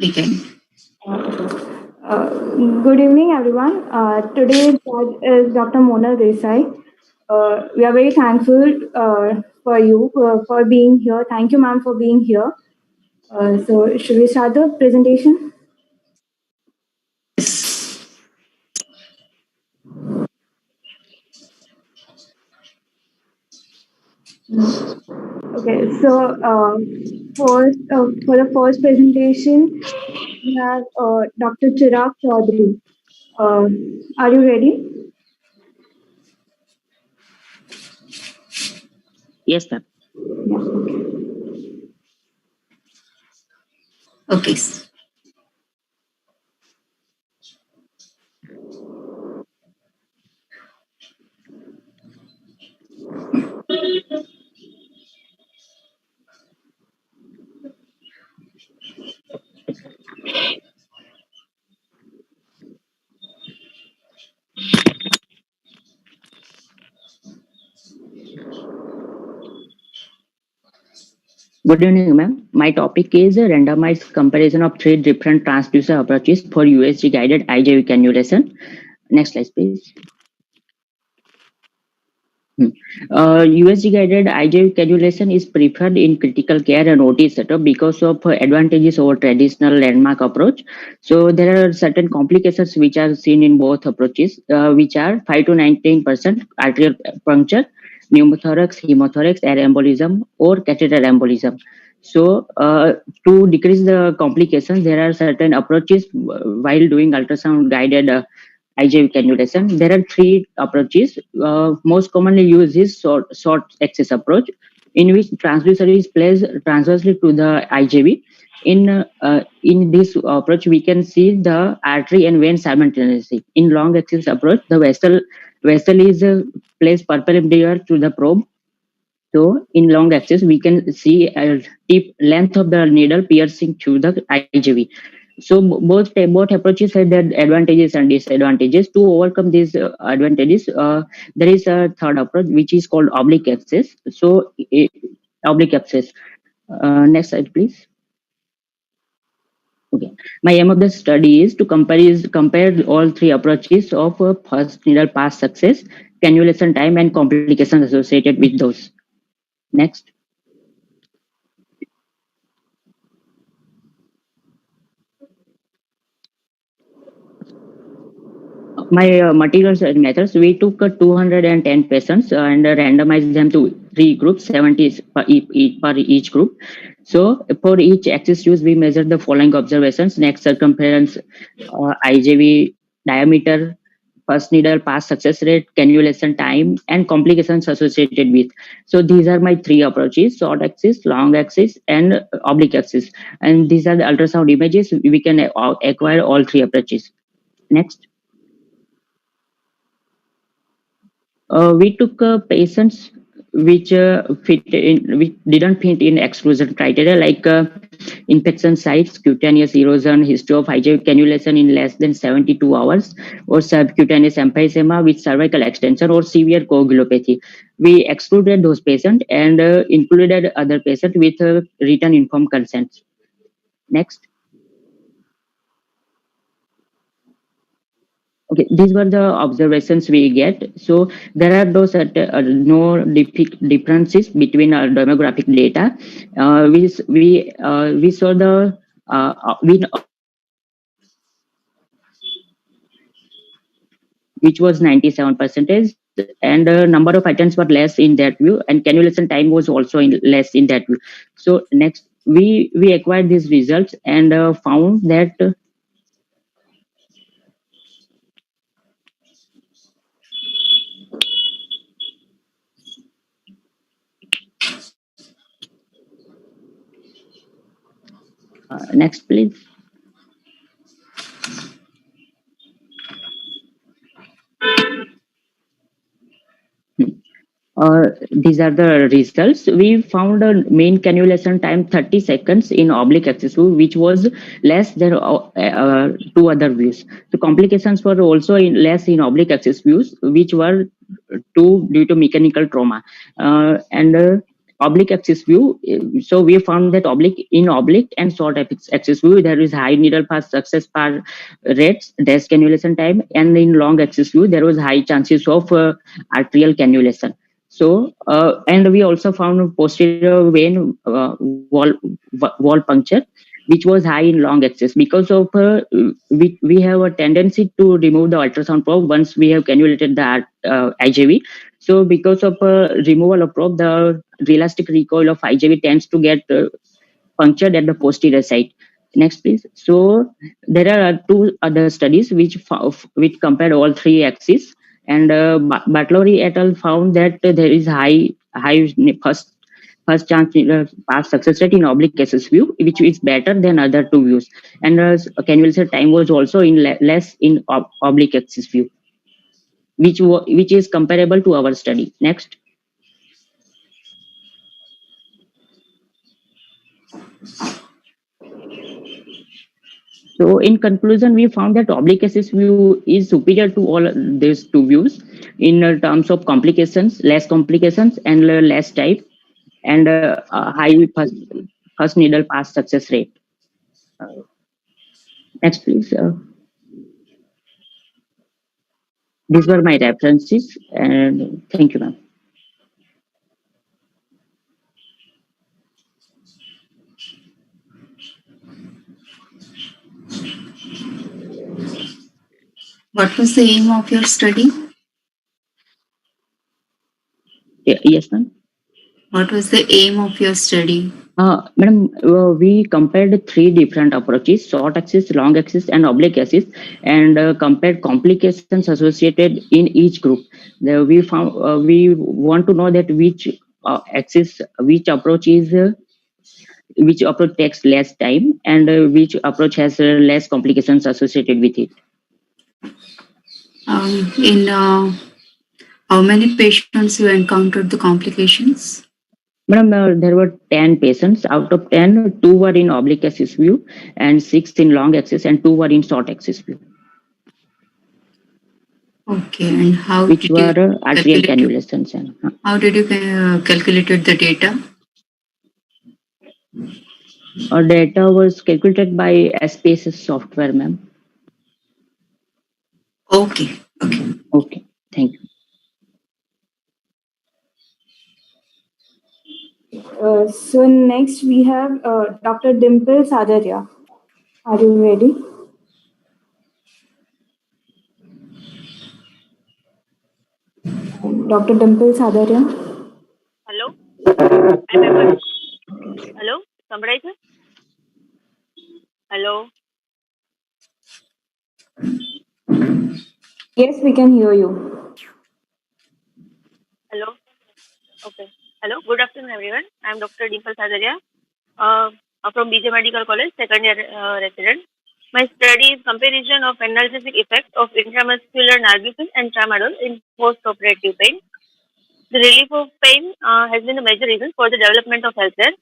Begin. Good evening, everyone. Today's judge is Dr. Mona Desai. We are very thankful for you for being here. Thank you, ma'am, for being here. So, should we start the presentation? Okay. So, for the first presentation, we have Dr. Chirag Chaudhary. Uh, are you ready? Yes, ma'am. Yeah. Okay. Okay. Good evening, ma'am. My topic is a randomized comparison of three different transducer approaches for USG guided IJV cannulation. Next slide, please. USG guided IJV cannulation is preferred in critical care and OT setup because of advantages over traditional landmark approach. So there are certain complications which are seen in both approaches, which are 5 to 19% arterial puncture, pneumothorax, hemothorax, air embolism, or catheter embolism. So to decrease the complications, there are certain approaches while doing ultrasound guided IJV cannulation. There are three approaches. Most commonly used is short axis approach, in which transducer is placed transversely to the IJV. In this approach, we can see the artery and vein simultaneously. In long axis approach, the vessel is placed perpendicular to the probe. So in long axis, we can see a tip length of the needle piercing through the IJV. So both approaches have their advantages and disadvantages. To overcome these advantages, there is a third approach which is called oblique axis. So oblique axis. Next slide, please. Okay. My aim of the study is to compare all three approaches of first needle pass success, cannulation time, and complications associated with those. Next. My materials and methods, we took 210 patients and randomized them to three groups, 70 per each group. So for each axis use, we measured the following observations: neck circumference, IJV diameter, first needle pass success rate, cannulation time, and complications associated with. So these are my three approaches: short axis, long axis, and oblique axis. And these are the ultrasound images. We can acquire all three approaches. Next. We took patients which didn't fit in exclusion criteria, like infection sites, cutaneous erosion, history of IJV cannulation in less than 72 hours, or subcutaneous emphysema with cervical extension, or severe coagulopathy. We excluded those patients and included other patients with written informed consent. Next. Okay, these were the observations we get. So there are those no differences between our demographic data. We saw the we which was 97 percentage, and number of items were less in that view, and cannulation time was also less in that view. So next, we acquired these results and found that. Next, please. These are the results. We found a mean cannulation time 30 seconds in oblique axis view, which was less than two other views. The complications were also less in oblique axis views, which were two due to mechanical trauma. And oblique axis view, so we found that oblique and short axis view, there is high needle pass success rates, dash cannulation time, and in long axis view, there was high chances of arterial cannulation. So, and we also found posterior vein wall puncture, which was high in long axis because of we have a tendency to remove the ultrasound probe once we have cannulated the IJV. So because of removal of probe, the elastic recoil of IJV tends to get punctured at the posterior side. Next, please. So there are two other studies which compared all three axes, and Batlori et al. Found that there is high first chance pass success rate in oblique axis view, which is better than other two views, and cannulation time was also in less in oblique axis view, which is comparable to our study. Next. So in conclusion, we found that oblique axis view is superior to all these two views in terms of complications, less complications, and less type, and high first needle pass success rate. Next, please. These were my references, and thank you, ma'am. What was the aim of your study? Yes, ma'am. What was the aim of your study? Madam, we compared three different approaches: short axis, long axis, and oblique axis, and compared complications associated in each group. We found we want to know that which axis, which approach takes less time, and which approach has less complications associated with it. In how many patients you encountered the complications? Madam, there were 10 patients. Out of 10, 2 were in oblique axis view, and 6 in long axis, and 2 were in short axis view. Okay, and how which did were you arterial cannulations. How did you calculated the data? Data was calculated by SPSS software, ma'am. Okay, okay. Okay, thank you. So next we have Dr. Dimple Sadaria. Are you ready? Dr. Dimple Sadaria. Hello? I'm able. Hello? Somebody sir? Hello? Yes, we can hear you. Hello? Okay. Hello? Good afternoon, everyone. I'm Dr. Dimple Sadaria from BJ Medical College, second year resident. My study is comparison of analgesic effect of intramuscular nalbuphine and tramadol in post-operative pain. The relief of pain has been a major reason for the development of healthcare.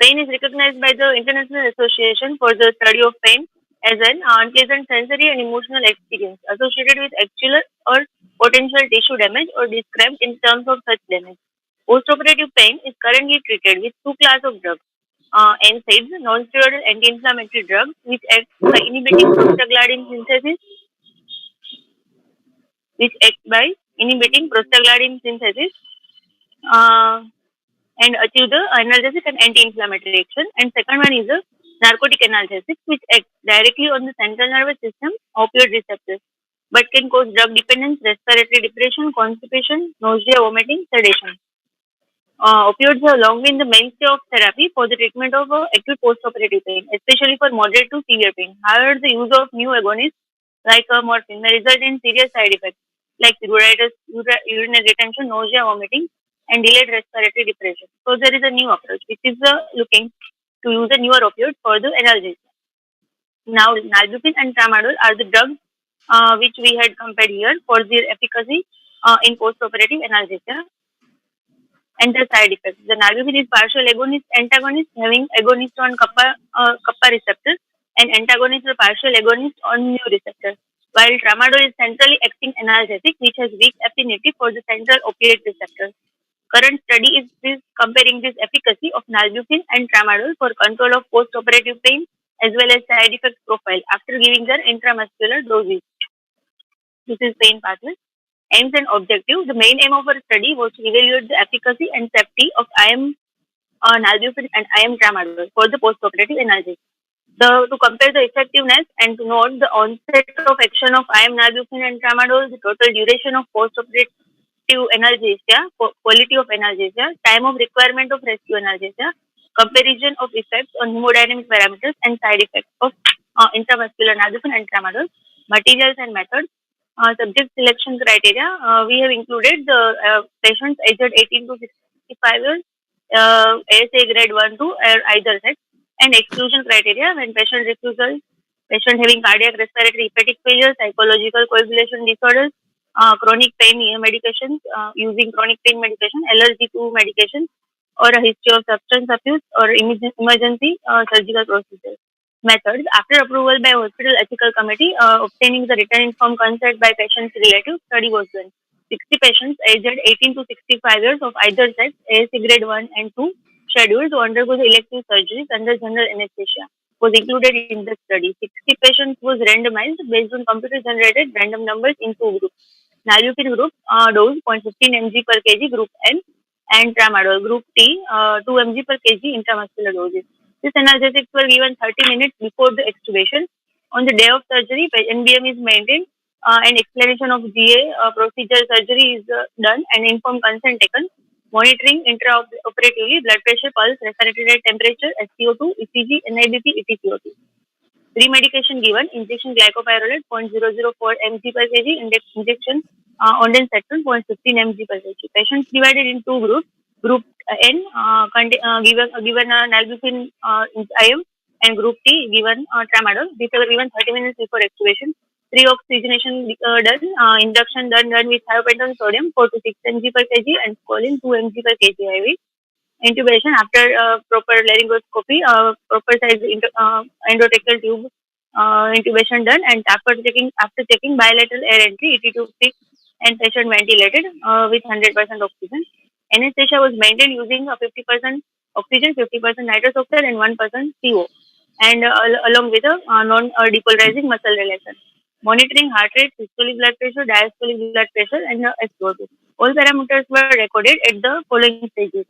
Pain is recognized by the International Association for the Study of Pain as an unpleasant sensory and emotional experience associated with actual or potential tissue damage or described in terms of such damage. Postoperative pain is currently treated with two classes of drugs. NSAIDs, non-steroidal anti-inflammatory drugs, which act by inhibiting prostaglandin synthesis, and achieve the analgesic and anti-inflammatory action. And second one is a narcotic analgesic, which acts directly on the central nervous system opioid receptors, but can cause drug dependence, respiratory depression, constipation, nausea, vomiting, sedation. Opioids have long been the mainstay of therapy for the treatment of acute postoperative pain, especially for moderate to severe pain. However, the use of new agonists like morphine may result in serious side effects like pruritus, urinary retention, nausea, vomiting, and delayed respiratory depression. So there is a new approach which is looking to use a newer opioid for the analgesia. Now, nalbuphine and tramadol are the drugs which we had compared here for their efficacy in postoperative analgesia and the side effects. The nalbuphine is partial agonist antagonist having agonist on kappa receptors and antagonist or partial agonist on mu receptors. While tramadol is centrally acting analgesic which has weak affinity for the central opiate receptors. Current study is comparing this efficacy of nalbuphine and tramadol for control of post-operative pain as well as side effect profile after giving their intramuscular doses. This is pain pathway. Aims and objective. The main aim of our study was to evaluate the efficacy and safety of IM nalbuphine and IM tramadol for the post-operative analgesia. To compare the effectiveness and to note the onset of action of IM nalbuphine and tramadol, the total duration of post-operative analgesia, quality of analgesia, time of requirement of rescue analgesia, comparison of effects on hemodynamic parameters and side effects of intramuscular nalbuphine and tramadol, materials and methods. Subject selection criteria, we have included the patients aged 18 to 65 years, ASA grade 1 to either sex, and exclusion criteria when patient refusal, patient having cardiac respiratory hepatic failure, psychological coagulation disorders, chronic pain medications, using chronic pain medication, allergy to medication, or a history of substance abuse or emergency surgical procedures. Methods. After approval by hospital ethical committee, obtaining the written informed consent by patient's relatives, study was done. 60 patients aged 18 to 65 years of either sex, ASC grade 1 and 2, scheduled to undergo the elective surgeries under general anesthesia, was included in the study. 60 patients was randomized based on computer-generated random numbers in two groups. Nalbuphine group, dose 0.15 mg per kg, group N, and tramadol, group T, 2 mg per kg intramuscular doses. These analgesics were given 30 minutes before the extubation. On the day of surgery, NBM is maintained, and explanation of GA procedure surgery is done, and informed consent taken. Monitoring intraoperatively blood pressure, pulse, respiratory rate, temperature, SpO2, ECG, NIBP, ETCO2. Pre-medication given, injection glycopyrrolate 0.004 mg per kg, injection ondansetron 0.15 mg per kg. Patients divided in two groups. Group N given nalbuphine IM, and group T given tramadol. These were given 30 minutes before extubation. Pre-oxygenation done, induction done with thiopental sodium 4 to 6 mg per kg and choline 2 mg per kg IV. Intubation after proper laryngoscopy, proper size endotracheal tube intubation done, and after checking bilateral air entry, ET tube fixed and patient ventilated with 100% oxygen. Anesthesia was maintained using 50% oxygen, 50% nitrous oxide, and 1% CO, and along with a non-depolarizing muscle relaxant. Monitoring heart rate, systolic blood pressure, diastolic blood pressure, and SpO2. All parameters were recorded at the following stages.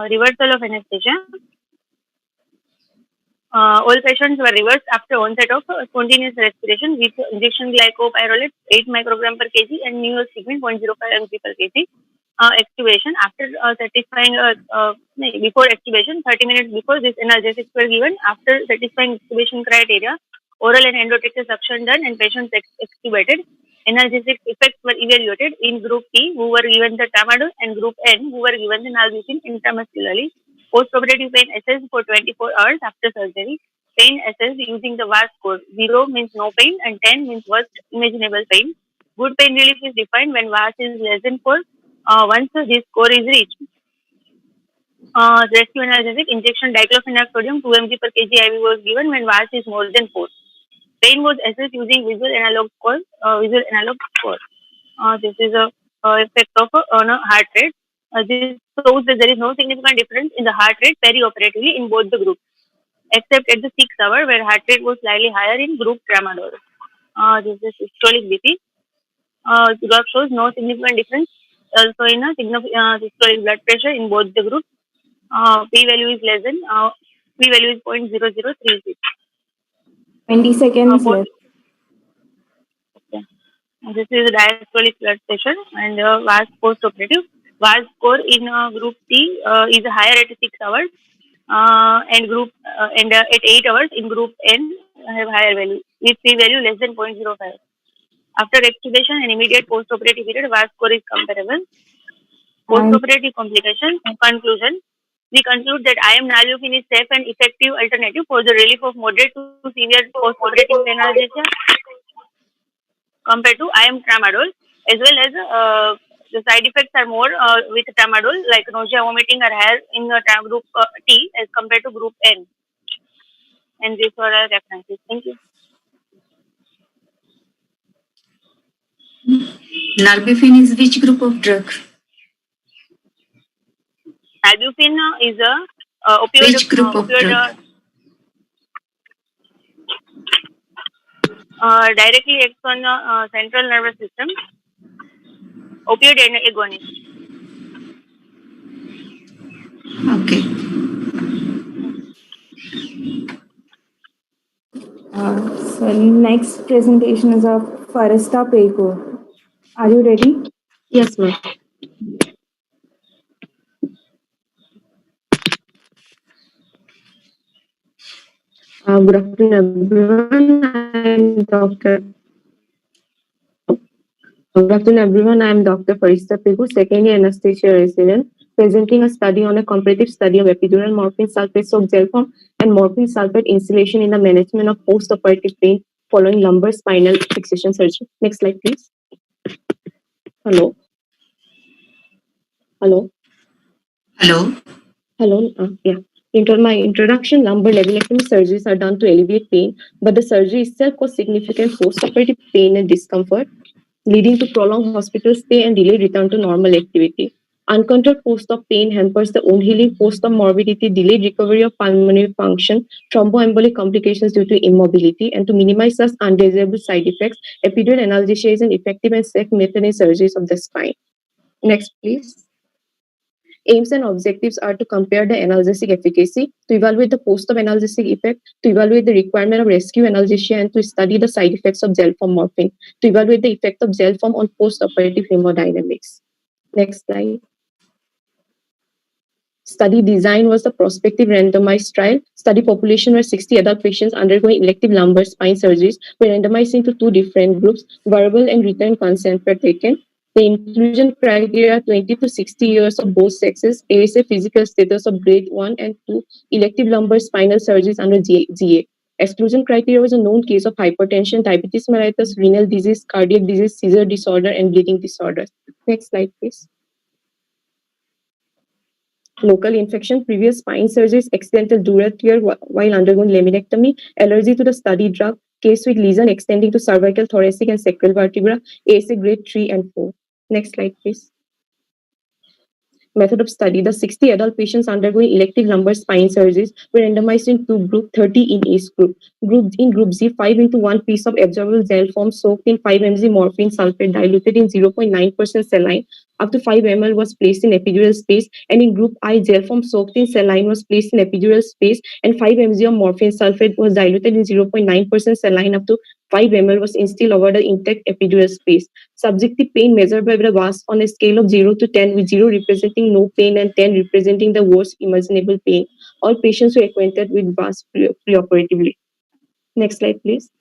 Reversal of anesthesia. All patients were reversed after onset of spontaneous respiration with injection glycopyrrolate 8 microgram per kg and neostigmine 0.05 mg per kg. Extubation after satisfying before extubation, 30 minutes before, this analgesics were given. After satisfying extubation criteria, oral and endotracheal suction done and patients extubated. Analgesic effects were evaluated in group T, who were given the tramadol, and group N, who were given the nalbuphine intramuscularly. Post-operative pain assessed for 24 hours after surgery. Pain assessed using the VAS score. 0 means no pain and 10 means worst imaginable pain. Good pain relief is defined when VAS is less than 4. Once this score is reached, rescue analgesic injection diclofenac sodium 2 mg per kg IV was given when VAS is more than 4. Pain was assessed using visual analog score. This is a effect of on a heart rate. This shows that there is no significant difference in the heart rate perioperatively in both the groups, except at the 6 hour where heart rate was slightly higher in group tramadol. This is systolic BP. The graph shows no significant difference also in a systolic blood pressure in both the groups. P-value is less than P-value is 0.0036. 20 seconds left. Okay. This is diastolic blood pressure and VAS post-operative. VAS score in group T is higher at 6 hours, and at 8 hours in group N have higher value with P-value less than 0.05. After extubation and immediate post-operative period, VAS score is comparable. Post-operative complications. Conclusion. We conclude that IM nalbuphine is safe and effective alternative for the relief of moderate to severe post-operative analgesia compared to IM tramadol, as well as the side effects are more with tramadol, like nausea, vomiting are higher in group T as compared to group N. And these were our references. Thank you. Nalbuphine is which group of drug? Ibuprofen is a opioid. Which group of drug? Directly acts on the central nervous system. Opioid agonist. Okay. So next presentation is of Farista paper. Are you ready? Yes, ma'am. Good afternoon, everyone. I'm Dr. Good afternoon, everyone. I'm Dr. Farista Pegu, second year anesthesia resident, presenting a study on a comparative study of epidural morphine sulfate soap gel form and morphine sulfate instillation in the management of post-operative pain following lumbar spinal fixation surgery. Next slide, please. Hello. Hello. Hello. Hello. Yeah. Into my introduction, lumbar laminectomy surgeries are done to alleviate pain, but the surgery itself causes significant post-operative pain and discomfort, leading to prolonged hospital stay and delayed return to normal activity. Uncontrolled post-op pain hampers the wound healing, post-op morbidity, delayed recovery of pulmonary function, thromboembolic complications due to immobility, and to minimize such undesirable side effects, epidural analgesia is an effective and safe method in surgeries of the spine. Next, please. Aims and objectives are to compare the analgesic efficacy, to evaluate the post-op analgesic effect, to evaluate the requirement of rescue analgesia, and to study the side effects of gel form morphine, to evaluate the effect of gel form on post-operative hemodynamics. Next slide. Study design was the prospective randomized trial. Study population were 60 adult patients undergoing elective lumbar spine surgeries were randomized into two different groups. Verbal and written consent were taken. The inclusion criteria 20 to 60 years of both sexes, ASA physical status of grade 1 and 2, elective lumbar spinal surgeries under GA. Exclusion criteria was a known case of hypertension, diabetes mellitus, renal disease, cardiac disease, seizure disorder, and bleeding disorders. Next slide, please. Local infection, previous spine surgeries, accidental dural tear while undergoing laminectomy, allergy to the study drug, case with lesion extending to cervical, thoracic, and sacral vertebra, ASA grade 3 and 4. Next slide, please. Method of study. The 60 adult patients undergoing elective lumbar spine surgeries were randomized in two groups, 30 in each group. In group Z, 5 into 1 piece of absorbable gel form soaked in 5 mg morphine sulfate diluted in 0.9% saline up to 5 ml was placed in epidural space, and in group I, gel form soaked in saline was placed in epidural space, and 5 mg of morphine sulfate was diluted in 0.9% saline up to 5 ml was instilled over the intact epidural space. Subjective pain measured by the VAS on a scale of 0 to 10, with 0 representing no pain and 10 representing the worst imaginable pain. All patients were acquainted with VAS preoperatively. Next slide, please.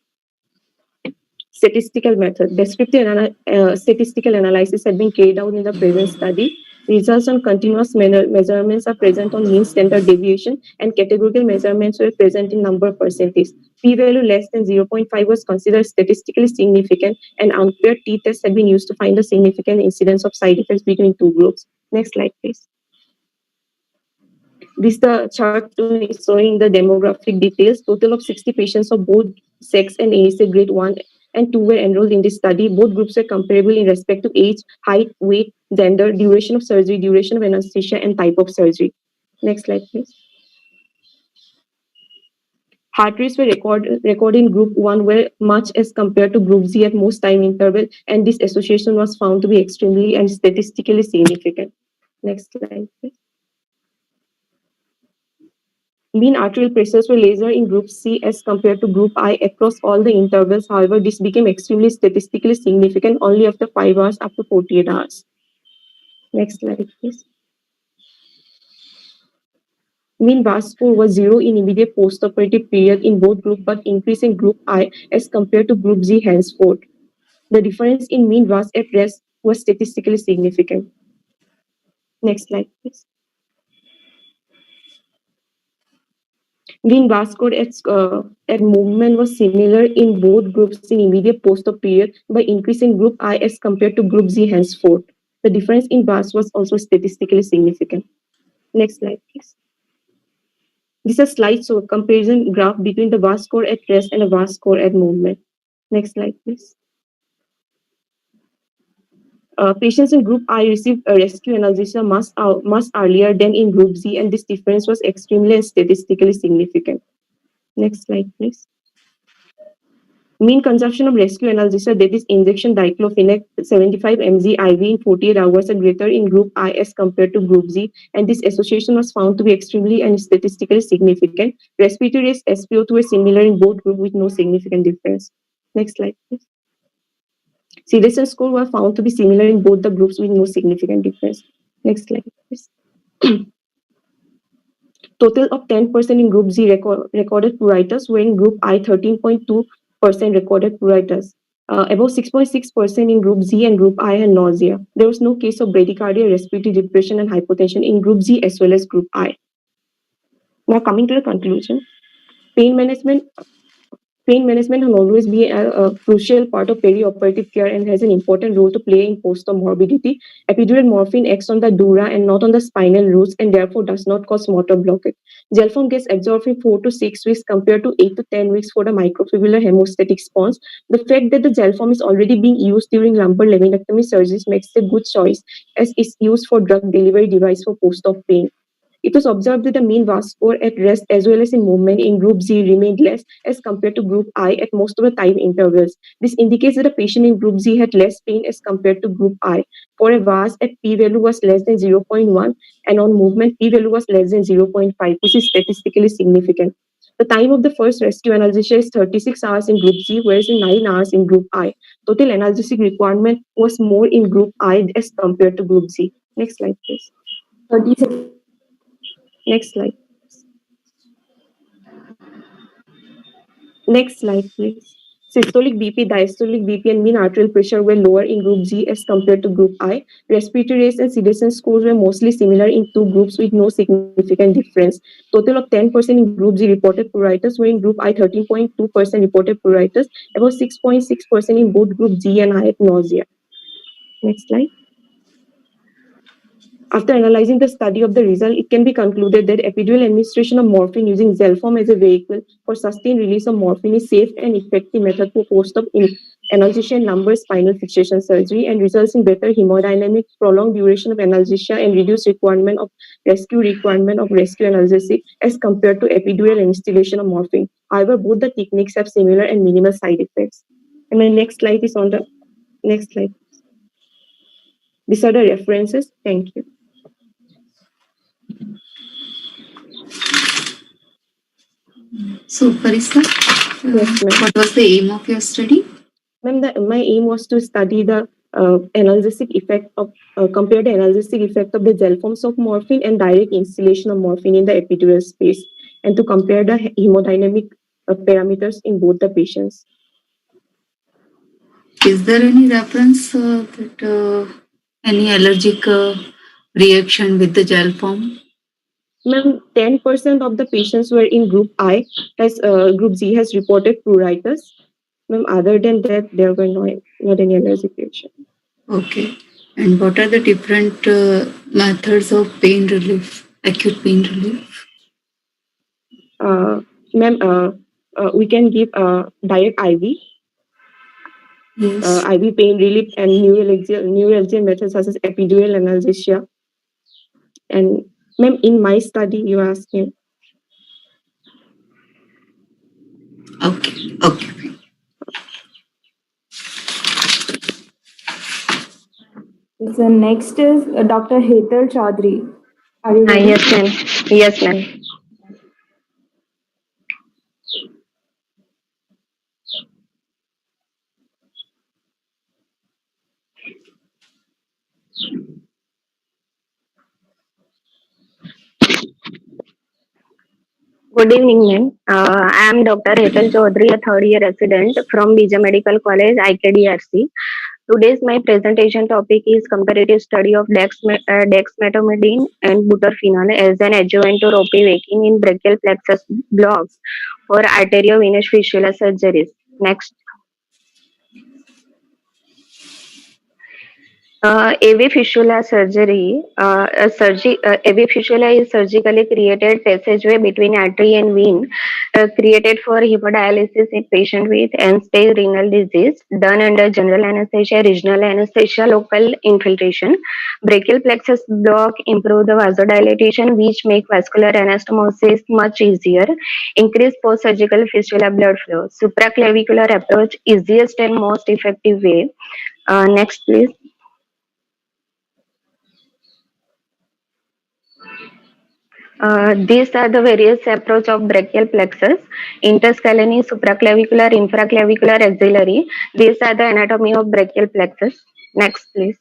Statistical method. Descriptive statistical analysis had been carried out in the present study. Results on continuous measurements are present on mean standard deviation, and categorical measurements were present in number percentage. P-value less than 0.5 was considered statistically significant, and unpaired t-tests had been used to find the significant incidence of side effects between two groups. Next slide, please. This is the chart showing the demographic details. Total of 60 patients of both sex and ASA grade 1 and 2 were enrolled in this study. Both groups were comparable in respect to age, height, weight, gender, duration of surgery, duration of anesthesia, and type of surgery. Next slide, please. Heart rates were recorded in group 1 were much as compared to group Z at most time interval, and this association was found to be extremely and statistically significant. Next slide, please. Mean arterial pressures were lesser in group C as compared to group I across all the intervals. However, this became extremely statistically significant only after 5 hours up to 48 hours. Next slide, please. Mean VAS score was 0 in immediate postoperative period in both groups, but increase in group I as compared to group Z henceforth. The difference in mean VAS at rest was statistically significant. Next slide, please. Mean VAS score at movement was similar in both groups in immediate post-op period, by increasing group I as compared to group Z henceforth. The difference in VAS was also statistically significant. Next slide, please. This is a slide show comparison graph between the VAS score at rest and a VAS score at movement. Next slide, please. Patients in Group I received a rescue analgesia much earlier than in Group Z, and this difference was extremely and statistically significant. Next slide, please. Mean consumption of rescue analgesia, that is injection diclofenac 75 mg IV in 48 hours, are greater in Group I as compared to Group Z, and this association was found to be extremely and statistically significant. Respiratory rate SpO2 were similar in both groups with no significant difference. Next slide, please. Sedation score were found to be similar in both the groups with no significant difference. Next slide, please. Total of 10% in Group Z recorded pruritus, where in Group I 13.2% recorded pruritus. About 6.6% in Group Z and Group I had nausea. There was no case of bradycardia, respiratory depression, and hypotension in Group Z as well as Group I. Now coming to the conclusion, pain management will always be a crucial part of perioperative care and has an important role to play in postop morbidity. Epidural morphine acts on the dura and not on the spinal roots, and therefore does not cause motor blockage. Gel form gets absorbed in 4 to 6 weeks compared to 8 to 10 weeks for the microfibrillar hemostatic response. The fact that the gel form is already being used during lumbar laminectomy surgeries makes it a good choice, as it's used for drug delivery device for post-op pain. It was observed that the mean VAS score at rest as well as in movement in Group Z remained less as compared to Group I at most of the time intervals. This indicates that a patient in Group Z had less pain as compared to Group I. For a VAS at p-value was less than 0.1, and on movement p-value was less than 0.5, which is statistically significant. The time of the first rescue analgesia is 36 hours in Group Z, whereas in 9 hours in Group I. Total analgesic requirement was more in Group I as compared to Group Z. Next slide, please. 30 seconds. Next slide. Next slide, please. Systolic BP, diastolic BP, and mean arterial pressure were lower in Group Z as compared to Group I. Respiratory rates and sedation scores were mostly similar in two groups with no significant difference. Total of 10% in Group Z reported pruritus, where in Group I 13.2% reported pruritus, about 6.6% in both Group Z and I had nausea. Next slide. After analyzing the study of the result, it can be concluded that epidural administration of morphine using Zelform as a vehicle for sustained release of morphine is safe and effective method for post-op analgesia and lumbar spinal fixation surgery, and results in better hemodynamic, prolonged duration of analgesia, and reduced requirement of rescue analgesic as compared to epidural instillation of morphine. However, both the techniques have similar and minimal side effects. And my next slide is on the next slide. These are the references. Thank you. So, Parisa, Yes, ma'am. what was the aim of your study? Ma'am, my aim was to study the analgesic effect of compare the analgesic effect of the gel forms of morphine and direct instillation of morphine in the epidural space, and to compare the hemodynamic parameters in both the patients. Is there any reference that any allergic reaction with the gel form? Ma'am, 10% of the patients were in Group I, as Group Z has reported pruritus. Ma'am, other than that, there were not any allergic reaction. Okay. And what are the different methods of pain relief, acute pain relief? Ma'am, we can give direct IV. Yes. IV pain relief and neuralgia methods such as epidural analgesia. And ma'am, in my study, you asked me. Okay. Okay. So next is Dr. Hetal Chaudhary. Are you ready? Yes, ma'am. Yes, ma'am. Good evening, ma'am. I am Dr. Hetal Chaudhary, a third-year resident from Bija Medical College, IKDRC. Today's my presentation topic is comparative study of dexmedetomidine and butorphanol as an adjuvant to ropivacaine in brachial plexus blocks for arteriovenous fistula surgeries. Next. AV fistula surgery. AV fistula is surgically created passageway between artery and vein, created for hemodialysis in patient with end-stage renal disease. Done under general anesthesia, regional anesthesia, local infiltration. Brachial plexus block improve the vasodilatation, which make vascular anastomosis much easier. Increase post-surgical fistula blood flow. Supraclavicular approach, easiest and most effective way. Next, please. These are the various approach of brachial plexus: interscalene, supraclavicular, infraclavicular, axillary. These are the anatomy of brachial plexus. Next, please.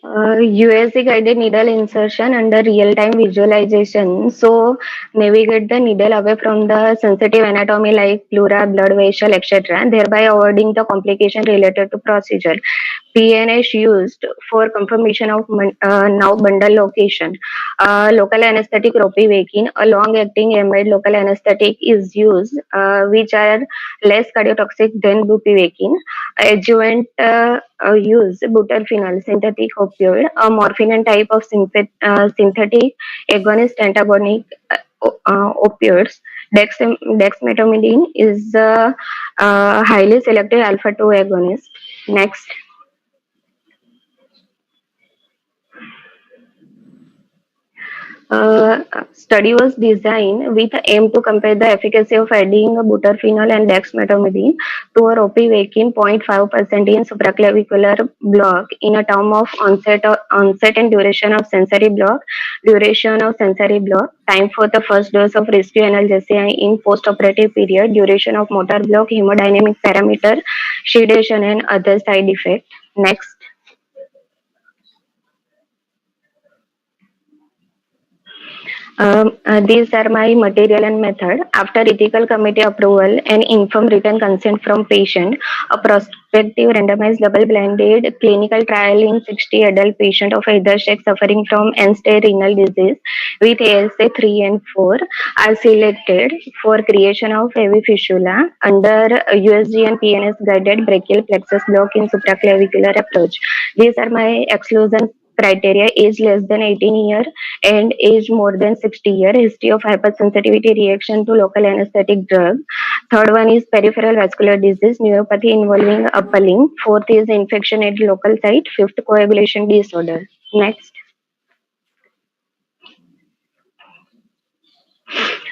USD guided needle insertion under real-time visualization. So navigate the needle away from the sensitive anatomy like pleura, blood vessel, etc., thereby avoiding the complication related to procedure. PNS used for confirmation of now bundle location. Local anesthetic ropivacaine, a long-acting amide local anesthetic is used, which are less cardiotoxic than bupivacaine. Adjuvant use buterphenol, synthetic opioid, a morphine type of synthetic agonist antagonic opioids. Dexmedetomidine is a highly selective alpha 2 agonist. Next. Study was designed with the aim to compare the efficacy of adding buterphenol and dexmedetomidine to a ropivacaine 0.5% in supraclavicular block in a term of onset and duration of sensory block, time for the first dose of rescue analgesia in post-operative period, duration of motor block, hemodynamic parameter, sedation and other side effects. Next. These are my material and method. After ethical committee approval and informed written consent from patient, a prospective randomized double-blinded clinical trial in 60 adult patients of either sex suffering from end-stage renal disease with ASA 3 and 4 are selected for creation of AV fistula under USG and PNS guided brachial plexus block in supraclavicular approach. These are my exclusion criteria: age less than 18 years and age more than 60 years, history of hypersensitivity reaction to local anesthetic drug. Third one is peripheral vascular disease, neuropathy involving upper limb. Fourth is infection at local site. Fifth, coagulation disorder. Next.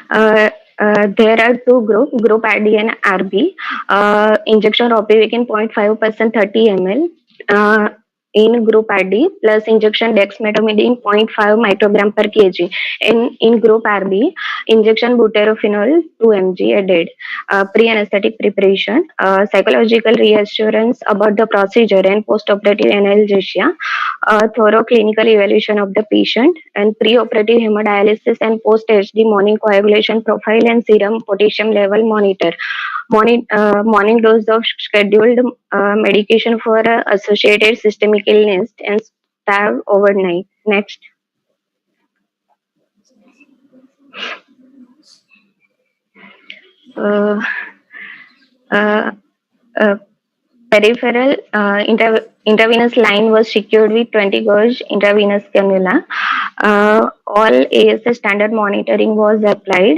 There are two groups, group RD and RB. Injection ropivacaine 0.5% 30 ml. In group RD plus injection dexmedetomidine 0.5 microgram per kg. In group RB, injection buterphenol 2 mg added. Pre-anesthetic preparation, psychological reassurance about the procedure and post-operative analgesia, thorough clinical evaluation of the patient, and pre-operative hemodialysis and post-HD morning coagulation profile and serum potassium level monitor. Morning dose of scheduled medication for associated systemic illness and starve overnight. Next. Uh, uh, uh, Peripheral intravenous line was secured with 20 gauge intravenous cannula. All ASA standard monitoring was applied.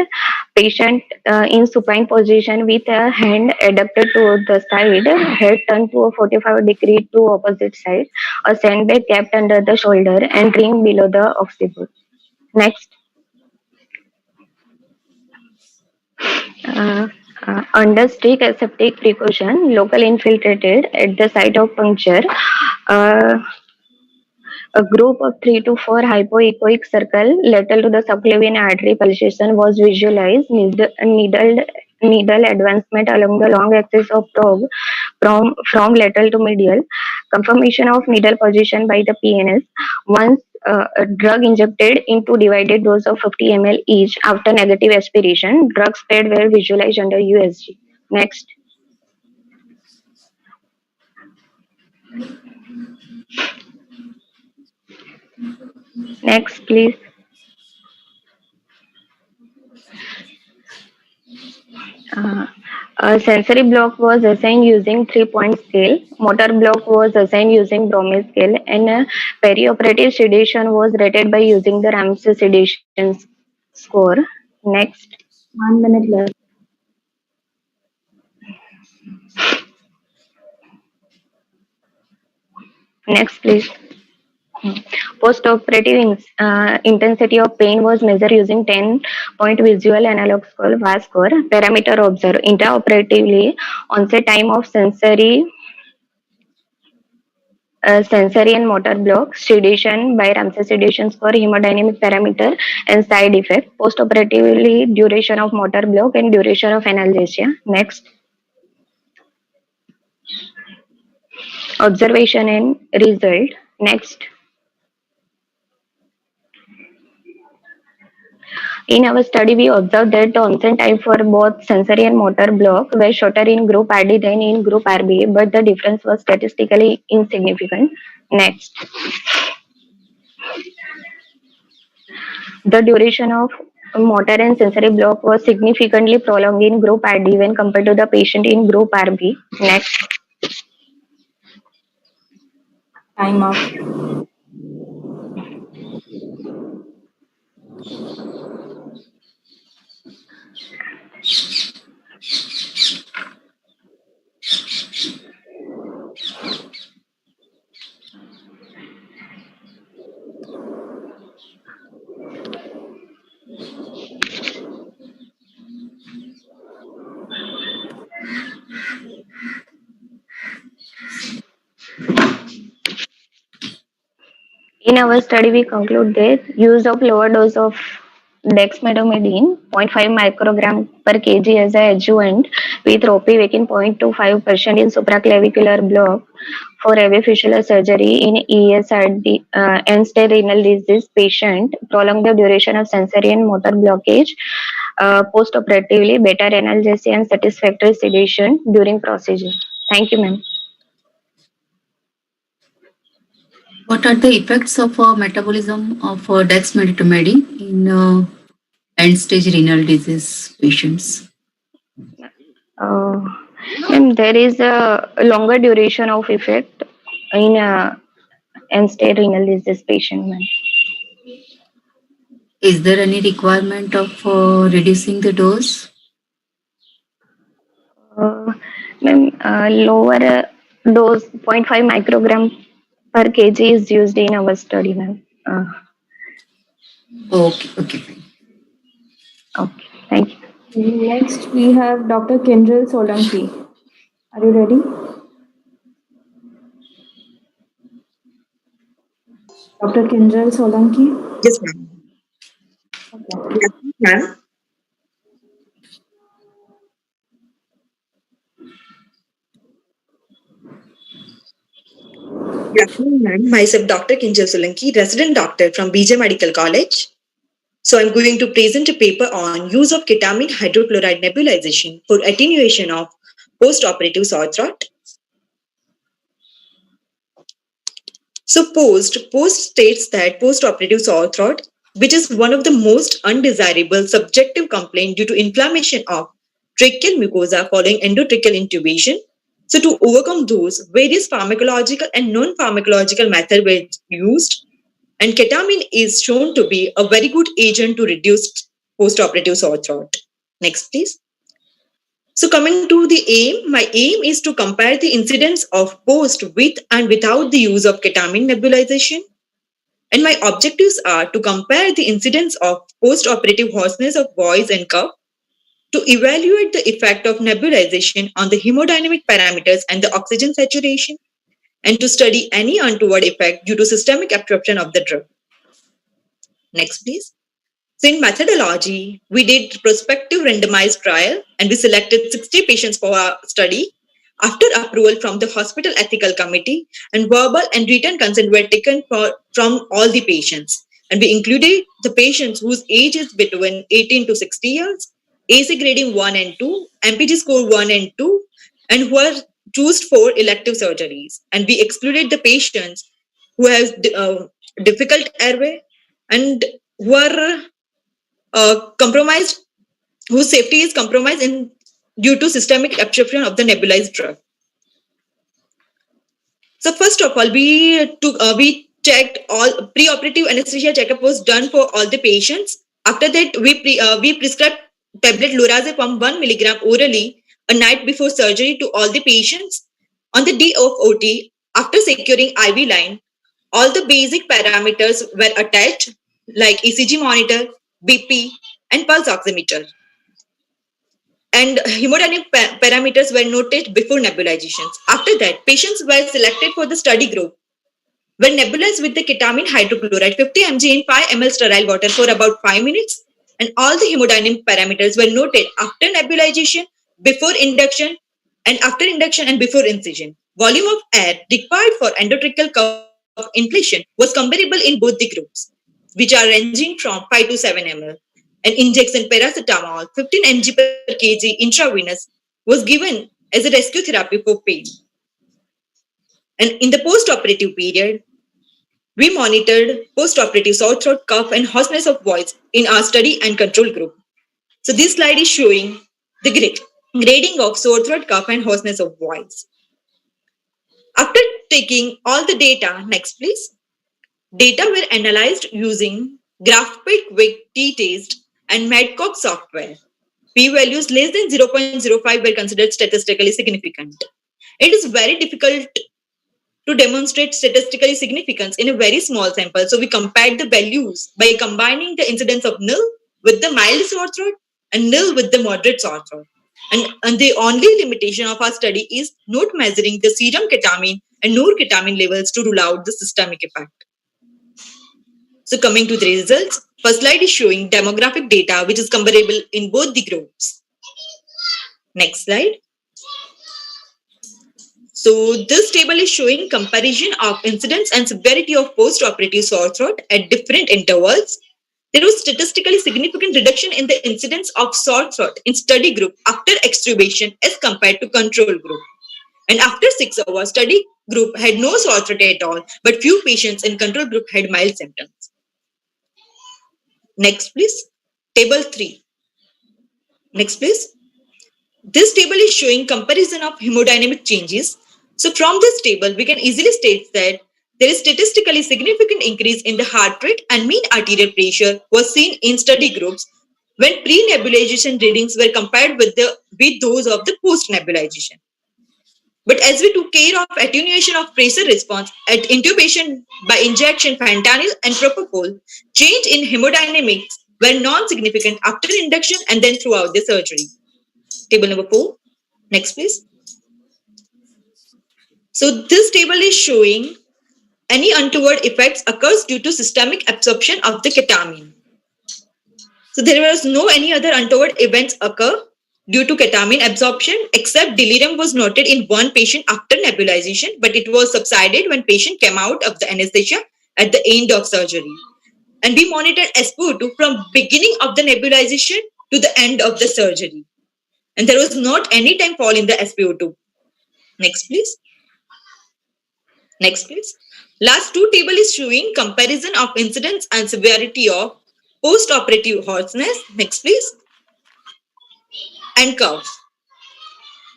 Patient in supine position with a hand adapted to the side, head turned to a 45-degree to opposite side, a sandbag kept under the shoulder and ring below the occiput. Next. Uh, Under strict aseptic precaution, local infiltrated at the site of puncture. Uh, a group of 3 to 4 hypoechoic circle lateral to the subclavian artery pulsation was visualized. Needle advancement along the long axis of probe from lateral to medial. Confirmation of needle position by the PNS. Once a drug injected into divided dose of 50 ml each after negative aspiration. Drugs paired were visualized under USG. Next. Next, please. Sensory block was assigned using 3-point scale. Motor block was assigned using Bromley scale, and perioperative sedation was rated by using the Ramsey sedation score. Next, 1 minute left. next, please. Post-operative intensity of pain was measured using 10-point visual analog score, VAS score. Parameter observed. Intraoperatively, onset time of sensory and motor block, sedation by Ramsey sedation score, hemodynamic parameter, and side effect. Post-operatively, duration of motor block and duration of analgesia. Next, observation and result. Next, in our study, we observed that the onset time for both sensory and motor block were shorter in group RD than in group RB, but the difference was statistically insignificant. Next, the duration of motor and sensory block was significantly prolonged in group RD when compared to the patient in group RB. Next, Time up. in our study, we conclude that use of lower dose of dexmedetomidine 0.5 microgram per kg as a adjuvant with ropivacaine 0.25% in supraclavicular block for AV fistula surgery in ESRD end-stage renal disease patient prolong the duration of sensory and motor blockage post-operatively, better analgesia and satisfactory sedation during procedure. Thank you, ma'am. What are the effects of metabolism of dexmedetomidine in end-stage renal disease patients? And there is a longer duration of effect in end-stage renal disease patient, ma'am. Is there any requirement of reducing the dose? Ma'am, lower dose 0.5 microgram per kg is used in our study, ma'am. Okay, fine. Okay, thank you. Next, we have Dr. Kinjal Solanki. Are you ready? Dr. Kinjal Solanki? Yes, ma'am. Okay. Yes, ma'am. Good afternoon, ma'am. Myself, Dr. Kinjal Solanki, resident doctor from BJ Medical College. So I'm going to present a paper on use of ketamine hydrochloride nebulization for attenuation of post-operative sore throat. So post states that post-operative sore throat, which is one of the most undesirable subjective complaint due to inflammation of tracheal mucosa following endotracheal intubation. So to overcome those, various pharmacological and non-pharmacological methods were used, and ketamine is shown to be a very good agent to reduce post-operative sore throat. Next, please. So coming to the aim, my aim is to compare the incidence of post with and without the use of ketamine nebulization. And my objectives are to compare the incidence of post-operative hoarseness of voice and cough, to evaluate the effect of nebulization on the hemodynamic parameters and the oxygen saturation, and to study any untoward effect due to systemic absorption of the drug. Next, please. So in methodology, we did prospective randomized trial and we selected 60 patients for our study. After approval from the hospital ethical committee, and verbal and written consent were taken from all the patients. And we included the patients whose age is between 18 to 60 years, AC grading 1 and 2, MPG score 1 and 2, and who are chosen for elective surgeries. And we excluded the patients who have difficult airway and who are compromised, whose safety is compromised in due to systemic absorption of the nebulized drug. So first of all, we checked all preoperative anesthesia checkup was done for all the patients. After that, we prescribed tablet lorazepam 1 milligram orally a night before surgery to all the patients. On the day of OT, after securing IV line, all the basic parameters were attached like ECG monitor, BP, and pulse oximeter. And hemodynamic parameters were noted before nebulizations. After that, patients were selected for the study group. Were nebulized with the ketamine hydrochloride 50 mg in 5 ml sterile water for about 5 minutes. And all the hemodynamic parameters were noted after nebulization, before induction, and before incision. Volume of air required for endotracheal cuff inflation was comparable in both the groups, which are ranging from 5 to 7 ml. An injection paracetamol 15 mg per kg intravenous was given as a rescue therapy for pain. And in the post-operative period, we monitored post-operative sore throat, cough, and hoarseness of voice in our study and control group. So this slide is showing the grading of sore throat, cough, and hoarseness of voice. After taking all the data, next please. Data were analyzed using GraphPad t-test and Medcox software. P-values less than 0.05 were considered statistically significant. It is very difficult to demonstrate statistical significance in a very small sample. So we compared the values by combining the incidence of nil with the mild sore throat and nil with the moderate sore throat. And the only limitation of our study is not measuring the serum ketamine and norketamine levels to rule out the systemic effect. So coming to the results, first slide is showing demographic data which is comparable in both the groups. Next slide. So this table is showing comparison of incidence and severity of post-operative sore throat at different intervals. There was statistically significant reduction in the incidence of sore throat in study group after extubation as compared to control group. And after 6 hours, study group had no sore throat at all, but few patients in control group had mild symptoms. Next, please. Table 3. Next, please. This table is showing comparison of hemodynamic changes. So from this table, we can easily state that there is statistically significant increase in the heart rate and mean arterial pressure was seen in study groups when pre-nebulization readings were compared with those of the post-nebulization. But as we took care of attenuation of pressure response at intubation by injection fentanyl and propofol, change in hemodynamics were non-significant after induction and then throughout the surgery. Table number 4. Next, please. So this table is showing any untoward effects occurs due to systemic absorption of the ketamine. So there was no any other untoward events occur due to ketamine absorption except delirium was noted in one patient after nebulization, but it was subsided when patient came out of the anesthesia at the end of surgery. And we monitored SpO2 from beginning of the nebulization to the end of the surgery. And there was not any time fall in the SpO2. Next, please. Next, please. Last two table is showing comparison of incidence and severity of post-operative hoarseness. Next, please. And cough.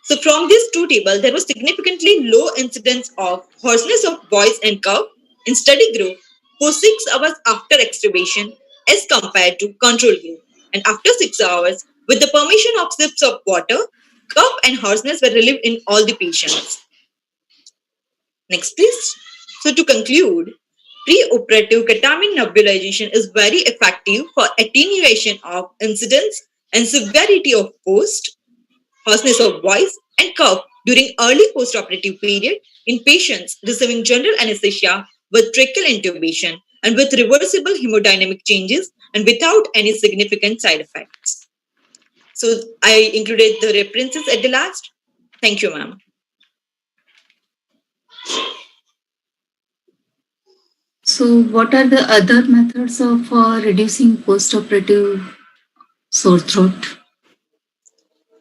So from these two tables, there was significantly low incidence of hoarseness of voice and cough in study group for 6 hours after extubation as compared to control group. And after 6 hours, with the permission of sips of water, cough and hoarseness were relieved in all the patients. Next, please. So to conclude, preoperative ketamine nebulization is very effective for attenuation of incidence and severity of hoarseness of voice and cough during early postoperative period in patients receiving general anesthesia with tracheal intubation and with reversible hemodynamic changes and without any significant side effects. So I included the references at the last. Thank you, ma'am. So what are the other methods of reducing post-operative sore throat?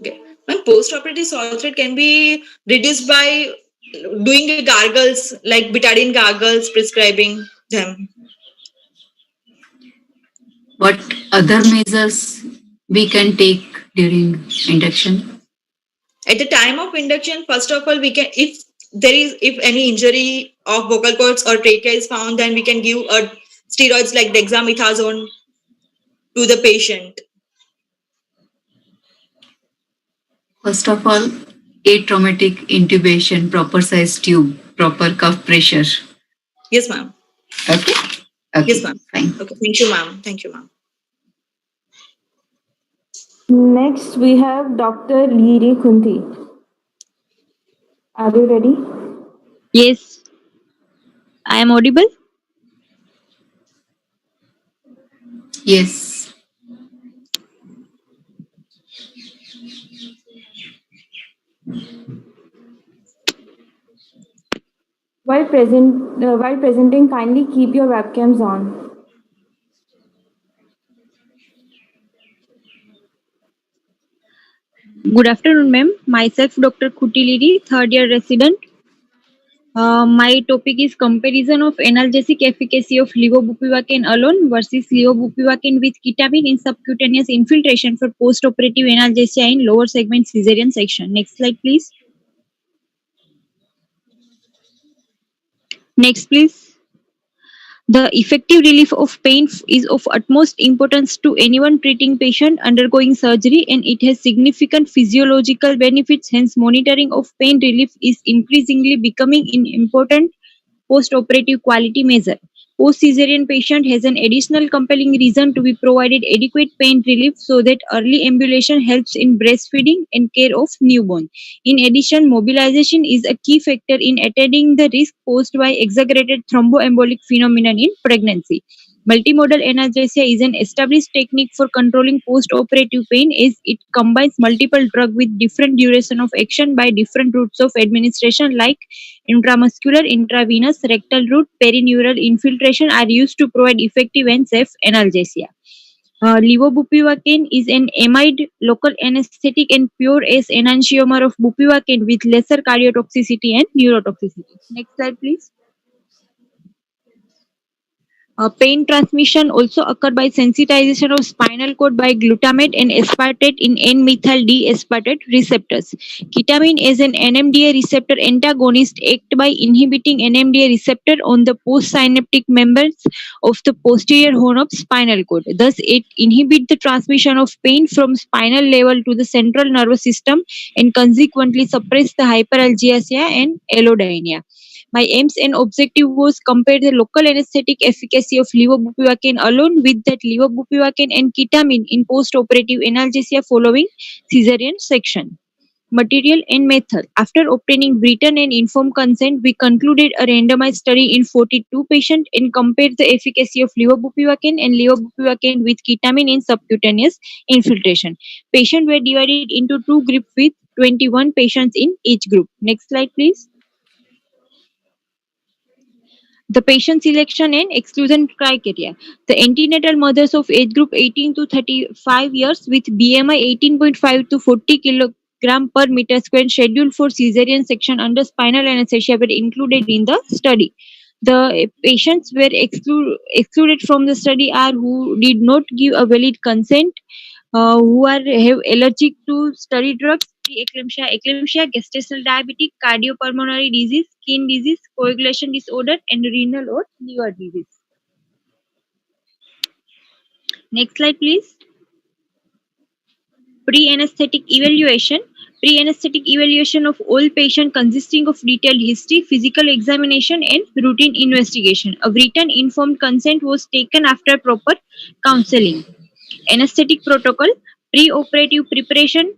Okay. When post-operative sore throat can be reduced by doing the gargles, like betadine gargles, prescribing them. What other measures we can take during induction? At the time of induction, first of all, we can, if any injury of vocal cords or trachea is found, then we can give steroids like dexamethasone to the patient. First of all, atraumatic intubation, proper size tube, proper cuff pressure. Yes, ma'am. Okay. Okay. Yes, ma'am. Fine. Okay. Thank you, ma'am. Thank you, ma'am. Next, we have Dr. Liri Kunti. Are you ready? Yes, I am audible. Yes. While presenting, kindly keep your webcams on. Good afternoon, ma'am. Myself, Dr. Kutiliri, third year resident. My topic is comparison of analgesic efficacy of levobupivacaine alone versus levobupivacaine with ketamine in subcutaneous infiltration for post-operative analgesia in lower segment cesarean section. Next slide, please. Next, please. The effective relief of pain is of utmost importance to anyone treating patient undergoing surgery, and it has significant physiological benefits. Hence, monitoring of pain relief is increasingly becoming an important post-operative quality measure. Post-cesarean patient has an additional compelling reason to be provided adequate pain relief so that early ambulation helps in breastfeeding and care of newborn. In addition, mobilization is a key factor in attending the risk posed by exaggerated thromboembolic phenomenon in pregnancy. Multimodal analgesia is an established technique for controlling post-operative pain as it combines multiple drugs with different duration of action by different routes of administration like intramuscular, intravenous, rectal route, perineural infiltration are used to provide effective and safe analgesia. Levobupivacaine is an amide local anesthetic and pure as enantiomer of bupivacaine with lesser cardiotoxicity and neurotoxicity. Next slide, please. Pain transmission also occur by sensitization of spinal cord by glutamate and aspartate in N-methyl D-aspartate receptors. Ketamine as an NMDA receptor antagonist act by inhibiting NMDA receptor on the postsynaptic membranes of the posterior horn of spinal cord. Thus, it inhibits the transmission of pain from spinal level to the central nervous system and consequently suppress the hyperalgesia and allodynia. My aims and objective was compare the local anesthetic efficacy of levobupivacaine alone with that levobupivacaine and ketamine in post-operative analgesia following cesarean section. Material and method. After obtaining written and informed consent, we concluded a randomized study in 42 patients and compared the efficacy of levobupivacaine and levobupivacaine with ketamine in subcutaneous infiltration. Patients were divided into two groups with 21 patients in each group. Next slide, please. The patient selection and exclusion criteria. The antenatal mothers of age group 18 to 35 years with BMI 18.5 to 40 kilogram per meter square scheduled for cesarean section under spinal anesthesia were included in the study. The patients were excluded from the study are who did not give a valid consent, who have allergic to study drugs, eclampsia, gestational diabetic, cardiopulmonary disease, skin disease, coagulation disorder, and renal or liver disease. Next slide, please. Pre-anesthetic evaluation. Pre-anesthetic evaluation of all patients consisting of detailed history, physical examination, and routine investigation. A written informed consent was taken after proper counseling. Anesthetic protocol. Pre-operative preparation.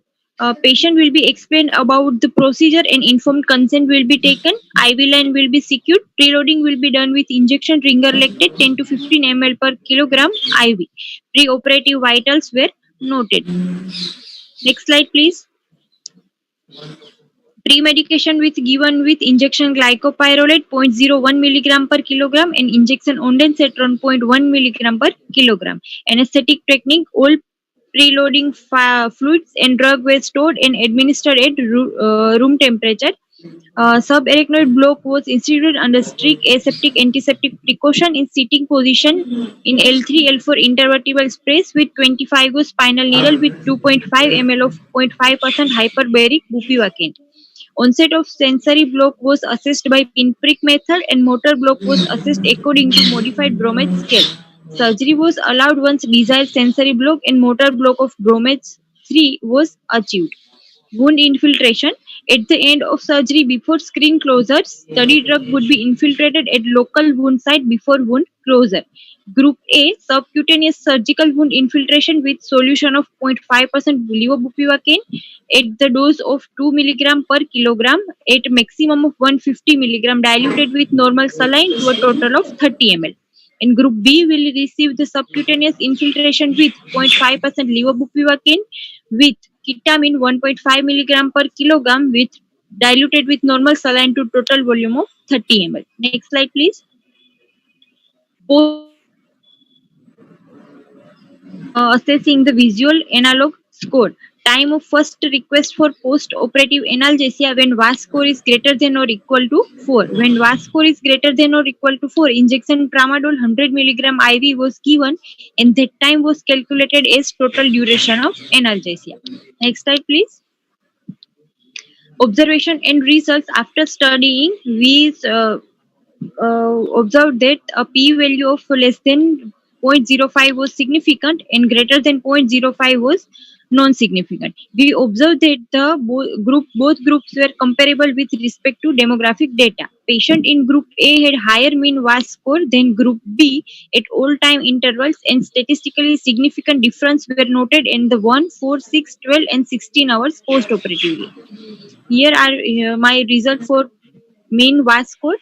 Patient will be explained about the procedure and informed consent will be taken. IV line will be secured. Preloading will be done with injection ringer lactate 10 to 15 ml per kilogram IV. Pre-operative vitals were noted. Next slide, please. Pre-medication with given with injection glycopyrrolate 0.01 milligram per kilogram and injection ondansetron 0.1 milligram per kilogram. Anesthetic technique. All preloading fluids and drug were stored and administered at room temperature. Subarachnoid block was instituted under strict aseptic antiseptic precaution in sitting position in L3 L4 intervertebral space with 25 gauge spinal needle with 2.5 ml of 0.5% hyperbaric bupivacaine. Onset of sensory block was assessed by pinprick method and motor block was assessed according to modified Bromage scale. Surgery was allowed once desired sensory block and motor block of Bromage 3 was achieved. Wound infiltration. At the end of surgery before screen closure, study drug would be infiltrated at local wound site before wound closure. Group A, subcutaneous surgical wound infiltration with solution of 0.5% levobupivacaine at the dose of 2 mg per kilogram at maximum of 150 mg diluted with normal saline to a total of 30 ml. And group B will receive the subcutaneous infiltration with 0.5% levobupivacaine with ketamine 1.5 mg per kilogram with diluted with normal saline to total volume of 30 ml. Next slide, please. Assessing the visual analog score. Time of first request for post-operative analgesia when VAS score is greater than or equal to 4. When VAS score is greater than or equal to 4, injection tramadol 100 mg IV was given and that time was calculated as total duration of analgesia. Next slide, please. Observation and results. After studying, we observed that a p-value of less than 0.05 was significant and greater than 0.05 was non-significant. We observed that the both groups were comparable with respect to demographic data. Patient in group A had higher mean VAS score than group B at all time intervals, and statistically significant difference were noted in the 1, 4, 6, 12 and 16 hours post-operatively. Here are my result for mean VAS score.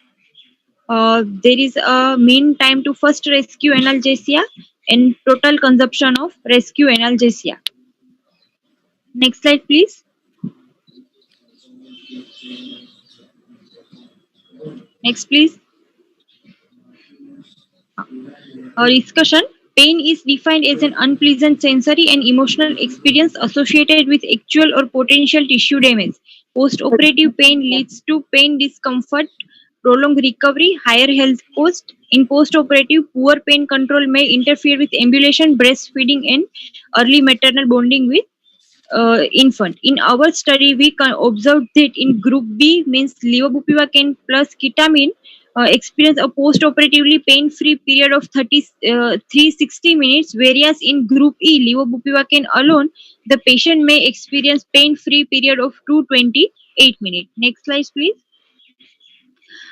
There is a mean time to first rescue analgesia and total consumption of rescue analgesia. Next slide, please. Next, please. Discussion. Pain is defined as an unpleasant sensory and emotional experience associated with actual or potential tissue damage. Post-operative pain leads to pain discomfort, prolonged recovery, higher health cost. In post-operative, poor pain control may interfere with ambulation, breastfeeding, and early maternal bonding with infant. In our study, we observed that in group B, means levobupivacaine plus ketamine, experience a post-operatively pain-free period of 360 minutes, whereas in group E, levobupivacaine alone, the patient may experience pain-free period of 228 minutes. Next slide, please.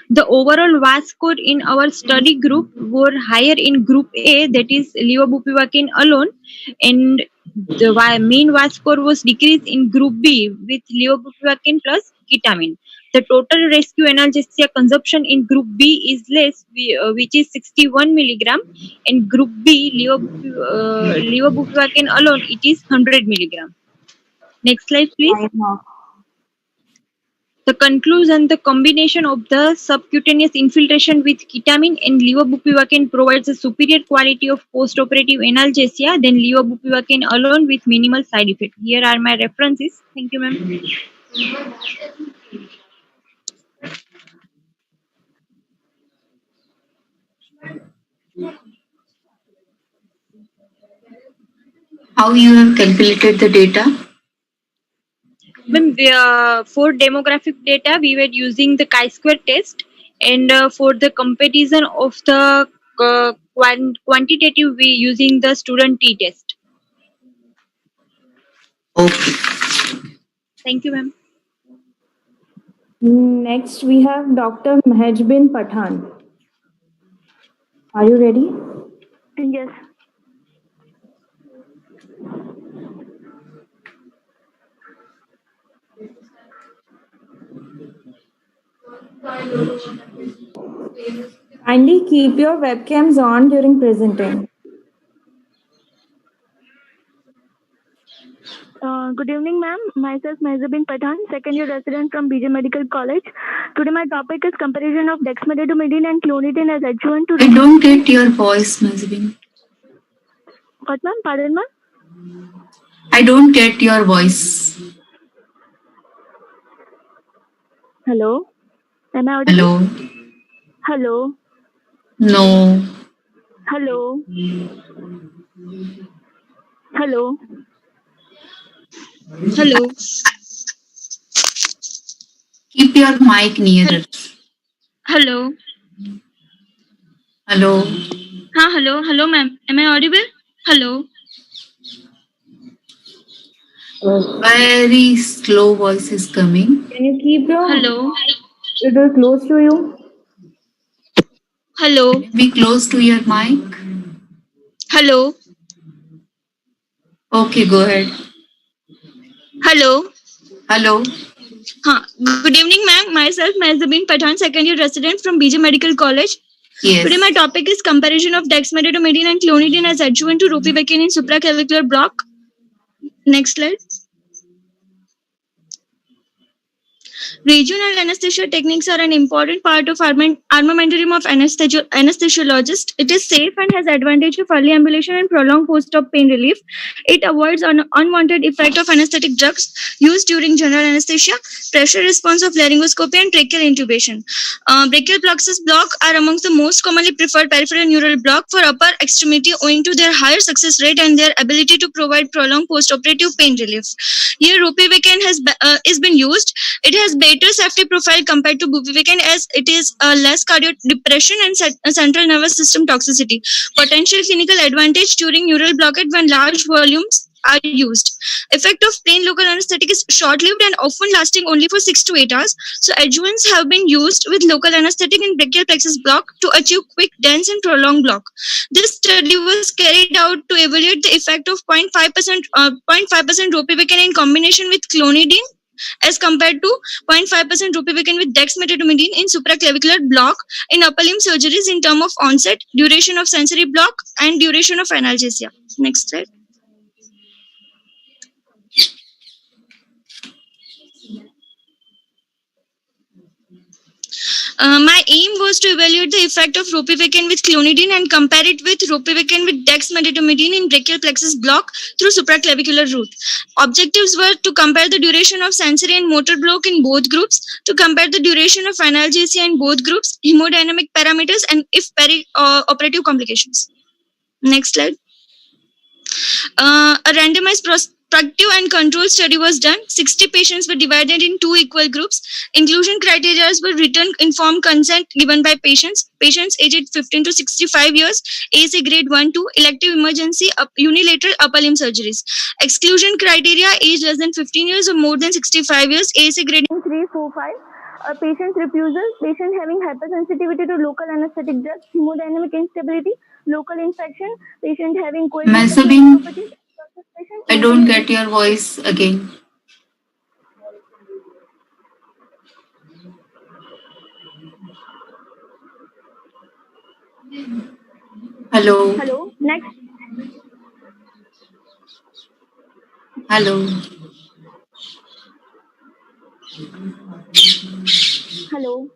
The overall VAS score in our study group were higher in group A, that is levobupivacaine alone, and the mean VAS score was decreased in group B with levobupivacaine plus ketamine. The total rescue analgesia consumption in group B is less, which is 61 milligram. In group B, levobupivacaine alone, it is 100 milligram. Next slide, please. The conclusion, the combination of the subcutaneous infiltration with ketamine and levobupivacaine provides a superior quality of post-operative analgesia than levobupivacaine alone with minimal side effects. Here are my references. Thank you, ma'am. How you have calculated the data? For demographic data, we were using the chi-square test, and for the comparison of the quantitative, we using the student t-test. Okay. Thank you, ma'am. Next, we have Dr. Mahajbin Pathan. Are you ready? Yes. Kindly keep your webcams on during presenting. Good evening, ma'am. Myself, Mahajbin Pathan, second year resident from BJ Medical College. Today, my topic is comparison of dexmedetomidine and clonidine as adjuvant to. I don't get your voice, Mahajbin. What, ma'am? Pardon, ma'am? I don't get your voice. Hello. Am I audible? Hello. Hello. No. Hello. Hello. Hello. Keep your mic nearer. Hello. Hello. Hello. Hello, ma'am. Am I audible? Hello. Very slow voice is coming. Can you keep your Hello. little close to you? Hello. Be close to your mic. Hello. Okay, go ahead. Hello. Hello. Good evening, ma'am. Myself, Mahzabin Pathan, second year resident from BJ Medical College. Yes. Today, my topic is comparison of dexmedetomidine and clonidine as adjuvant to ropivacaine in supraclavicular block. Next slide. Regional anesthesia techniques are an important part of armamentarium of anesthesiologists. It is safe and has advantage of early ambulation and prolonged post-op pain relief. It avoids unwanted effect of anesthetic drugs used during general anesthesia, pressure response of laryngoscopy, and tracheal intubation. Brachial plexus block are amongst the most commonly preferred peripheral neural block for upper extremity owing to their higher success rate and their ability to provide prolonged post-operative pain relief. Here, ropivacaine is been used. It has better safety profile compared to bupivacaine as it is less cardio depression and central nervous system toxicity. Potential clinical advantage during neural blockade when large volumes are used. Effect of plain local anesthetic is short-lived and often lasting only for 6 to 8 hours. So adjuvants have been used with local anesthetic in brachial plexus block to achieve quick, dense, and prolonged block. This study was carried out to evaluate the effect of 0.5% ropivacaine in combination with clonidine as compared to 0.5% ropivacaine with dexmedetomidine in supraclavicular block in upper limb surgeries in terms of onset, duration of sensory block, and duration of analgesia. Next slide. My aim was to evaluate the effect of ropivacaine with clonidine and compare it with ropivacaine with dexmedetomidine in brachial plexus block through supraclavicular route. Objectives were to compare the duration of sensory and motor block in both groups, to compare the duration of analgesia in both groups, hemodynamic parameters, and if operative complications. Next slide. A randomized prospective and control study was done. 60 patients were divided in 2 equal groups. Inclusion criteria were written informed consent given by patients. Patients aged 15 to 65 years, ASA grade 1 to elective emergency unilateral upper limb surgeries. Exclusion criteria age less than 15 years or more than 65 years, ASA grade 3, 4, 5. Patient refusal, patient having hypersensitivity to local anesthetic drugs, hemodynamic instability, local infection, patient having Mahzabin, coagulopathy, I don't get your voice again. Hello. Hello. Next. Hello. Hello.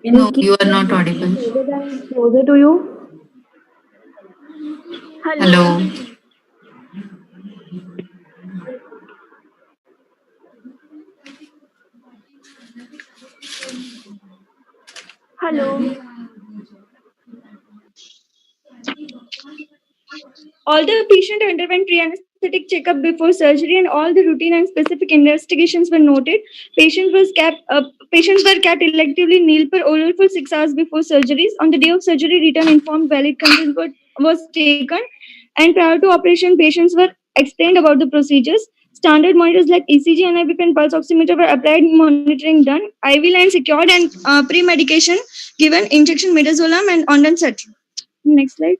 Can No, you keep you are not audible. closer to you? Hello. Hello. Hello. All the patient underwent pre-anesthetic checkup before surgery, and all the routine and specific investigations were noted. Patients were kept electively nil per oral for 6 hours before surgeries. On the day of surgery, written informed valid consent was taken, and prior to operation, patients were explained about the procedures. Standard monitors like ECG, NIBP, and pulse oximeter were applied, monitoring done, IV line secured, and pre-medication given, injection midazolam and ondansetron. Next slide.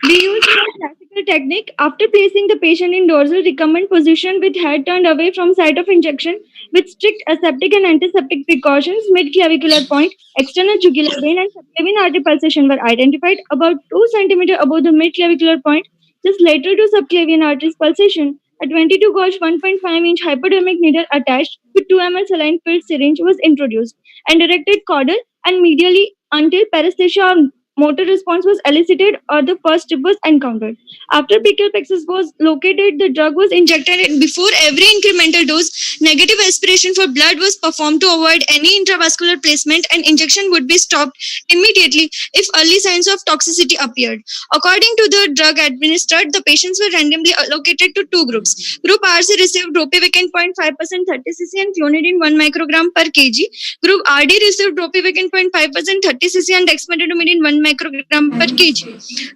We use a classical technique. After placing the patient in dorsal recumbent position with head turned away from site of injection, with strict aseptic and antiseptic precautions, mid-clavicular point, external jugular vein, and subclavian artery pulsation were identified about 2 cm above the mid-clavicular point, just lateral to subclavian arteries pulsation. A 22 gauge 1.5-inch hypodermic needle attached with 2 ml saline filled syringe was introduced and directed caudal and medially until paresthesia or motor response was elicited or the first strip was encountered. After brachial plexus was located, the drug was injected, and before every incremental dose, negative aspiration for blood was performed to avoid any intravascular placement, and injection would be stopped immediately if early signs of toxicity appeared. According to the drug administered, the patients were randomly allocated to two groups. Group RC received ropivacaine 0.5% 30 cc and clonidine 1 microgram per kg. Group RD received ropivacaine 0.5% 30 cc and dexmedetomidine 1 microgram per kg.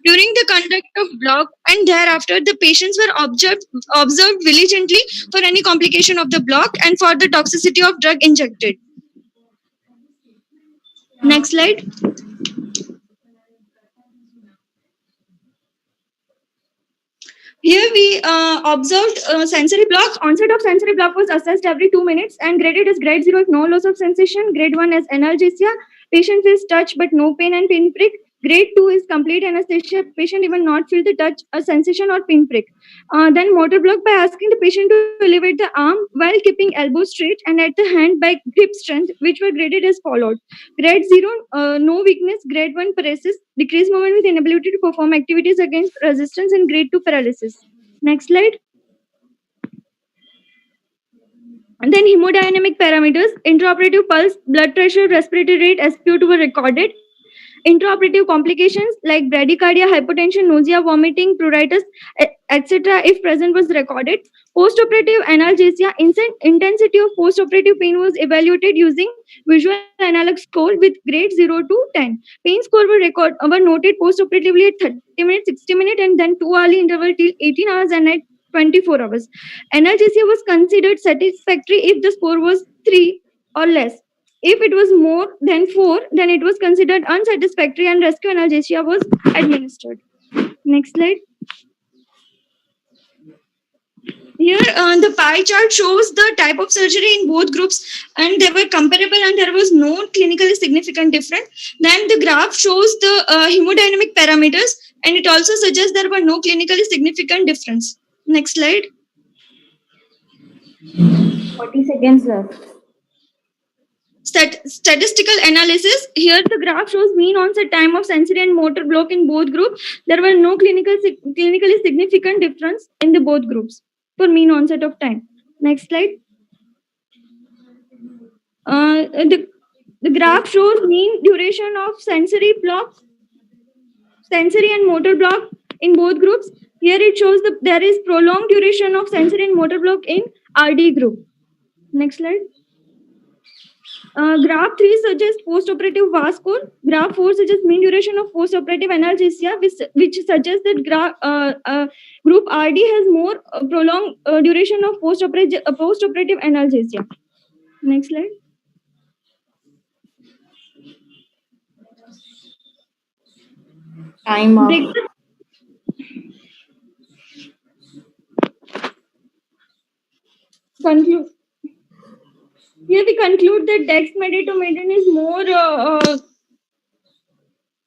During the conduct of block and thereafter, the patients were observed diligently for any complication of the block and for the toxicity of drug injected. Next slide. Here we observed sensory block. Onset of sensory block was assessed every 2 minutes and graded as grade 0 if no loss of sensation, grade 1 as analgesia, patient feels touch but no pain and pinprick, grade 2 is complete anesthesia, patient even not feel the touch, a sensation or pinprick. Then motor block by asking the patient to elevate the arm while keeping elbow straight and at the hand by grip strength, which were graded as followed. Grade 0, no weakness, grade 1 paralysis, decreased movement with inability to perform activities against resistance, and grade 2 paralysis. Next slide. And then hemodynamic parameters, intraoperative pulse, blood pressure, respiratory rate, SpO2 were recorded. Intraoperative complications like bradycardia, hypotension, nausea, vomiting, pruritus, etc. if present was recorded. Postoperative analgesia, intensity of postoperative pain was evaluated using visual analog score with grade 0 to 10. Pain score were noted postoperatively at 30 minutes, 60 minutes, and then 2 hourly interval till 18 hours and at 24 hours. Analgesia was considered satisfactory if the score was 3 or less. If it was more than 4, then it was considered unsatisfactory and rescue analgesia was administered. Next slide. Here, the pie chart shows the type of surgery in both groups, and they were comparable and there was no clinically significant difference. Then the graph shows the hemodynamic parameters, and it also suggests there were no clinically significant difference. Next slide. 40 seconds left. Statistical analysis. Here the graph shows mean onset time of sensory and motor block in both groups. There were no clinically significant difference in the both groups for mean onset of time. Next slide. The graph shows mean duration of sensory and motor block in both groups. Here it shows that there is prolonged duration of sensory and motor block in RD group. Next slide. Graph 3 suggests postoperative VAS score. Graph 4 suggests mean duration of postoperative analgesia, which suggests that group RD has more prolonged duration of postoperative analgesia. Next slide. Time up. Conclude. Here we conclude that dexmedetomidine is more.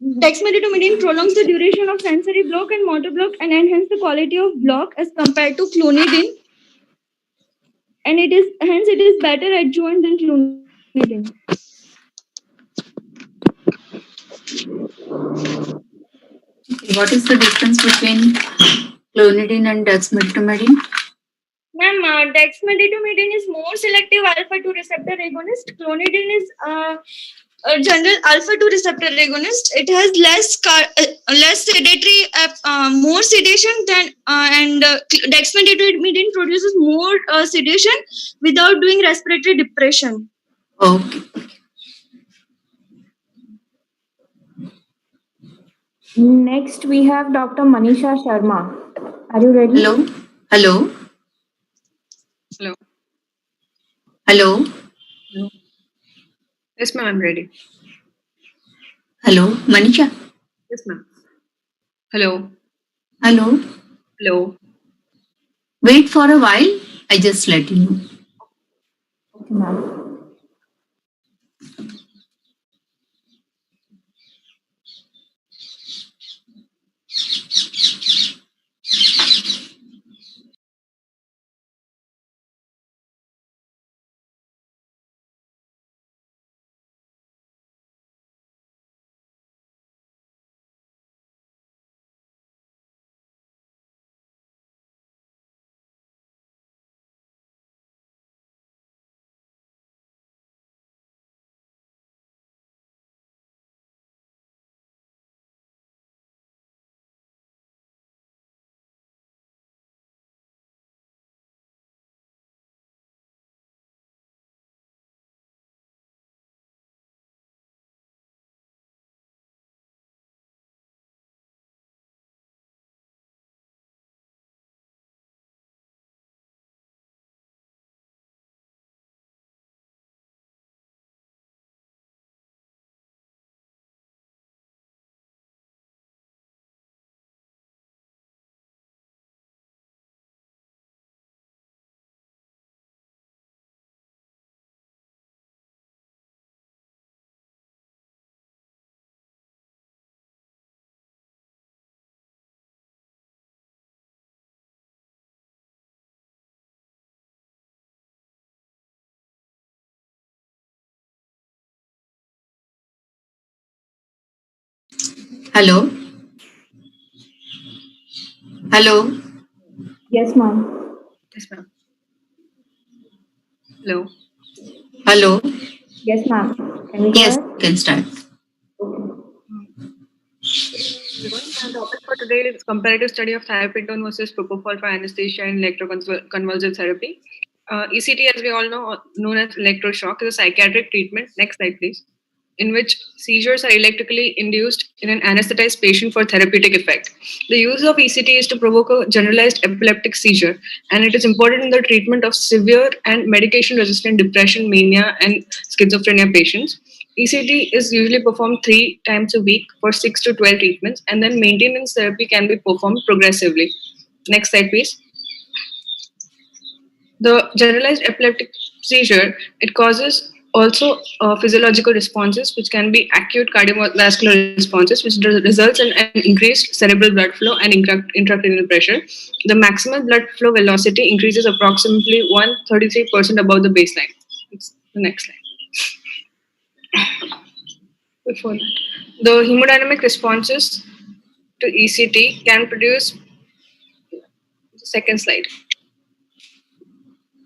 Dexmedetomidine prolongs the duration of sensory block and motor block and enhances the quality of block as compared to clonidine, and it is better adjuvant than clonidine. What is the difference between clonidine and dexmedetomidine? Ma'am, dexmedetomidine is more selective alpha-2 receptor agonist. Clonidine is a general alpha-2 receptor agonist. It has less sedatory, more sedation than, and dexmedetomidine produces more sedation without doing respiratory depression. Okay. Next, we have Dr. Manisha Sharma. Are you ready? Hello? Hello? Hello. Hello? Yes, ma'am, I'm ready. Hello? Manisha? Yes, ma'am. Hello. Hello? Hello. Wait for a while. I just let you know. Okay, ma'am. Hello? Hello? Yes, ma'am. Yes, ma'am. Hello. Hello? Yes, ma'am. Can we go Yes, ahead? you can start. Everyone, our topic for today is comparative study of thiopentone versus propofol for anesthesia and electroconvulsive therapy. ECT, as we all know, known as electroshock, is a psychiatric treatment. Next slide, please. In which seizures are electrically induced in an anesthetized patient for therapeutic effect. The use of ECT is to provoke a generalized epileptic seizure, and it is important in the treatment of severe and medication-resistant depression, mania, and schizophrenia patients. ECT is usually performed 3 times a week for 6 to 12 treatments, and then maintenance therapy can be performed progressively. Next slide, please. The generalized epileptic seizure, it causes also physiological responses, which can be acute cardiovascular responses, which results in an increased cerebral blood flow and intracranial pressure. The maximal blood flow velocity increases approximately 133% above the baseline. It's the next slide. Before that, the hemodynamic responses to ECT can produce, second slide.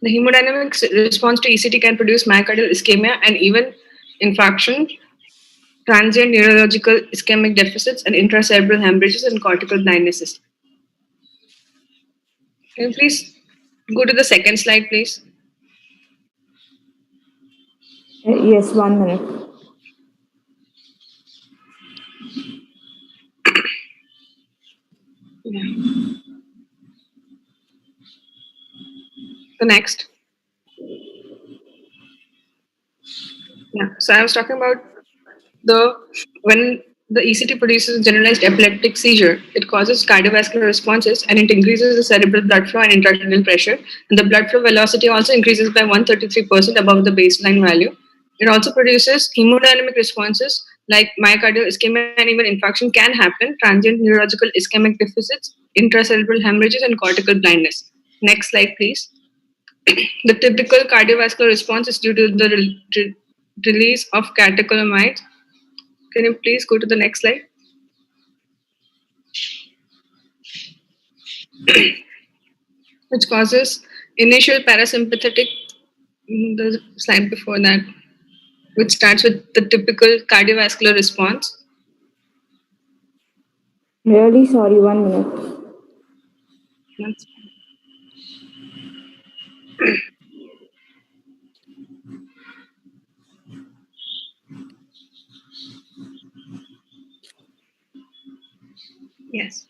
The hemodynamic response to ECT can produce myocardial ischemia and even infarction, transient neurological ischemic deficits, and intracerebral hemorrhages and cortical blindness. Can you please go to the second slide, please? Yes, 1 minute. Yeah. The next. Yeah. So I was talking about when the ECT produces a generalized epileptic seizure, it causes cardiovascular responses and it increases the cerebral blood flow and intracranial pressure. And the blood flow velocity also increases by 133% above the baseline value. It also produces hemodynamic responses like myocardial ischemia and even infarction can happen, transient neurological ischemic deficits, intracerebral hemorrhages, and cortical blindness. Next slide, please. The typical cardiovascular response is due to the release of catecholamines. Can you please go to the next slide? Which causes initial parasympathetic, the slide before that, which starts with the typical cardiovascular response. Really sorry, 1 minute. That's yes.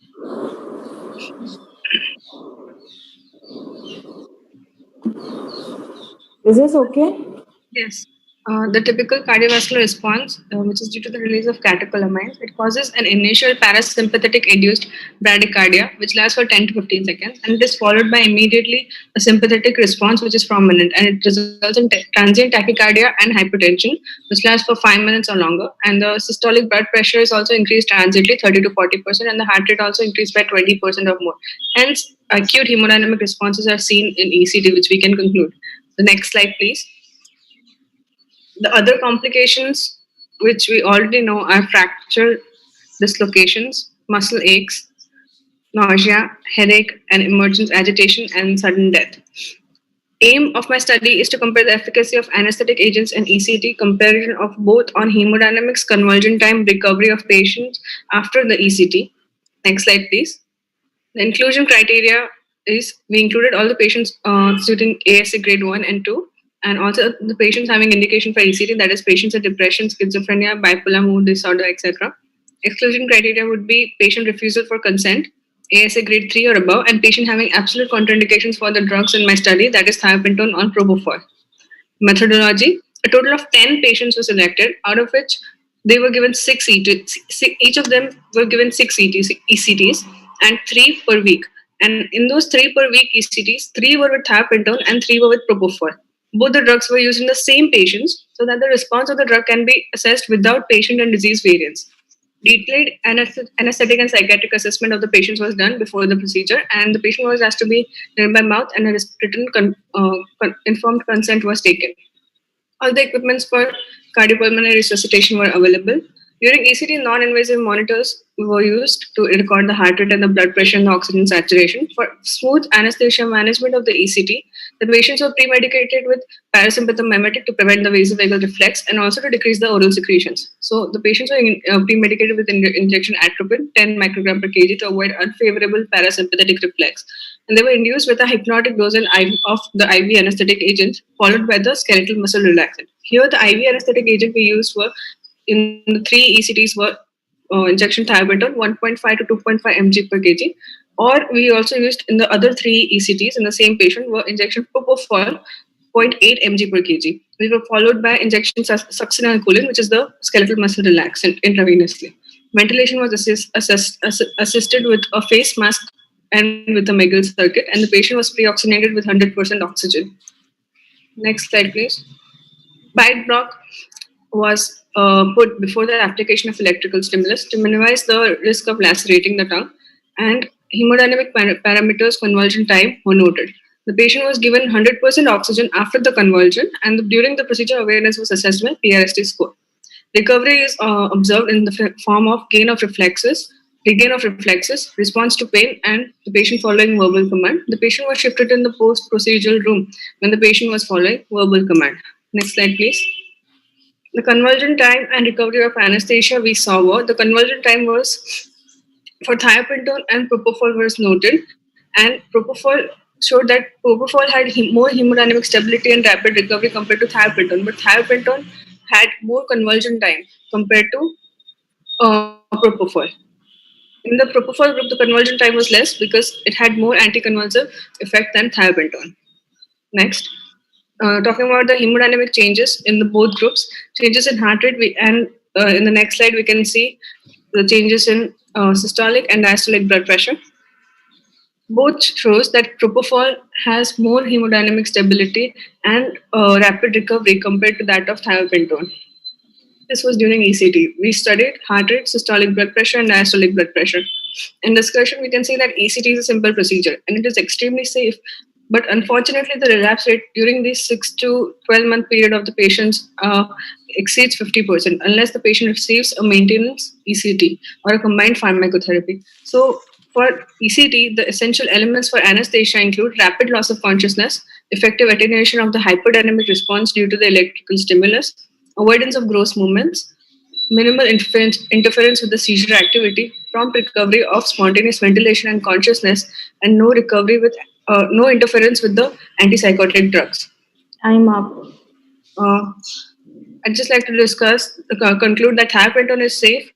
Is this okay? Yes. The typical cardiovascular response, which is due to the release of catecholamines, it causes an initial parasympathetic induced bradycardia, which lasts for 10 to 15 seconds, and it is followed by immediately a sympathetic response, which is prominent, and it results in transient tachycardia and hypertension, which lasts for 5 minutes or longer. And the systolic blood pressure is also increased transiently 30 to 40%, and the heart rate also increased by 20% or more. Hence, acute hemodynamic responses are seen in ECT, which we can conclude. The next slide, please. The other complications, which we already know, are fracture dislocations, muscle aches, nausea, headache, and emergent agitation and sudden death. Aim of my study is to compare the efficacy of anesthetic agents and ECT, comparison of both on hemodynamics, convulsion time, recovery of patients after the ECT. Next slide, please. The inclusion criteria is we included all the patients suiting ASA grade 1 and 2, and also the patients having indication for ECT, that is patients with depression, schizophrenia, bipolar mood disorder, etc. Exclusion criteria would be patient refusal for consent, ASA grade 3 or above, and patient having absolute contraindications for the drugs in my study, that is thiopentone or propofol. Methodology: a total of 10 patients were selected, out of which they were given each of them were given 6 ECTs and 3 per week. And in those 3 per week ECTs, 3 were with thiopentone and 3 were with propofol. Both the drugs were used in the same patients so that the response of the drug can be assessed without patient and disease variance. Detailed anesthetic and psychiatric assessment of the patients was done before the procedure, and the patient was asked to be named by mouth, and a written informed consent was taken. All the equipments for cardiopulmonary resuscitation were available. During ECT, non-invasive monitors were used to record the heart rate and the blood pressure and the oxygen saturation. For smooth anesthesia management of the ECT, the patients were pre-medicated with parasympathetic mimetic to prevent the vasovagal reflex and also to decrease the oral secretions. So the patients were pre-medicated with injection atropine, 10 microgram per kg, to avoid unfavorable parasympathetic reflex. And they were induced with a hypnotic dose of the IV anesthetic agent, followed by the skeletal muscle relaxant. Here, the IV anesthetic agent we used were in the three ECTs were injection thiobentone 1.5 to 2.5 mg per kg, or we also used in the other three ECTs in the same patient were injection propofol 0.8 mg per kg. We were followed by injection succinylcholine, which is the skeletal muscle relaxant, intravenously. Ventilation was assisted with a face mask and with a Megel circuit, and the patient was pre-oxygenated with 100% oxygen. Next slide, please. Bite block was put before the application of electrical stimulus to minimize the risk of lacerating the tongue, and hemodynamic parameters convulsion time were noted. The patient was given 100% oxygen after the convulsion, and during the procedure, awareness was assessed by PRST score. Recovery is observed in the form of gain of reflexes, regain of reflexes, response to pain, and the patient following verbal command. The patient was shifted in the post-procedural room when the patient was following verbal command. Next slide, please. The convulsion time and recovery of anesthesia we saw were the convulsion time was for thiopentone and propofol was noted, and propofol showed that propofol had more hemodynamic stability and rapid recovery compared to thiopentone, but thiopentone had more convulsion time compared to propofol. In the propofol group, the convulsion time was less because it had more anticonvulsive effect than thiopentone. Next. Talking about the hemodynamic changes in the both groups, changes in heart rate, and in the next slide we can see the changes in systolic and diastolic blood pressure. Both shows that propofol has more hemodynamic stability and rapid recovery compared to that of thiopentone. This was during ECT. We studied heart rate, systolic blood pressure, and diastolic blood pressure. In discussion, we can see that ECT is a simple procedure and it is extremely safe. But unfortunately, the relapse rate during this 6 to 12-month period of the patients exceeds 50% unless the patient receives a maintenance ECT or a combined pharmacotherapy. So for ECT, the essential elements for anesthesia include rapid loss of consciousness, effective attenuation of the hyperdynamic response due to the electrical stimulus, avoidance of gross movements, minimal interference with the seizure activity, prompt recovery of spontaneous ventilation and consciousness, and no interference with the antipsychotic drugs. Time up. I'd just like to conclude that thiopentone is safe,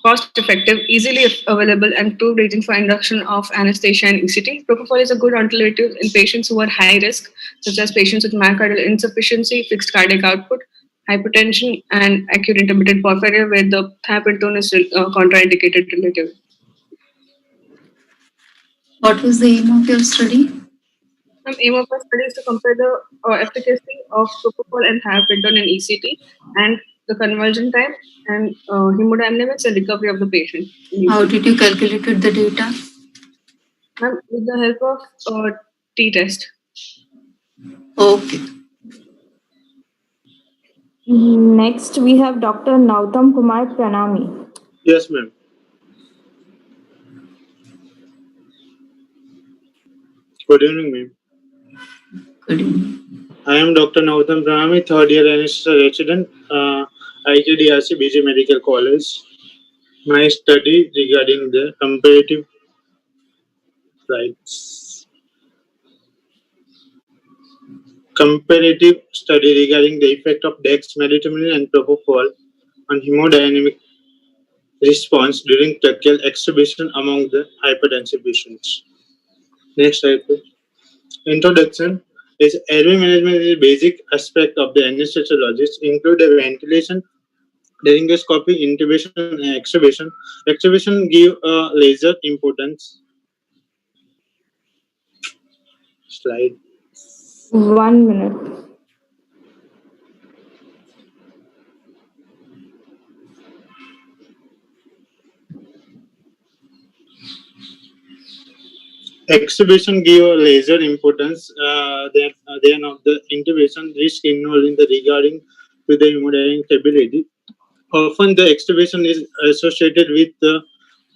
cost-effective, easily available, and proved agent for induction of anesthesia and ECT. Propofol is a good alternative in patients who are high risk, such as patients with myocardial insufficiency, fixed cardiac output, hypertension, and acute intermittent porphyria, where the thiopentone is contraindicated relatively. What was the aim of your study? The aim of our study is to compare the efficacy of propofol and thiopentone in ECT and the convulsion time and hemodynamics and recovery of the patient. How did you calculate the data? With the help of t-test. Okay. Next, we have Dr. Nautam Kumar Pranami. Yes, ma'am. Good evening, ma'am. Good evening. I am Dr. Nautam Pranami, third year anesthesia resident, ITDRC BG Medical College. My study regarding the comparative study regarding the effect of dexmedetomidine and propofol on hemodynamic response during tracheal extubation among the hypertensive patients. Next slide, please. Introduction is airway management is a basic aspect of the anesthesiologist, include the ventilation, laryngoscopy, intubation, and extubation. Extubation give laser importance. Slide. 1 minute. Extubation give laser importance. Then of the intubation risk involved in the regarding to the hemodynamic stability. Often the extubation is associated with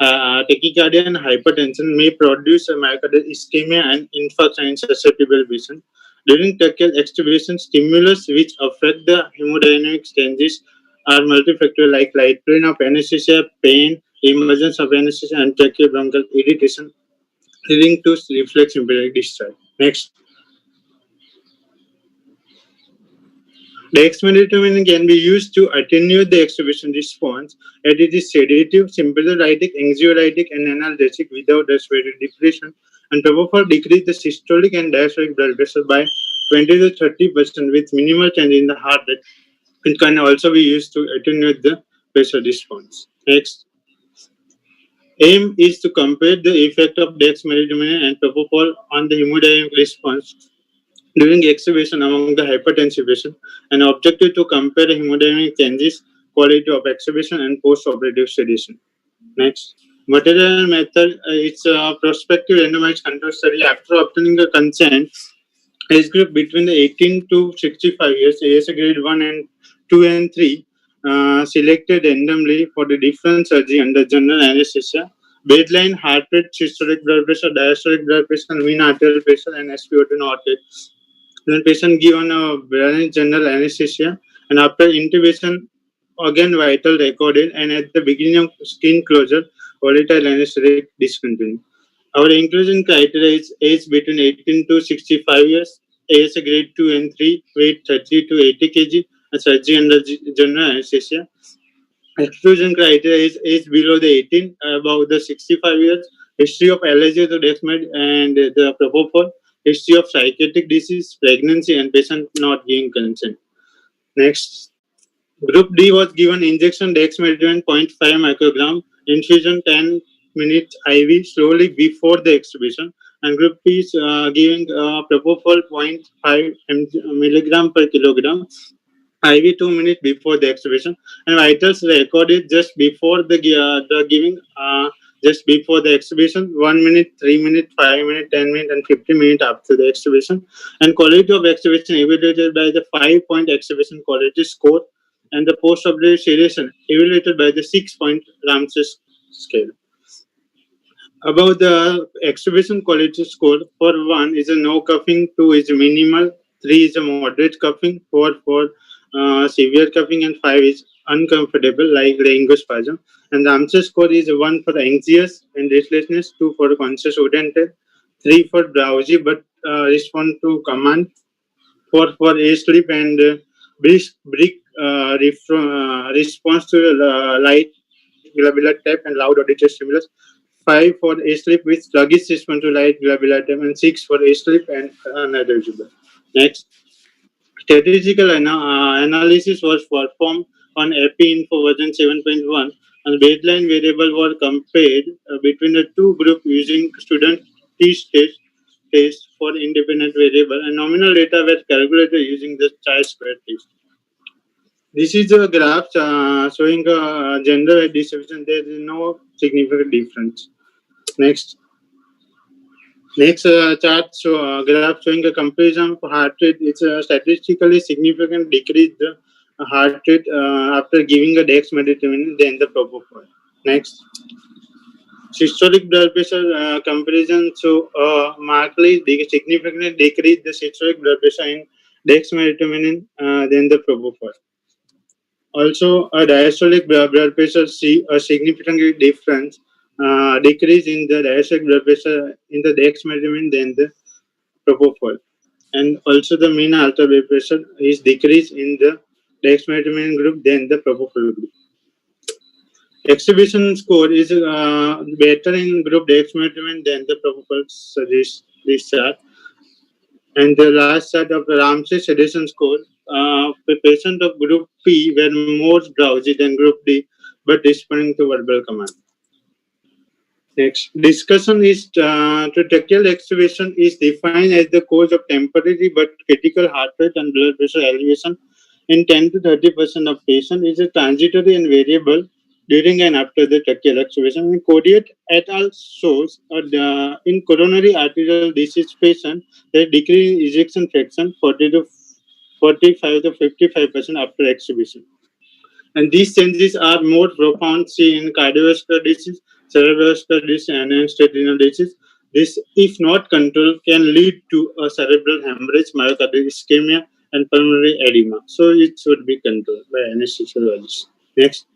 tachycardia and hypertension, may produce a myocardial ischemia and infarction in susceptible patient. During tracheal extubation, stimulus which affect the hemodynamic changes are multifactorial, like light plane of anesthesia, pain, emergence of anesthesia, and tracheobronchial irritation, leading to reflex sympathetic discharge. Next. Dexmedetomidine can be used to attenuate the extubation response, as it is sedative, sympathetic, anxiolytic, and analgesic without respiratory depression, and propofol decrease the systolic and diastolic blood pressure by 20 to 30% with minimal change in the heart rate. It can also be used to attenuate the pressure response. Next. Aim is to compare the effect of dexmedetomidine and propofol on the hemodynamic response during extubation among the hypertensive patient, and objective to compare hemodynamic changes, quality of extubation, and post-operative sedation. Next. Material method, it's a prospective randomized control study after obtaining the consent. Age group between the 18 to 65 years, ASA grade 1 and 2 and 3, selected randomly for the different surgery under general anesthesia. Baseline heart rate, systolic blood pressure, diastolic blood pressure, mean arterial pressure, and SpO2 not rate. Then patient given a balanced general anesthesia, and after intubation, again vital recorded, and at the beginning of skin closure, volatile anesthetic discontinued. Our inclusion criteria is age between 18 to 65 years, ASA grade 2 and 3, weight 30 to 80 kg, and surgery under general anesthesia. Exclusion criteria is age below the 18, above the 65 years, history of allergy to dexmed and the propofol, history of psychiatric disease, pregnancy, and patient not giving consent. Next. Group D was given injection dexmedetomidine 0.5 microgram, infusion 10 minutes IV slowly before the extubation, and Group P is giving propofol 0.5 milligram per kilogram IV 2 minutes before the extubation, and vitals recorded just before the giving just before the extubation, 1 minute, 3 minutes, 5 minutes, 10 minutes, and 50 minutes after the extubation, and quality of extubation evaluated by the 5-point extubation quality score, and the post-operative sedation evaluated by the 6-point Ramsey scale. About the extubation quality score, for 1 is a no cuffing, 2 is minimal, 3 is a moderate cuffing, 4 for severe cuffing, and 5 is uncomfortable like laryngospasm. And the Ramsey score is 1 for anxious and restlessness, 2 for conscious oriented, 3 for drowsy but respond to command, 4 for asleep and brisk response to light globular tap and loud auditory stimulus, 5 for asleep with sluggish response to light globular tap, and 6 for asleep and unavailable. Next. Statistical analysis was performed on EpiInfo version 7.1, and baseline variable were compared between the two groups using student test for independent variable, and nominal data were calculated using the chi-square test. This is a graph showing gender distribution. There is no significant difference. Next. Next chart graph showing a comparison of heart rate. It's a statistically significant decrease the heart rate after giving a dexmedetomidine than the propofol. Next. Systolic blood pressure comparison. So markedly significantly decrease the systolic blood pressure in dexmedetomidine than the propofol. Also, a diastolic blood pressure see a significant difference decrease in the diastolic blood pressure in the dexmedetomidine than the propofol, and also the mean arterial blood pressure is decreased in the dexmedetomidine group than the propofol group. Exhibition score is better in group dexmedetomidine than the propofol, suggests this chart. And the last chart of the Ramsey sedation score, the patient of group P were more drowsy than group D, but responding to verbal command. Next, discussion is to tracheal extubation is defined as the cause of temporary but critical heart rate and blood pressure elevation in 10 to 30% of patients. Is a transitory and variable during and after the tracheal extubation. And Kodiak et al. Shows in coronary arterial disease patient that decrease in ejection fraction 40 to 45 to 55% after extubation. And these changes are more profound seen in cardiovascular disease, cerebrovascular disease, and renal disease. This, if not controlled, can lead to a cerebral hemorrhage, myocardial ischemia, and pulmonary edema. So it should be controlled by anesthesiologist. Next.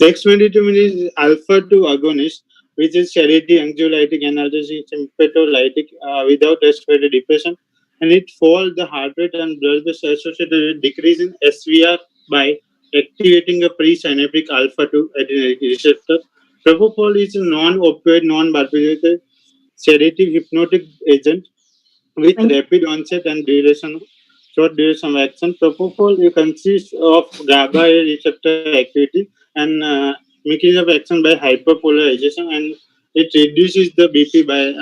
Dexmedetomidine is alpha-2 agonist, which is sedative, anxiolytic, analgesic, symptolytic without respiratory depression, and it follows the heart rate and blood pressure associated with decrease in SVR by activating a presynaptic alpha-2 adrenergic receptor. Propofol is a non-opioid, non-barbiturate sedative hypnotic agent with rapid onset and short duration of action. Propofol consists of GABA receptor activity and mechanism of action by hyperpolarization, and it reduces the BP by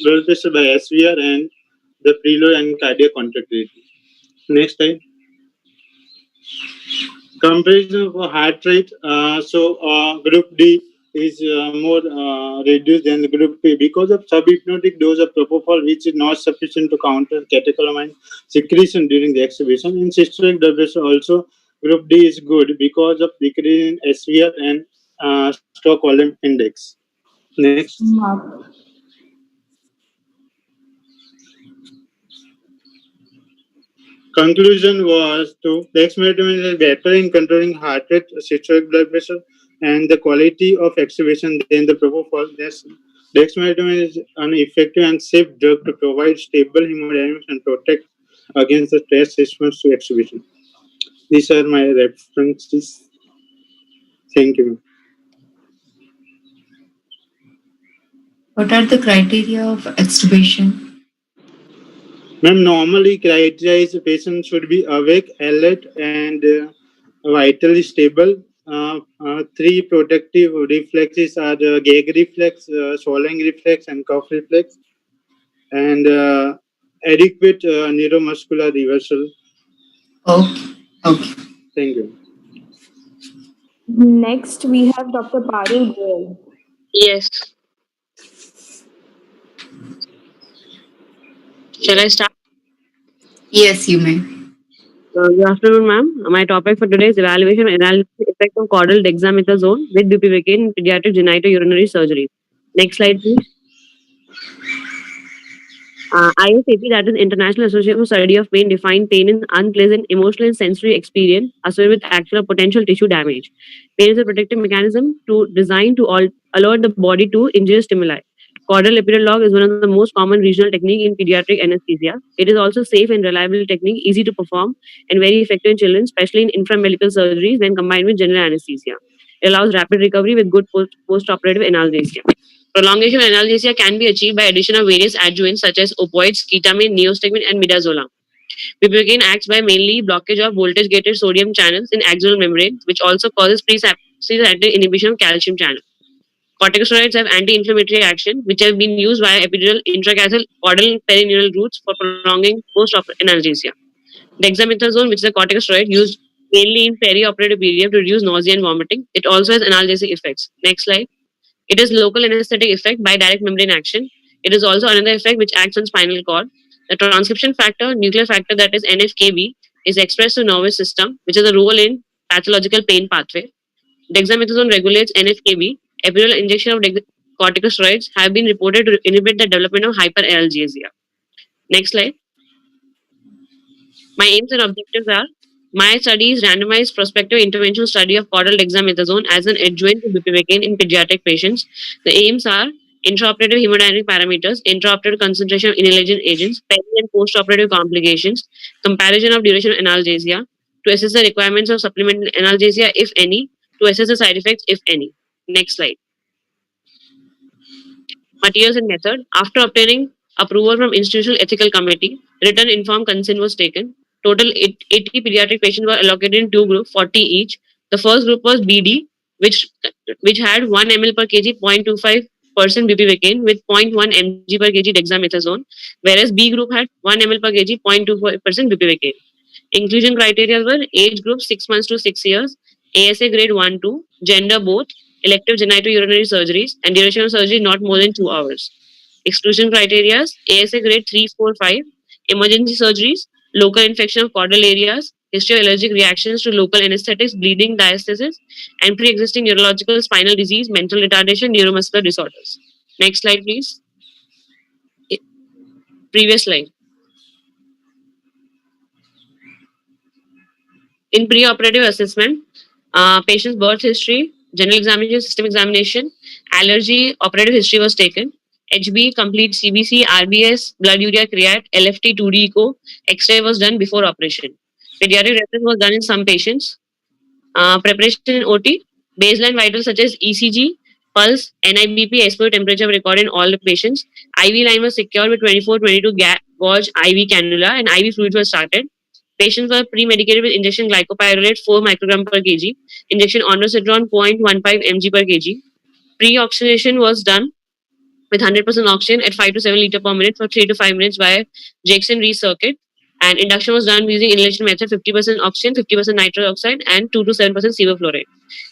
blood pressure by SVR and the preload and cardiac contractility. Next slide. Comparison for heart rate. Group D is more reduced than the group P because of subhypnotic dose of propofol, which is not sufficient to counter catecholamine secretion during the exhibition. In systolic blood pressure, also group D is good because of decrease in SVR and Stockholm index. Next. Conclusion was to dexmedetomidine is better in controlling heart rate, systolic blood pressure, and the quality of exhibition than the propofol. Dexmedetomidine is an effective and safe drug to provide stable hemodynamics and protect against the stress response to exhibition. These are my references. Thank you. What are the criteria of extubation? Ma'am, normally criteria is the patient should be awake, alert, and vitally stable. Three protective reflexes are the gag reflex, swallowing reflex, and cough reflex, and adequate neuromuscular reversal. Okay. Thank you. Next, we have Dr. Parul Goel. Yes. Shall I start? Yes, you may. Good afternoon, ma'am. My topic for today is evaluation and analysis effect of caudal dexamethasone with bupivacaine in pediatric genitourinary surgery. Next slide, please. ISAP, that is International Association for Study of Pain, defined pain in unpleasant emotional and sensory experience associated with actual or potential tissue damage. Pain is a protective mechanism designed to alert the body to injurious stimuli. Caudal epidural lock is one of the most common regional technique in pediatric anesthesia. It is also safe and reliable technique, easy to perform, and very effective in children, especially in inframedical surgeries when combined with general anesthesia. It allows rapid recovery with good post-operative analgesia. Prolongation of analgesia can be achieved by addition of various adjuvants such as opioids, ketamine, neostigmine, and midazolam. Bupivacaine acts by mainly blockage of voltage-gated sodium channels in axonal membrane, which also causes presynaptic inhibition of calcium channel. Corticosteroids have anti-inflammatory action, which have been used via epidural, intracausal, caudal, perineural routes for prolonging post-op analgesia. Dexamethasone, which is a corticosteroid used mainly in perioperative period to reduce nausea and vomiting. It also has analgesic effects. Next slide. It has local anesthetic effect by direct membrane action. It is also another effect which acts on spinal cord. The transcription factor, nuclear factor, that is NFKB, is expressed to nervous system, which has a role in pathological pain pathway. Dexamethasone regulates NFKB. Epidural injection of corticosteroids have been reported to inhibit the development of hyperalgesia. Next slide. My aims and objectives are: my study is randomized prospective interventional study of caudal dexamethasone as an adjuvant to bupivacaine in pediatric patients. The aims are intraoperative hemodynamic parameters, intraoperative concentration of inhalation agents, peri and postoperative complications, comparison of duration of analgesia, to assess the requirements of supplemental analgesia, if any, to assess the side effects, if any. Next slide. Materials and method. After obtaining approval from Institutional Ethical Committee, written informed consent was taken. Total 80 pediatric patients were allocated in two groups, 40 each. The first group was BD, which had 1 ml per kg, 0.25% bupivacaine with 0.1 mg per kg dexamethasone, whereas B group had 1 ml per kg, 0.25% bupivacaine. Inclusion criteria were age group 6 months to 6 years, ASA grade 1 2, gender both, elective genitourinary surgeries, and duration of surgery not more than 2 hours. Exclusion criteria: ASA grade 3, 4, 5, emergency surgeries, local infection of caudal areas, history of allergic reactions to local anesthetics, bleeding, diastasis, and pre-existing neurological spinal disease, mental retardation, neuromuscular disorders. Next slide, please. Previous slide. In pre-operative assessment, patient's birth history, general examination, system examination, allergy, operative history was taken. HB, complete CBC, RBS, blood urea creat, LFT, 2D echo, X-ray was done before operation. Pediatric reference was done in some patients. Preparation in OT, baseline vitals such as ECG, pulse, NIBP, SPO temperature were recorded in all the patients. IV line was secured with 24-22 gauge IV cannula and IV fluids were started. Patients were pre-medicated with injection glycopyrrolate 4 microgram per kg, injection ondansetron 0.15 mg per kg. Pre-oxygenation was done with 100% oxygen at 5 to 7 liter per minute for 3 to 5 minutes via Jackson recircuit. And induction was done using inhalation method 50% oxygen, 50% nitrous oxide, and 2 to 7% sevoflurane.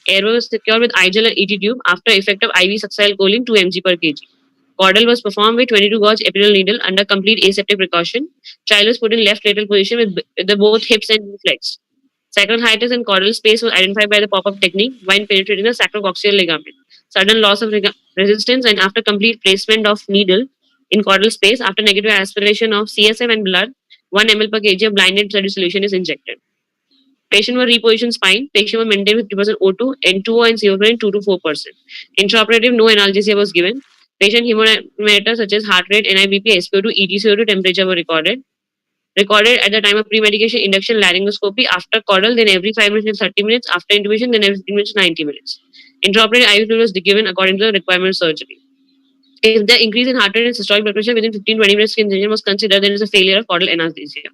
Airway was secured with IGEL and ET tube after effective IV succinylcholine 2 mg per kg. Caudal was performed with 22 gauge epidural needle under complete aseptic precaution. Child was put in left lateral position with the both hips and knee flexed. Sacral hiatus and caudal space was identified by the pop-up technique when penetrating the sacrococcygeal ligament. Sudden loss of resistance and after complete placement of needle in caudal space after negative aspiration of CSF and blood, 1 ml per kg of blinded study solution is injected. Patient were repositioned spine. Patient were maintained 50% O2, N2O and sevoflurane 2 to 4%. Intraoperative, no analgesia was given. Patient hemodynamics such as heart rate, NIBP, SpO2, EtCO2 temperature were recorded. Recorded at the time of pre-medication induction laryngoscopy after caudal, then every 5 minutes and 30 minutes, after intubation, then every 15 minutes 90 minutes. Intraoperative IV fluid was given according to the requirement of surgery. If the increase in heart rate and systolic blood pressure within 15-20 minutes injection was considered, there is a failure of caudal anesthesia.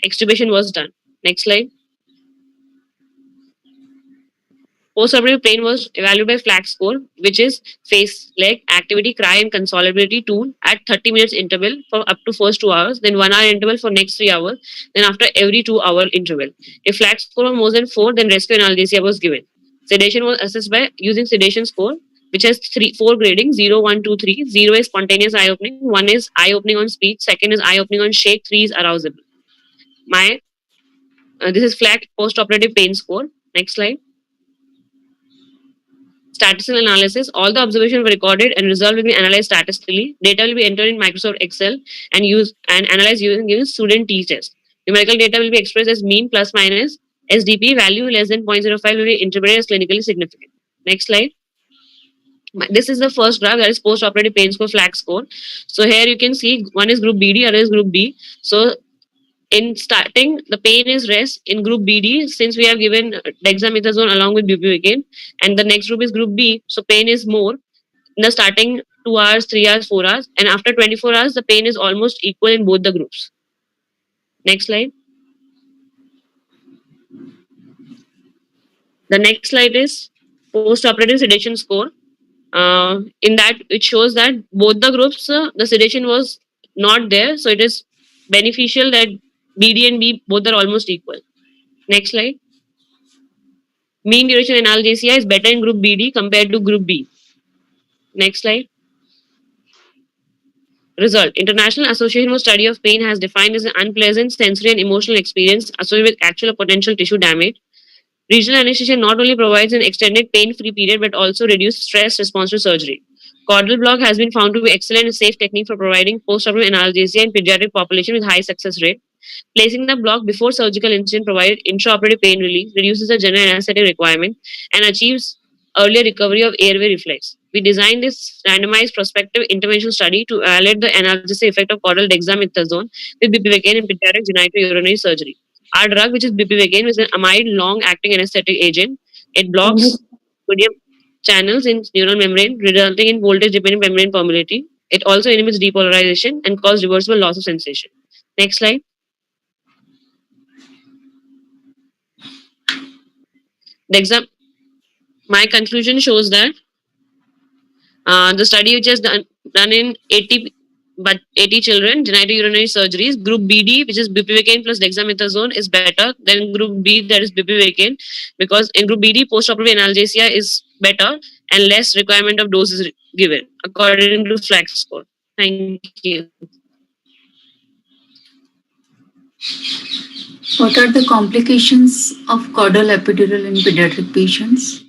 Extubation was done. Next slide. Postoperative pain was evaluated by FLAC score, which is face, leg, activity, cry, and consolidability tool at 30 minutes interval for up to first 2 hours, then 1 hour interval for next 3 hours, then after every 2 hour interval. If FLAC score was more than 4, then rescue analgesia was given. Sedation was assessed by using sedation score, which has 4 gradings 0, 1, 2, 3. 0 is spontaneous eye opening, 1 is eye opening on speech, second is eye opening on shake, 3 is arousable. This is FLAC post-operative pain score. Next slide. Statistical analysis. All the observations were recorded and results will be analyzed statistically. Data will be entered in Microsoft Excel and analyzed using student t-test. Numerical data will be expressed as mean plus minus. SDP value less than 0.05 will be interpreted as clinically significant. Next slide. This is the first graph, that is post-operative pain score, FLAC score. So here you can see one is group BD, other is group B. So in starting, the pain is less in group BD since we have given dexamethasone along with bupivacaine, and the next group is group B, so pain is more in the starting 2 hours, 3 hours, 4 hours, and after 24 hours, the pain is almost equal in both the groups. Next slide. The next slide is post-operative sedation score. In that, it shows that both the groups, the sedation was not there, so it is beneficial that BD and B both are almost equal. Next slide. Mean duration analgesia is better in group BD compared to group B. Next slide. Result. International Association for Study of Pain has defined as an unpleasant sensory and emotional experience associated with actual or potential tissue damage. Regional anesthesia not only provides an extended pain-free period but also reduced stress response to surgery. Caudal block has been found to be excellent and safe technique for providing post-operative analgesia in pediatric population with high success rate. Placing the block before surgical incision provided intraoperative pain relief, reduces the general anesthetic requirement, and achieves earlier recovery of airway reflex. We designed this randomized prospective intervention study to evaluate the analgesic effect of caudal dexamethasone with bupivacaine in pediatric genitourinary surgery. Our drug, which is bupivacaine, is an amide long-acting anesthetic agent. It blocks sodium channels in neural membrane, resulting in voltage-dependent membrane permeability. It also inhibits depolarization and causes reversible loss of sensation. Next slide. My conclusion shows that the study which has done in 80 children, genitourinary surgeries, group BD, which is bupivacaine plus dexamethasone, is better than group B, that is bupivacaine, because in group BD, post-operative analgesia is better and less requirement of doses given, according to FLAC score. Thank you. What are the complications of caudal epidural in pediatric patients?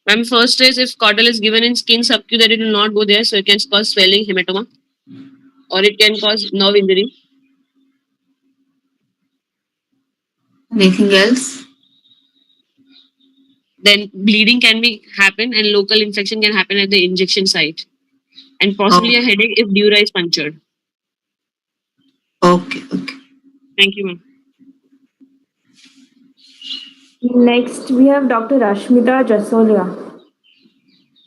Ma'am, first is if caudal is given in skin subcu, that it will not go there, so it can cause swelling, hematoma, or it can cause nerve injury. Anything else? Then bleeding can be happen, and local infection can happen at the injection site, and possibly a headache if dura is punctured. Okay. Thank you, ma'am. Next, we have Dr. Rashmita Jasolia.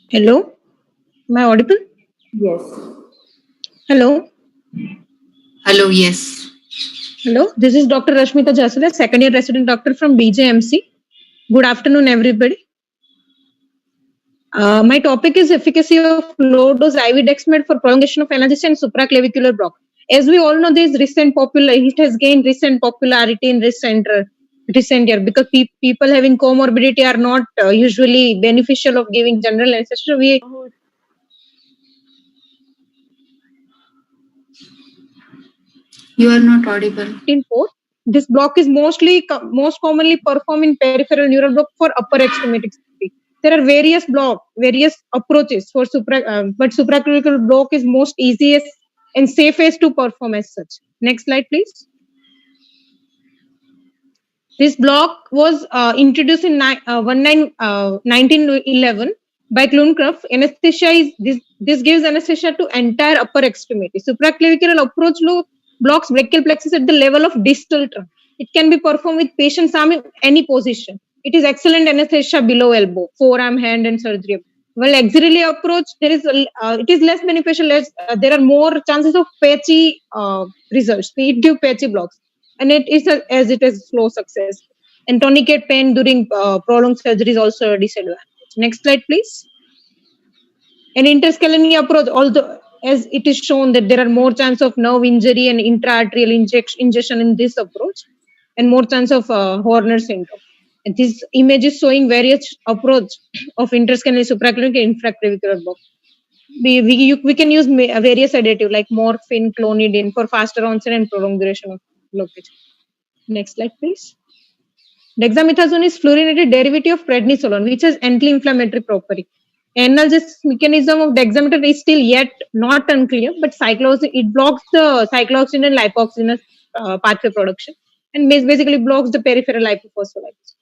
Hello, am I audible? Yes. Hello. Hello, yes. Hello, this is Dr. Rashmita Jasolia, second year resident doctor from BJMC. Good afternoon, everybody. My topic is efficacy of low dose IV dexmed for prolongation of analgesia and supraclavicular block. As we all know, it has gained recent popularity in recent year because people having comorbidity are not usually beneficial of giving general anesthesia. You are not audible. This block is most commonly performed in peripheral neural block for upper extremity. There are various approaches for but supraclavicular block is most easiest and safest to perform as such. Next slide, please. This block was introduced in 1911 by Klunkruff. This gives anesthesia to entire upper extremity. Supraclavicular approach blocks brachial plexus at the level of distal trunk. It can be performed with patient's arm in any position. It is excellent anesthesia below elbow, forearm, hand, and surgery. While axillary approach, it is less beneficial as there are more chances of patchy results. It gives patchy blocks, and it is slow success. And tourniquet pain during prolonged surgery is also a disadvantage. Next slide, please. An interscalene approach, although as it is shown that there are more chance of nerve injury and intraarterial ingestion in this approach, and more chance of Horner syndrome. And this image is showing various approach of interscalene, supraclavicular, and infraclavicular block. We can use various sedative like morphine, clonidine for faster onset and prolonged duration of blockage. Next slide, please. Dexamethasone is fluorinated derivative of prednisolone, which has anti-inflammatory property. Analgesic mechanism of dexamethasone is still yet not unclear, but it blocks the cyclooxygen and lipoxygenase pathway production, and basically blocks the peripheral lipophospholipase.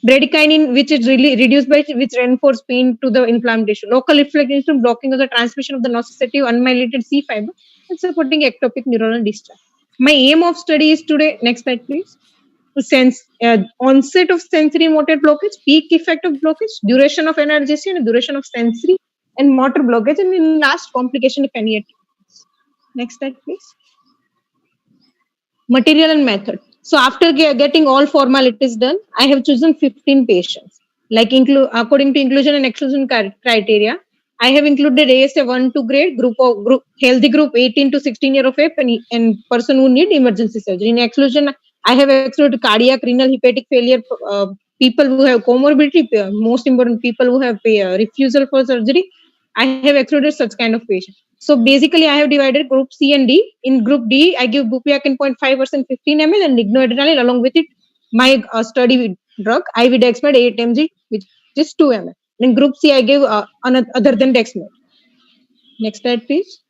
Bradykinin, which is really reduced by which reinforce pain to the inflamed tissue. Local inflammation blocking of the transmission of the nociceptive unmyelinated C fiber and supporting ectopic neuronal discharge. My aim of study is today. Next slide, please. Onset of sensory motor blockage, peak effect of blockage, duration of analgesia, and duration of sensory and motor blockage, and in last complication if any. Next slide, please. Material and method. So after getting all formalities done, I have chosen 15 patients. According to inclusion and exclusion criteria, I have included ASA 1-2 grade group healthy group 18 to 16 year of age and person who need emergency surgery. In exclusion, I have excluded cardiac, renal, hepatic failure, people who have comorbidity, most important people who have refusal for surgery. I have excluded such kind of patient. So basically, I have divided group C and D. In group D, I give bupivacaine 0.5% 15 ml and lignoadrenalin along with it my study drug IV dexmed 8 mg, which is 2 ml. In group C, I give other than dexmed. Next slide, please.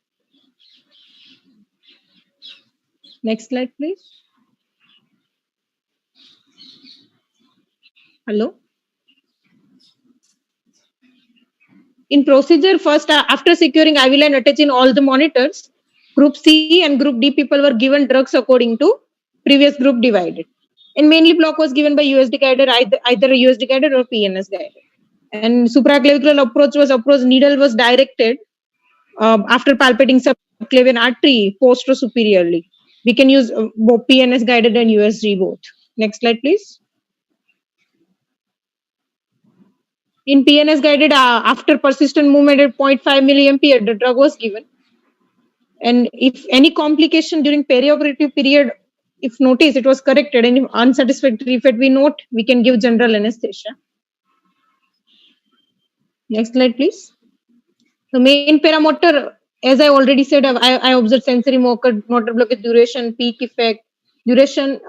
Next slide, please. Hello. In procedure, first after securing IV line attached in all the monitors, group C and group D people were given drugs according to previous group divided. And mainly block was given by USD guided, either USD guided or PNS guided. And supraclavicular approach, needle was directed after palpating subclavian artery postero-superiorly. We can use both PNS guided and USD both. Next slide, please. In PNS guided, after persistent movement at 0.5 milliampere, the drug was given. And if any complication during perioperative period, if noticed, it was corrected. And if unsatisfactory effect we note, we can give general anesthesia. Next slide, please. The main parameter as I already said, I observed sensory motor blockage duration, peak effect, duration,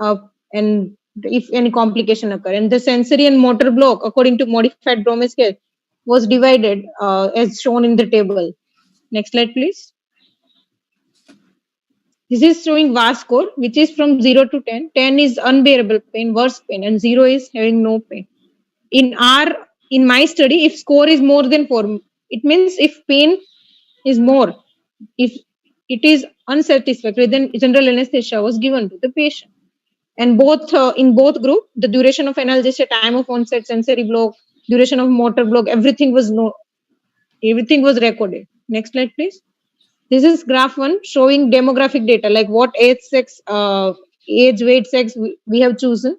and if any complication occur. And the sensory and motor block, according to modified Brome scale, was divided as shown in the table. Next slide, please. This is showing VAS score, which is from 0 to 10. 10 is unbearable pain, worse pain, and 0 is having no pain. In my study, if score is more than 4, it means if pain is more, if it is unsatisfactory, then general anesthesia was given to the patient. And in both group, the duration of analgesia, time of onset, sensory block, duration of motor block, everything was recorded. Next slide, please. This is graph 1 showing demographic data, like what age, sex, age, weight, sex we have chosen,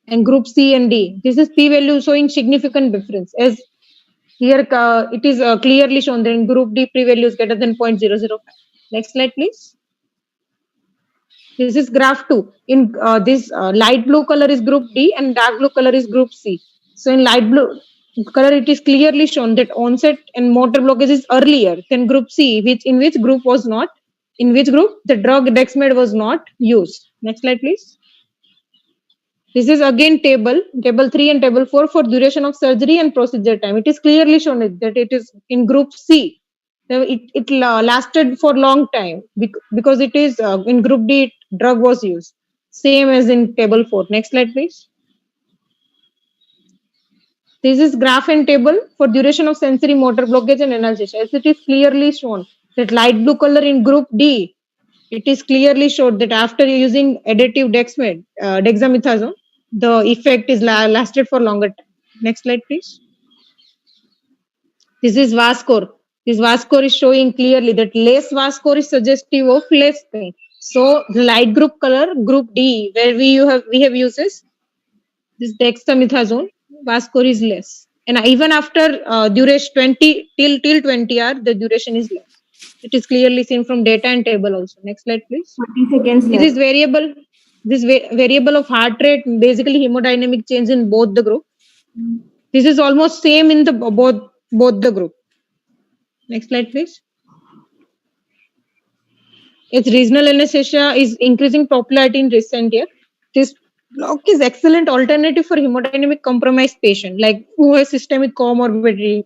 and group C and D. This is p-value showing significant difference. As here it is clearly shown that in group D, p-value is greater than 0.005. Next slide, please. This is graph 2. In this light blue color is group D and dark blue color is group C. So in light blue color, it is clearly shown that onset and motor blockage is earlier than group C, in which group the drug dexmed was not used. Next slide, please. This is again table 3 and table 4 for duration of surgery and procedure time. It is clearly shown that it is in group C. It lasted for long time because it is in group D, drug was used. Same as in table 4. Next slide, please. This is graph and table for duration of sensory motor blockage and analgesia. As it is clearly shown that light blue color in group D, it is clearly showed that after using additive dexamethasone, the effect is lasted for longer time. Next slide, please. This is VAS score. This VAS score is showing clearly that less VAS score is suggestive of less pain. So the light group color, group D, where we have uses this dexamethasone, VAS score is less. And even after duration 20 till 20 hours, the duration is less. It is clearly seen from data and table also. Next slide, please. 30 seconds left. This variable of heart rate, basically hemodynamic change in both the group. This is almost same in the both the group. Next slide, please. Its regional anesthesia is increasing popularity in recent years. This block is excellent alternative for hemodynamic compromised patient, like who has systemic comorbidity.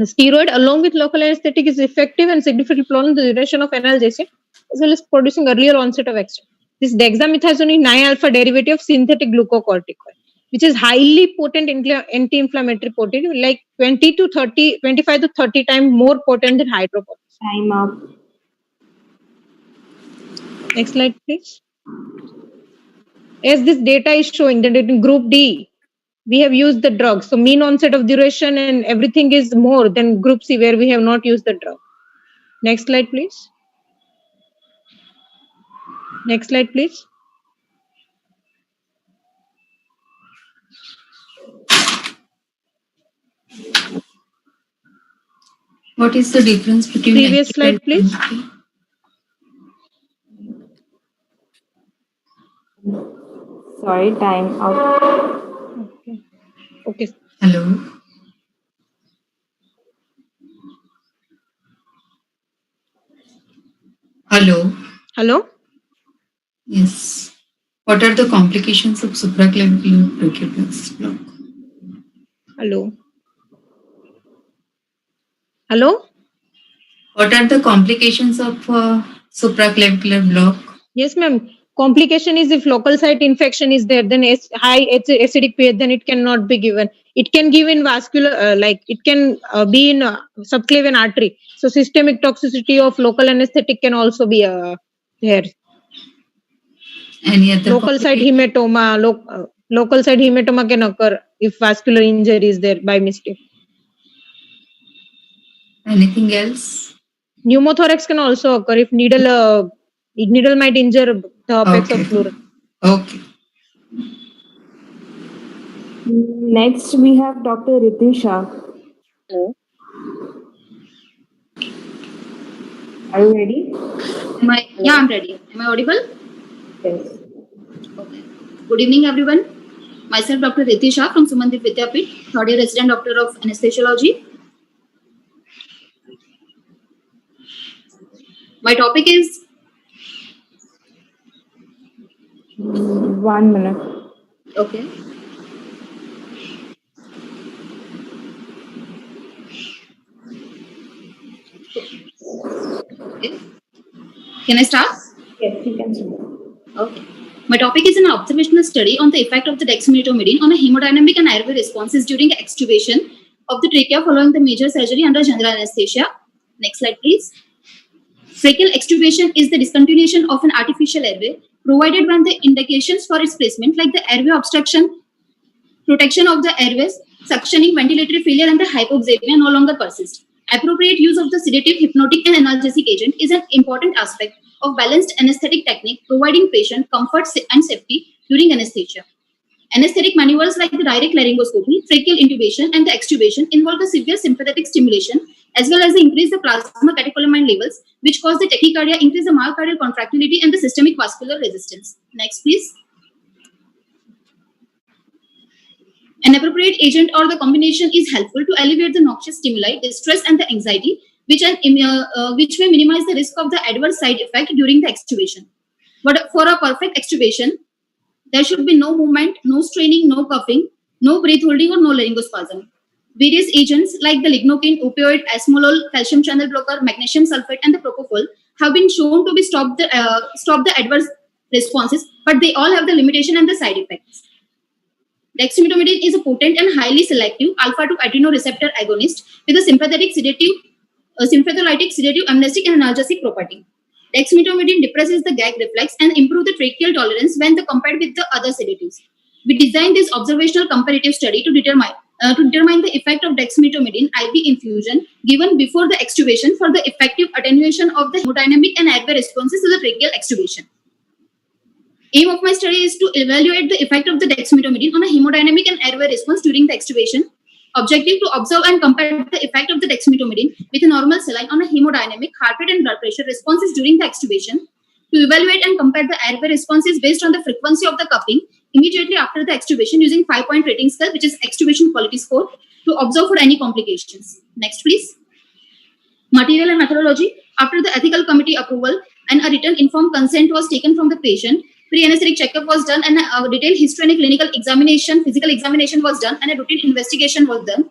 Steroid along with local anesthetic is effective and significantly prolong the duration of analgesia as well as producing earlier onset of action. This dexamethasone is 9-alpha derivative of synthetic glucocorticoid, which is highly potent anti-inflammatory potent, like 25 to 30 times more potent than hydrocortisone. Time up. Next slide, please. As this data is showing that in group D, we have used the drug. So mean onset of duration and everything is more than group C, where we have not used the drug. Next slide, please. Next slide, please. What is the difference between previous slide, please? Sorry, time out. Okay. Hello. Hello. Hello. Yes. What are the complications of supraclavicular brachial block? Hello. Hello. What are the complications of supraclavicular block? Yes, ma'am. Complication is if local site infection is there, then high acidic pH, then it cannot be given. It can give in vascular, like it can be in subclavian artery. So systemic toxicity of local anesthetic can also be there. Any other local site hematoma, local site hematoma can occur if vascular injury is there by mistake. Anything else? Pneumothorax can also occur if needle might injure the apex of pleura. Okay. Next, we have Dr. Ritisha. Hello. Are you ready? Yeah, I'm ready. Am I audible? Yes. Okay. Good evening, everyone. Myself, Dr. Ritisha from Sumandip Vidyapit, third year resident doctor of anesthesiology. My topic is 1 minute. okay. Okay. Can I start? Yes, you can start. Okay. My topic is an observational study on the effect of the dexmedetomidine on a hemodynamic and airway responses during extubation of the trachea following the major surgery under general anesthesia. Next slide, please. Tracheal extubation is the discontinuation of an artificial airway provided when the indications for its placement, like the airway obstruction, protection of the airways, suctioning, ventilatory failure, and the hypoxemia no longer persist. Appropriate use of the sedative, hypnotic, and analgesic agent is an important aspect of balanced anesthetic technique, providing patient comfort and safety during anesthesia. Anesthetic maneuvers like the direct laryngoscopy, tracheal intubation, and the extubation involve the severe sympathetic stimulation as well as the increase the plasma catecholamine levels, which cause the tachycardia, increase the myocardial contractility, and the systemic vascular resistance. Next, please. An appropriate agent or the combination is helpful to alleviate the noxious stimuli, distress, and the anxiety, which may minimize the risk of the adverse side effect during the extubation. But for a perfect extubation, there should be no movement, no straining, no coughing, no breath holding, or no laryngospasm. Various agents like the lignocaine, opioid, esmolol, calcium channel blocker, magnesium sulfate, and the propofol have been shown to be stop the adverse responses, but they all have the limitation and the side effects. Dexmedetomidine is a potent and highly selective alpha-2 adrenoreceptor agonist with a sympathetolytic, sedative, amnestic, and analgesic property. Dexmedetomidine depresses the gag reflex and improves the tracheal tolerance when compared with the other sedatives. We designed this observational comparative study to determine the effect of dexmedetomidine IV infusion given before the extubation for the effective attenuation of the hemodynamic and airway responses to the tracheal extubation. Aim of my study is to evaluate the effect of the dexmedetomidine on a hemodynamic and airway response during the extubation. Objective to observe and compare the effect of the dexmedetomidine with a normal saline on a hemodynamic, heart rate, and blood pressure responses during the extubation. To evaluate and compare the airway responses based on the frequency of the cupping immediately after the extubation using 5-point rating scale, which is extubation quality score, to observe for any complications. Next, please. Material and methodology. After the ethical committee approval and a written informed consent was taken from the patient, pre-anesthetic checkup was done and a detailed history and clinical examination, physical examination was done and a routine investigation was done.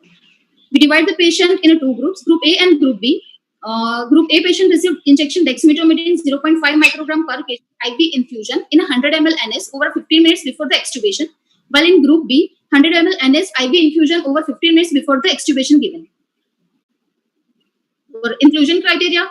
We divide the patient into two groups, Group A and Group B. Group A patient received injection dexmedetomidine 0.5 microgram per kg IV infusion in 100 ml NS over 15 minutes before the extubation, while in Group B, 100 ml NS IV infusion over 15 minutes before the extubation given. For inclusion criteria,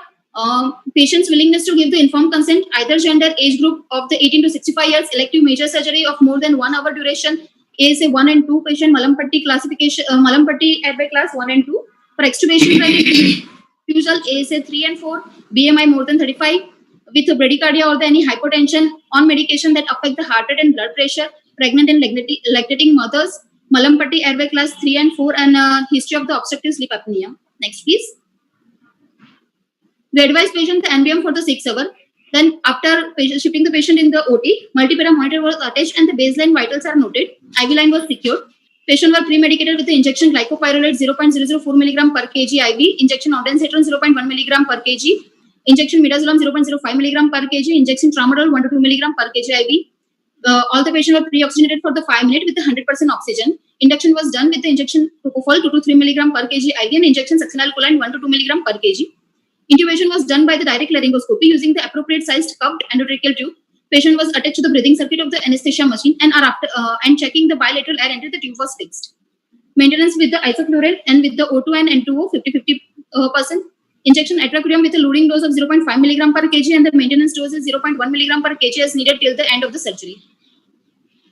patient's willingness to give the informed consent, either gender, age group of the 18 to 65 years, elective major surgery of more than 1 hour duration, ASA 1 and 2 patient, Malampatti classification, Malampatti airway class 1 and 2. For extubation criteria, usual ASA 3 and 4, BMI more than 35, with bradycardia or any hypotension on medication that affect the heart rate and blood pressure, pregnant and lactating mothers, Malampatti airway class 3 and 4, and history of the obstructive sleep apnea. Next, please. We advise patient the NBM for the 6 hours. Then after shipping the patient in the OT, multipara monitor was attached and the baseline vitals are noted. IV line was secured. Patient were pre-medicated with the injection glycopyrrolate 0.004 mg per kg IV, injection ondansetron 0.1 mg per kg, injection midazolam 0.05 mg per kg, injection tramadol 1 to 2 mg per kg IV. All the patients were pre-oxygenated for the 5 minutes with the 100% oxygen. Induction was done with the injection propofol 2 to 3 mg per kg IV and injection succinylcholine 1 to 2 mg per kg. Intubation was done by the direct laryngoscopy using the appropriate sized cupped endotracheal tube. Patient was attached to the breathing circuit of the anesthesia machine and checking the bilateral air entry, the tube was fixed. Maintenance with the isoflurane and with the O2 and N2O 50-50%. Injection atracurium with a loading dose of 0.5 mg per kg and the maintenance dose is 0.1 mg per kg as needed till the end of the surgery.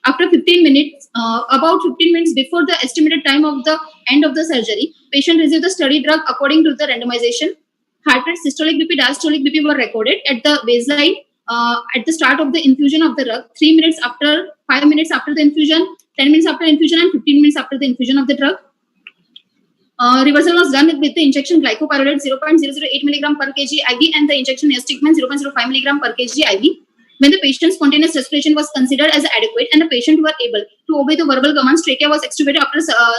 After 15 minutes, about 15 minutes before the estimated time of the end of the surgery, patient received the study drug according to the randomization. Heart rate, systolic BP, diastolic BP were recorded at the baseline at the start of the infusion of the drug, 3 minutes after, 5 minutes after the infusion, 10 minutes after infusion, and 15 minutes after the infusion of the drug. Reversal was done with the injection glycopyrrolate 0.008 mg per kg IV and the injection neostigmine 0.05 mg per kg IV. When the patient's spontaneous respiration was considered as adequate and the patient were able to obey the verbal commands, trachea was extubated after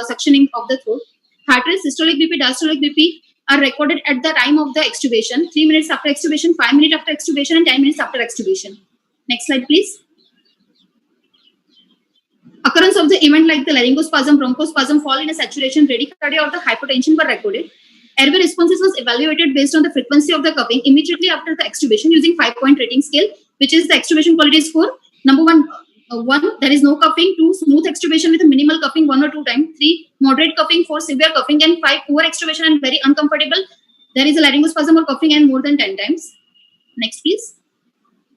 suctioning of the throat. Heart rate, systolic BP, diastolic BP, are recorded at the time of the extubation, 3 minutes after extubation, 5 minutes after extubation, and 10 minutes after extubation. Next slide, please. Occurrence of the event like the laryngospasm, bronchospasm, fall in a saturation, bradycardia, or the hypotension were recorded. Airway responses was evaluated based on the frequency of the coughing immediately after the extubation using 5-point rating scale, which is the extubation quality score. Number one, there is no coughing. 2, smooth extubation with a minimal coughing 1 or 2 times. 3, moderate coughing. 4, severe coughing. And 5, poor extubation and very uncomfortable. There is a laryngospasm or coughing and more than 10 times. Next, please.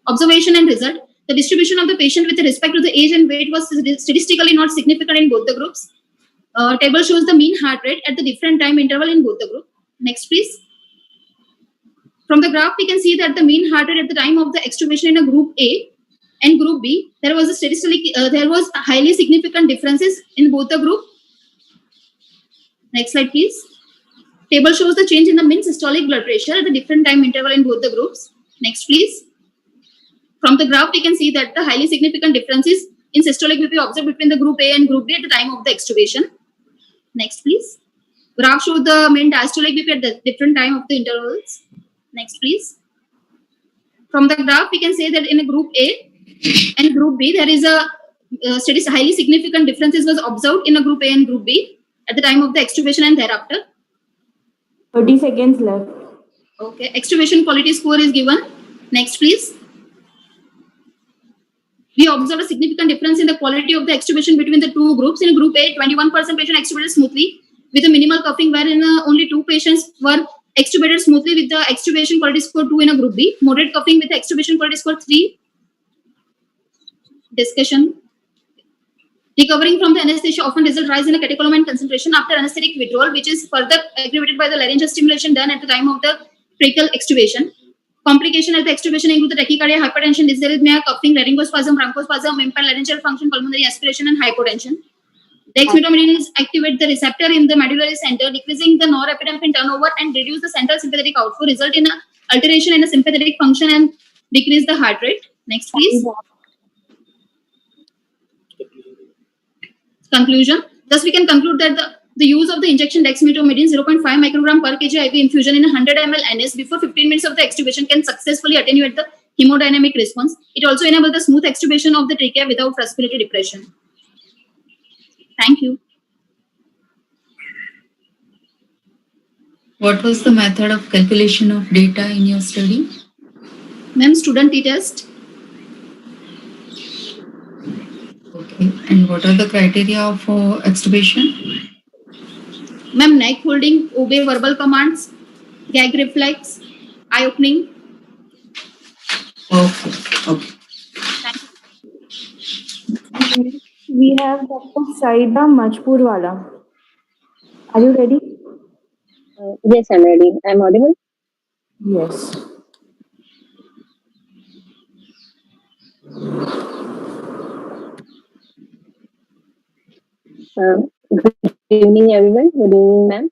Observation and result. The distribution of the patient with respect to the age and weight was statistically not significant in both the groups. Table shows the mean heart rate at the different time interval in both the group. Next, please. From the graph, we can see that the mean heart rate at the time of the extubation in a group A and group B, there was highly significant differences in both the group. Next slide, please. Table shows the change in the mean systolic blood pressure at the different time interval in both the groups. Next, please. From the graph, we can see that the highly significant differences in systolic BP observed between the group A and group B at the time of the extubation. Next, please. Graph shows the mean diastolic BP at the different time of the intervals. Next, please. From the graph, we can say that in a group A and group B, there is a highly significant differences was observed in a group A and group B at the time of the extubation and thereafter. 30 seconds left. Okay, extubation quality score is given. Next, please. We observe a significant difference in the quality of the extubation between the two groups. In group A, 21% patient extubated smoothly with a minimal coughing, wherein only 2 patients were extubated smoothly with the extubation quality score 2 in a group B. Moderate coughing with the extubation quality score 3. Discussion. Recovering from the anesthesia often result rise in a catecholamine concentration after anesthetic withdrawal, which is further aggravated by the laryngeal stimulation done at the time of the tracheal extubation. Complication at the extubation include the tachycardia, hypertension, dysarrhythmia, coughing, laryngospasm, bronchospasm, impaired laryngeal function, pulmonary aspiration, and hypotension. Dexmedetomidine is activate the receptor in the medullary center, decreasing the norepinephrine turnover and reduce the central sympathetic outflow, result in a alteration in the sympathetic function and decrease the heart rate. Next, please. Conclusion. Thus, we can conclude that the use of the injection dexmedetomidine 0.5 microgram per kg IV infusion in 100 ml NS before 15 minutes of the extubation can successfully attenuate the hemodynamic response. It also enables the smooth extubation of the trachea without respiratory depression. Thank you. What was the method of calculation of data in your study? Ma'am, student t-test. Okay. And what are the criteria for extubation? Ma'am, neck holding, obey verbal commands, gag reflex, eye opening. Okay. Okay. We have Dr. Saida Majpurwala. Are you ready? Yes, I'm ready. I'm audible? Yes. Good evening, everyone. Good evening, ma'am.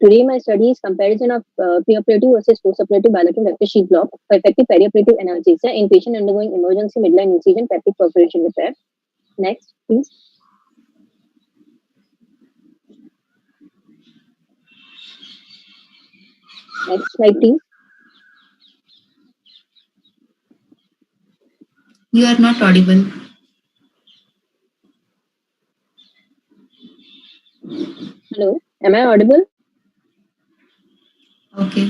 Today, my study is comparison of preoperative versus postoperative bilateral rectal sheath block for effective perioperative analgesia in patient undergoing emergency midline incision peptic perforation repair. Next, please. Next slide, please. You are not audible. Hello, am I audible? Okay.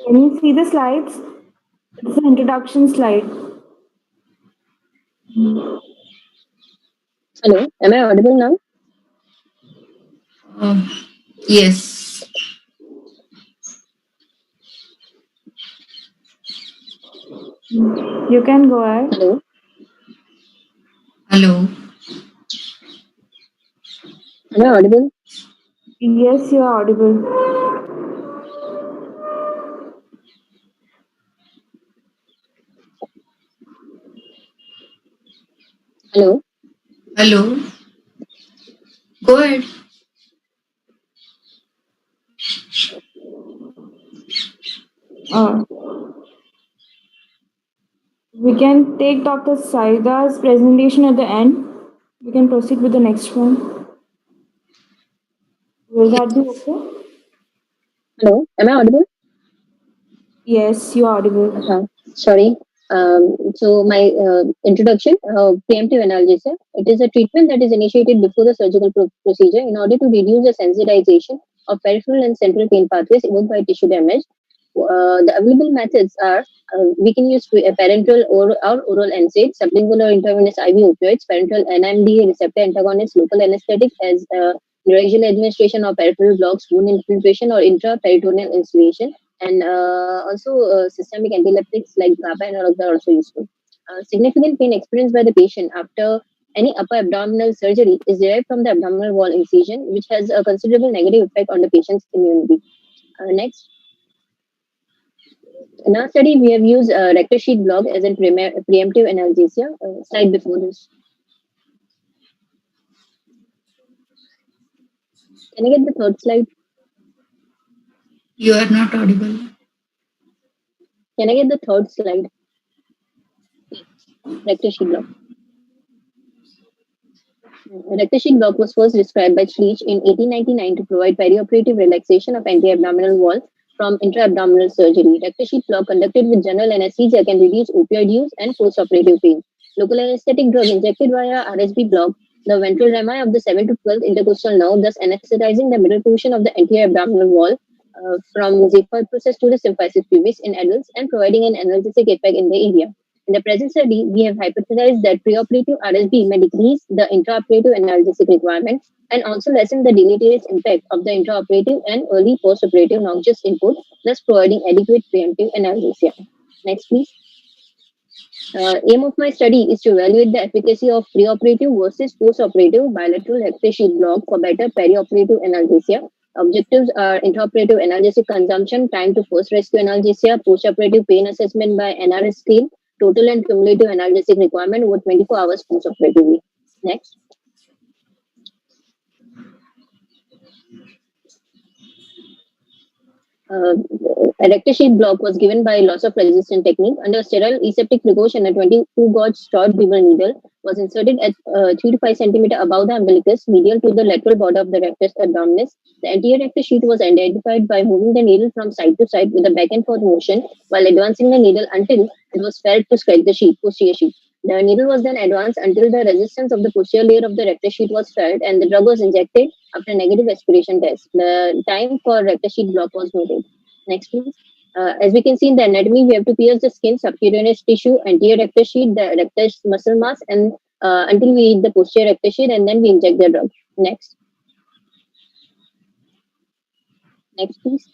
Can you see the slides? It's an introduction slide. Hello, am I audible now? Yes. You can go ahead. Hello. Hello. Am I audible? Yes, you are audible. Hello. Hello. Go ahead. We can take Dr. Saida's presentation at the end. We can proceed with the next one. Will that be okay? Hello, am I audible? Yes, you are audible. Sorry. So my introduction, preemptive analgesia. It is a treatment that is initiated before the surgical procedure in order to reduce the sensitization of peripheral and central pain pathways evoked by tissue damage. The available methods are we can use parenteral or oral NSAID, sublingual or intravenous IV opioids, parenteral NMDA receptor antagonist, local anesthetic as neuroaxial administration or peripheral blocks, wound infiltration or intraperitoneal instillation, and also systemic antiepileptics like GABA and all are also useful. Significant pain experienced by the patient after any upper abdominal surgery is derived from the abdominal wall incision, which has a considerable negative effect on the patient's immunity. Next. In our study, we have used rector sheet block as a preemptive analgesia. Slide before this. Can I get the third slide? You are not audible. Can I get the third slide? Rector sheet block. Rector sheet block was first described by Schleich in 1899 to provide perioperative relaxation of anti-abdominal wall from intra-abdominal surgery. Rector sheet block conducted with general anesthesia can reduce opioid use and post-operative pain. Local anesthetic drug injected via RSB block the ventral rami of the 7th to 12th intercostal nerve, thus anesthetizing the middle portion of the anterior abdominal wall from xiphoid process to the symphysis pubis in adults and providing an analgesic effect in the area. In the present study, we have hypothesized that preoperative RSB may decrease the intraoperative analgesic requirement and also lessen the deleterious impact of the intraoperative and early postoperative noxious input, thus providing adequate preemptive analgesia. Next, please. Aim of my study is to evaluate the efficacy of preoperative versus postoperative bilateral rectal sheet block for better perioperative analgesia. Objectives are intraoperative analgesic consumption, time to first rescue analgesia, postoperative pain assessment by NRS scale, total and cumulative analgesic requirement over 24 hours postoperatively. Next. A rectal sheet block was given by loss of resistance technique. Under sterile aseptic precaution, a 22-gauge short beaver needle was inserted at 3 to 5 centimeter above the umbilicus, medial to the lateral border of the rectus abdominis. The anterior rectal sheet was identified by moving the needle from side to side with a back and forth motion while advancing the needle until it was felt to scratch the sheet, posterior sheet. The needle was then advanced until the resistance of the posterior layer of the rectal sheet was felt and the drug was injected after a negative aspiration test. The time for rectal sheet block was noted. Next, please. As we can see in the anatomy, we have to pierce the skin, subcutaneous tissue, anterior rectus sheet, the rectus muscle mass, and until we hit the posterior rectus sheet, and then we inject the drug. Next. Next, please.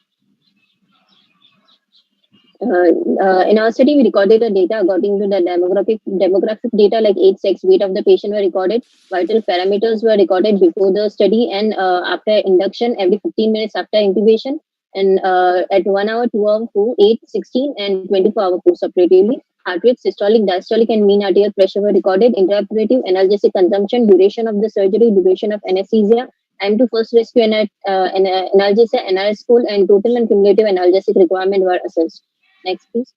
In our study, we recorded the data according to the demographic data like age, sex, weight of the patient were recorded. Vital parameters were recorded before the study and after induction every 15 minutes after intubation and at 1 hour, 2 hour, 4, 8, 16 and 24 hour post-operatively. Heart rate, systolic, diastolic and mean arterial pressure were recorded. Intraoperative analgesic consumption, duration of the surgery, duration of anesthesia, time to first rescue analgesia, NRS score and total and cumulative analgesic requirement were assessed. Next, please.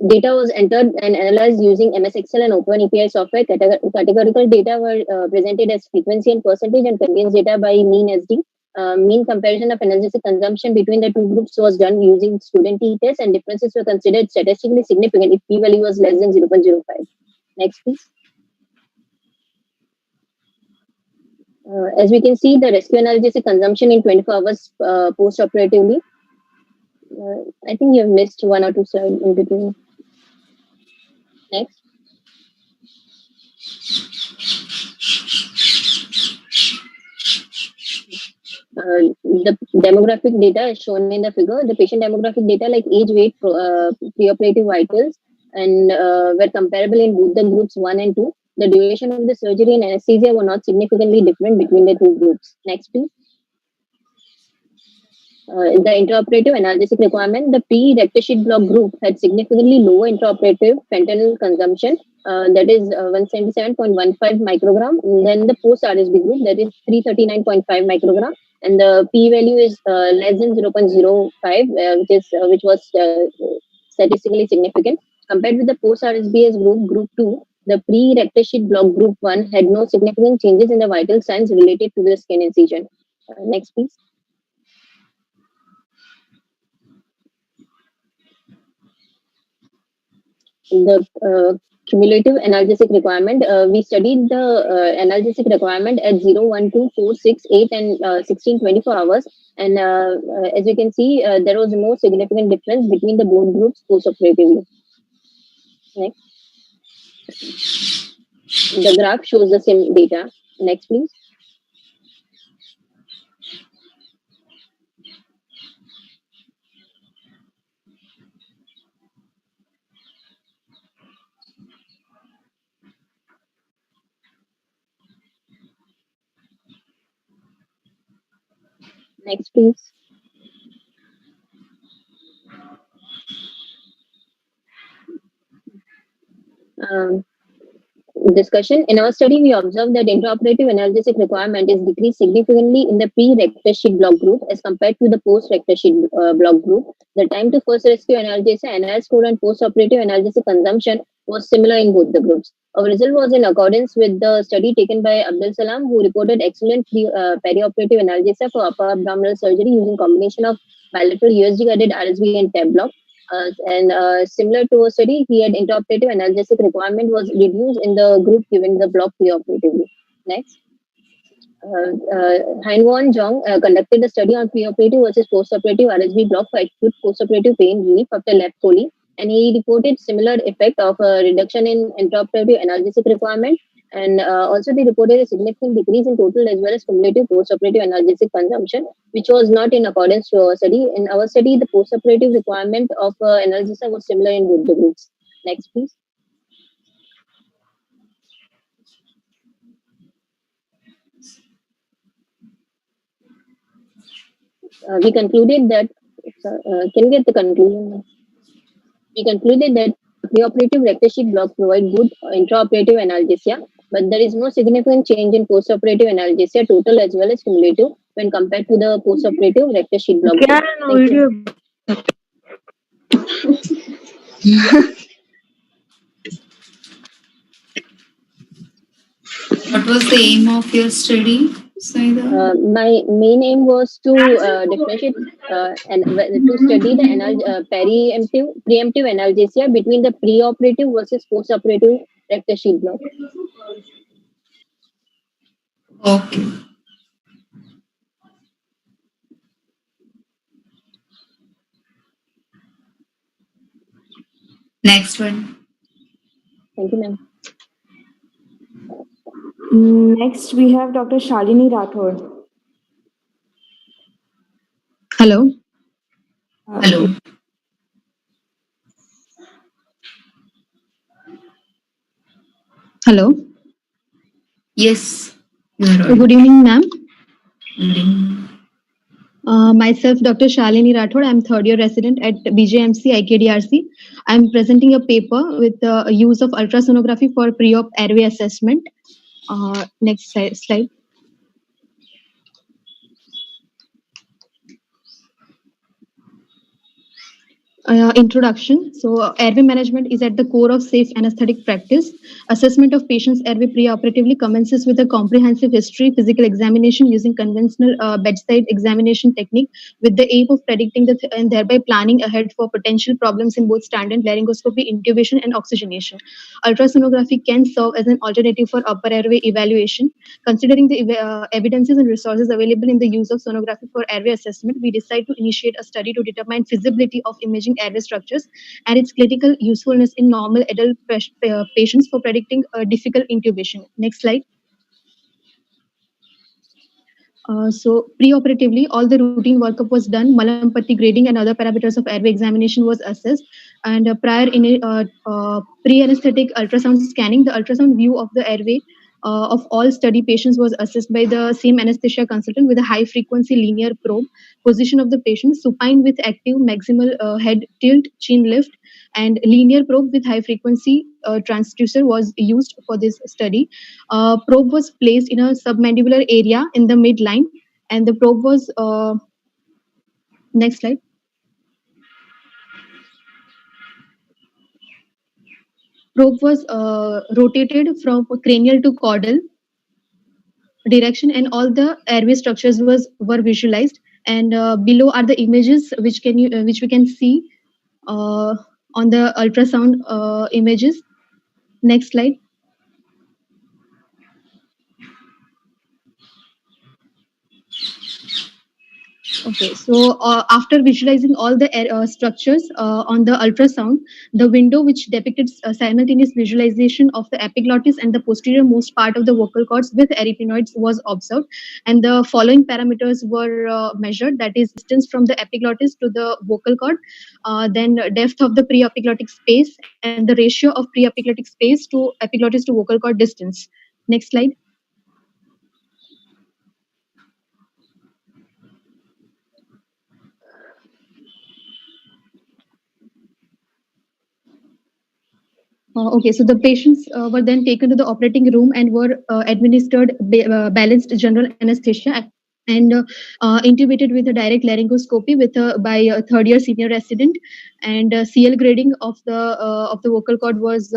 Data was entered and analyzed using MS Excel and Open API software. Categorical data were presented as frequency and percentage and contains data by mean SD. Mean comparison of analgesic consumption between the two groups was done using student t-test and differences were considered statistically significant if p-value was less than 0.05. Next, please. As we can see, the rescue analgesic consumption in 24 hours post-operatively. I think you have missed 1 or 2 slides in between. Next. The demographic data is shown in the figure. The patient demographic data like age, weight, preoperative vitals, and were comparable in both the groups 1 and 2. The duration of the surgery and anesthesia were not significantly different between the two groups. Next, please. The intraoperative analgesic requirement, the pre-rectal sheet block group had significantly lower intraoperative fentanyl consumption, that is 177.15 microgram. Then the post-RSB group, that is 339.5 microgram, and the p-value is less than 0.05, which was statistically significant. Compared with the post-RSBS group, group 2, The pre-rectus sheet block group 1 had no significant changes in the vital signs related to the skin incision. Next, please. The cumulative analgesic requirement, we studied the analgesic requirement at 0, 1, 2, 4, 6, 8, and 16, 24 hours. And as you can see, there was no significant difference between the both groups post-operatively. Next. The graph shows the same data. Next, please. Next, please. Discussion. In our study, we observed that intraoperative analgesic requirement is decreased significantly in the pre-rectus sheet block group as compared to the post-rectus sheet block group. The time to first rescue analgesia, anal score, and post-operative analgesic consumption was similar in both the groups. Our result was in accordance with the study taken by Abdul Salam, who reported excellent perioperative analgesia for upper abdominal surgery using combination of bilateral USG-guided RSV and TAB block. Similar to a study, he had intraoperative analgesic requirement was reduced in the group given the block preoperatively. Next. Heinwon Jong conducted a study on preoperative versus postoperative RSV block for acute postoperative pain relief after left chole, and he reported similar effect of a reduction in intraoperative analgesic requirement, and also they reported a significant decrease in total as well as cumulative postoperative analgesic consumption, which was not in accordance to our study. In our study, the postoperative requirement of analgesia was similar in both the groups. Next, please. We concluded that, can you get the conclusion? We concluded that preoperative rectus sheet block provide good intraoperative analgesia, but there is no significant change in postoperative analgesia total as well as cumulative when compared to the postoperative rectus sheet block. What was the aim of your study, Saida? My main aim was to differentiate and to study the preemptive analgesia between the preoperative versus postoperative rectus sheet block. Okay. Next one. Thank you, ma'am. Next, we have Dr. Shalini Rathod. Hello. Hello. Hello. Yes. Good evening, ma'am. Good evening. Myself, Dr. Shalini Rathod. I'm third-year resident at BJMC IKDRC. I'm presenting a paper with the use of ultrasonography for pre-op airway assessment. Next slide. Introduction. So, airway management is at the core of safe anesthetic practice. Assessment of patients' airway preoperatively commences with a comprehensive history, physical examination using conventional bedside examination technique with the aim of predicting and thereby planning ahead for potential problems in both standard laryngoscopy, intubation, and oxygenation. Ultrasonography can serve as an alternative for upper airway evaluation. Considering the evidences and resources available in the use of sonography for airway assessment, we decide to initiate a study to determine feasibility of imaging airway structures and its clinical usefulness in normal adult patients for predicting difficult intubation. Next slide. So preoperatively, all the routine workup was done. Malam patti grading and other parameters of airway examination was assessed. And prior pre-anesthetic ultrasound scanning, the ultrasound view of the airway of all study patients was assessed by the same anesthesia consultant with a high frequency linear probe. Position of the patient supine with active maximal head tilt, chin lift, and linear probe with high frequency transducer was used for this study. Probe was placed in a submandibular area in the midline, and the probe was next slide. Probe was rotated from cranial to caudal direction, and all the airway structures were visualized. And below are the images which we can see uh, on the ultrasound images. Next slide. Okay, so after visualizing all the structures on the ultrasound, the window which depicted simultaneous visualization of the epiglottis and the posterior most part of the vocal cords with arytenoids was observed, and the following parameters were measured: that is, distance from the epiglottis to the vocal cord, then depth of the pre-epiglottic space, and the ratio of pre-epiglottic space to epiglottis to vocal cord distance. Next slide. Okay, so the patients were then taken to the operating room and were administered balanced general anesthesia and intubated with a direct laryngoscopy by a third-year senior resident, and CL grading of the vocal cord was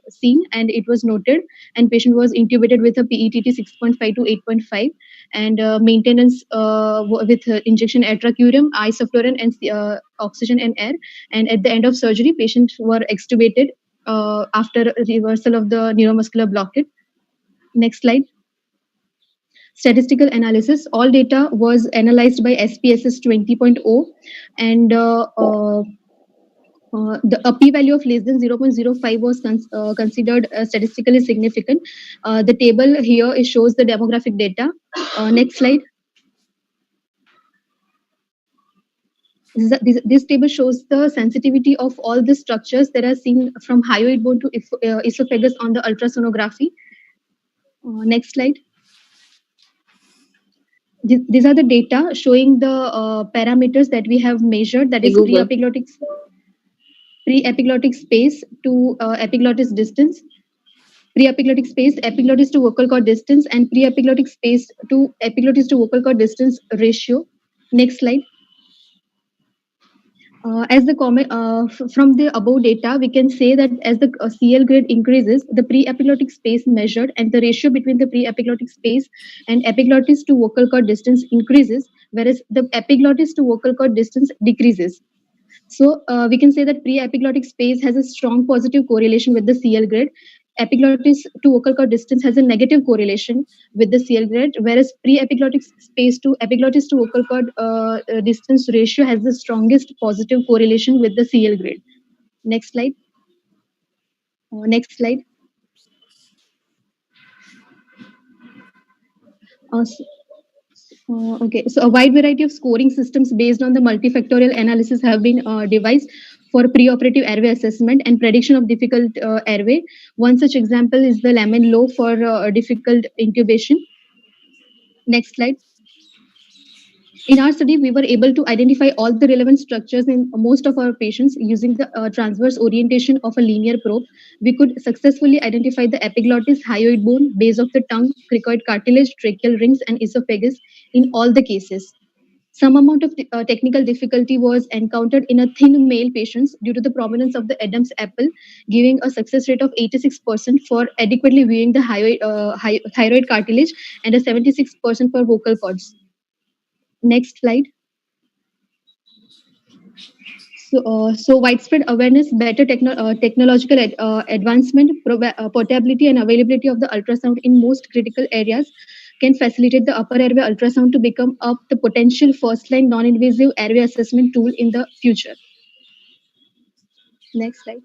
seen and it was noted, and patient was intubated with a PETT 6.5 to 8.5, and maintenance with injection atracurium, isoflurane, and oxygen and air. And at the end of surgery, patients were extubated after reversal of the neuromuscular blockage. Next slide. Statistical analysis. All data was analyzed by SPSS 20.0, and a p-value of less than 0.05 was considered statistically significant. The table here shows the demographic data. Next slide. This table shows the sensitivity of all the structures that are seen from hyoid bone to esophagus on the ultrasonography. Next slide. These are the data showing the parameters that we have measured, that is pre-epiglottic space to epiglottis distance, pre-epiglottic space, epiglottis to vocal cord distance, and pre-epiglottic space to epiglottis to vocal cord distance ratio. Next slide. As the comment from the above data, we can say that as the CL grade increases, the pre-epiglottic space measured and the ratio between the pre-epiglottic space and epiglottis to vocal cord distance increases, whereas the epiglottis to vocal cord distance decreases. So we can say that pre-epiglottic space has a strong positive correlation with the CL grade. Epiglottis to vocal cord distance has a negative correlation with the CL grade, whereas pre-epiglottic space to epiglottis to vocal cord distance ratio has the strongest positive correlation with the CL grade. Next slide. Next slide. Okay, so a wide variety of scoring systems based on the multifactorial analysis have been devised for preoperative airway assessment and prediction of difficult airway. One such example is the Lamon law for difficult intubation. Next slide. In our study, we were able to identify all the relevant structures in most of our patients using the transverse orientation of a linear probe. We could successfully identify the epiglottis, hyoid bone, base of the tongue, cricoid cartilage, tracheal rings, and esophagus in all the cases. Some amount of technical difficulty was encountered in a thin male patients due to the prominence of the Adam's apple, giving a success rate of 86% for adequately viewing the thyroid cartilage and a 76% for vocal cords. Next slide. So widespread awareness, better technological advancement, portability and availability of the ultrasound in most critical areas can facilitate the upper airway ultrasound to become the potential first-line non-invasive airway assessment tool in the future. Next slide.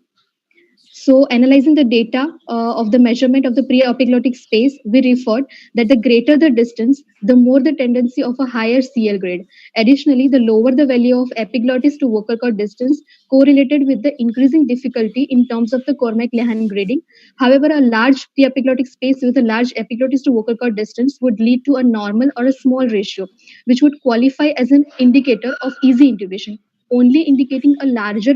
So analyzing the data of the measurement of the pre-epiglottic space, we referred that the greater the distance, the more the tendency of a higher CL grade. Additionally, the lower the value of epiglottis to vocal cord distance correlated with the increasing difficulty in terms of the Cormack-Lehane grading. However, a large pre-epiglottic space with a large epiglottis to vocal cord distance would lead to a normal or a small ratio, which would qualify as an indicator of easy intubation, only indicating a larger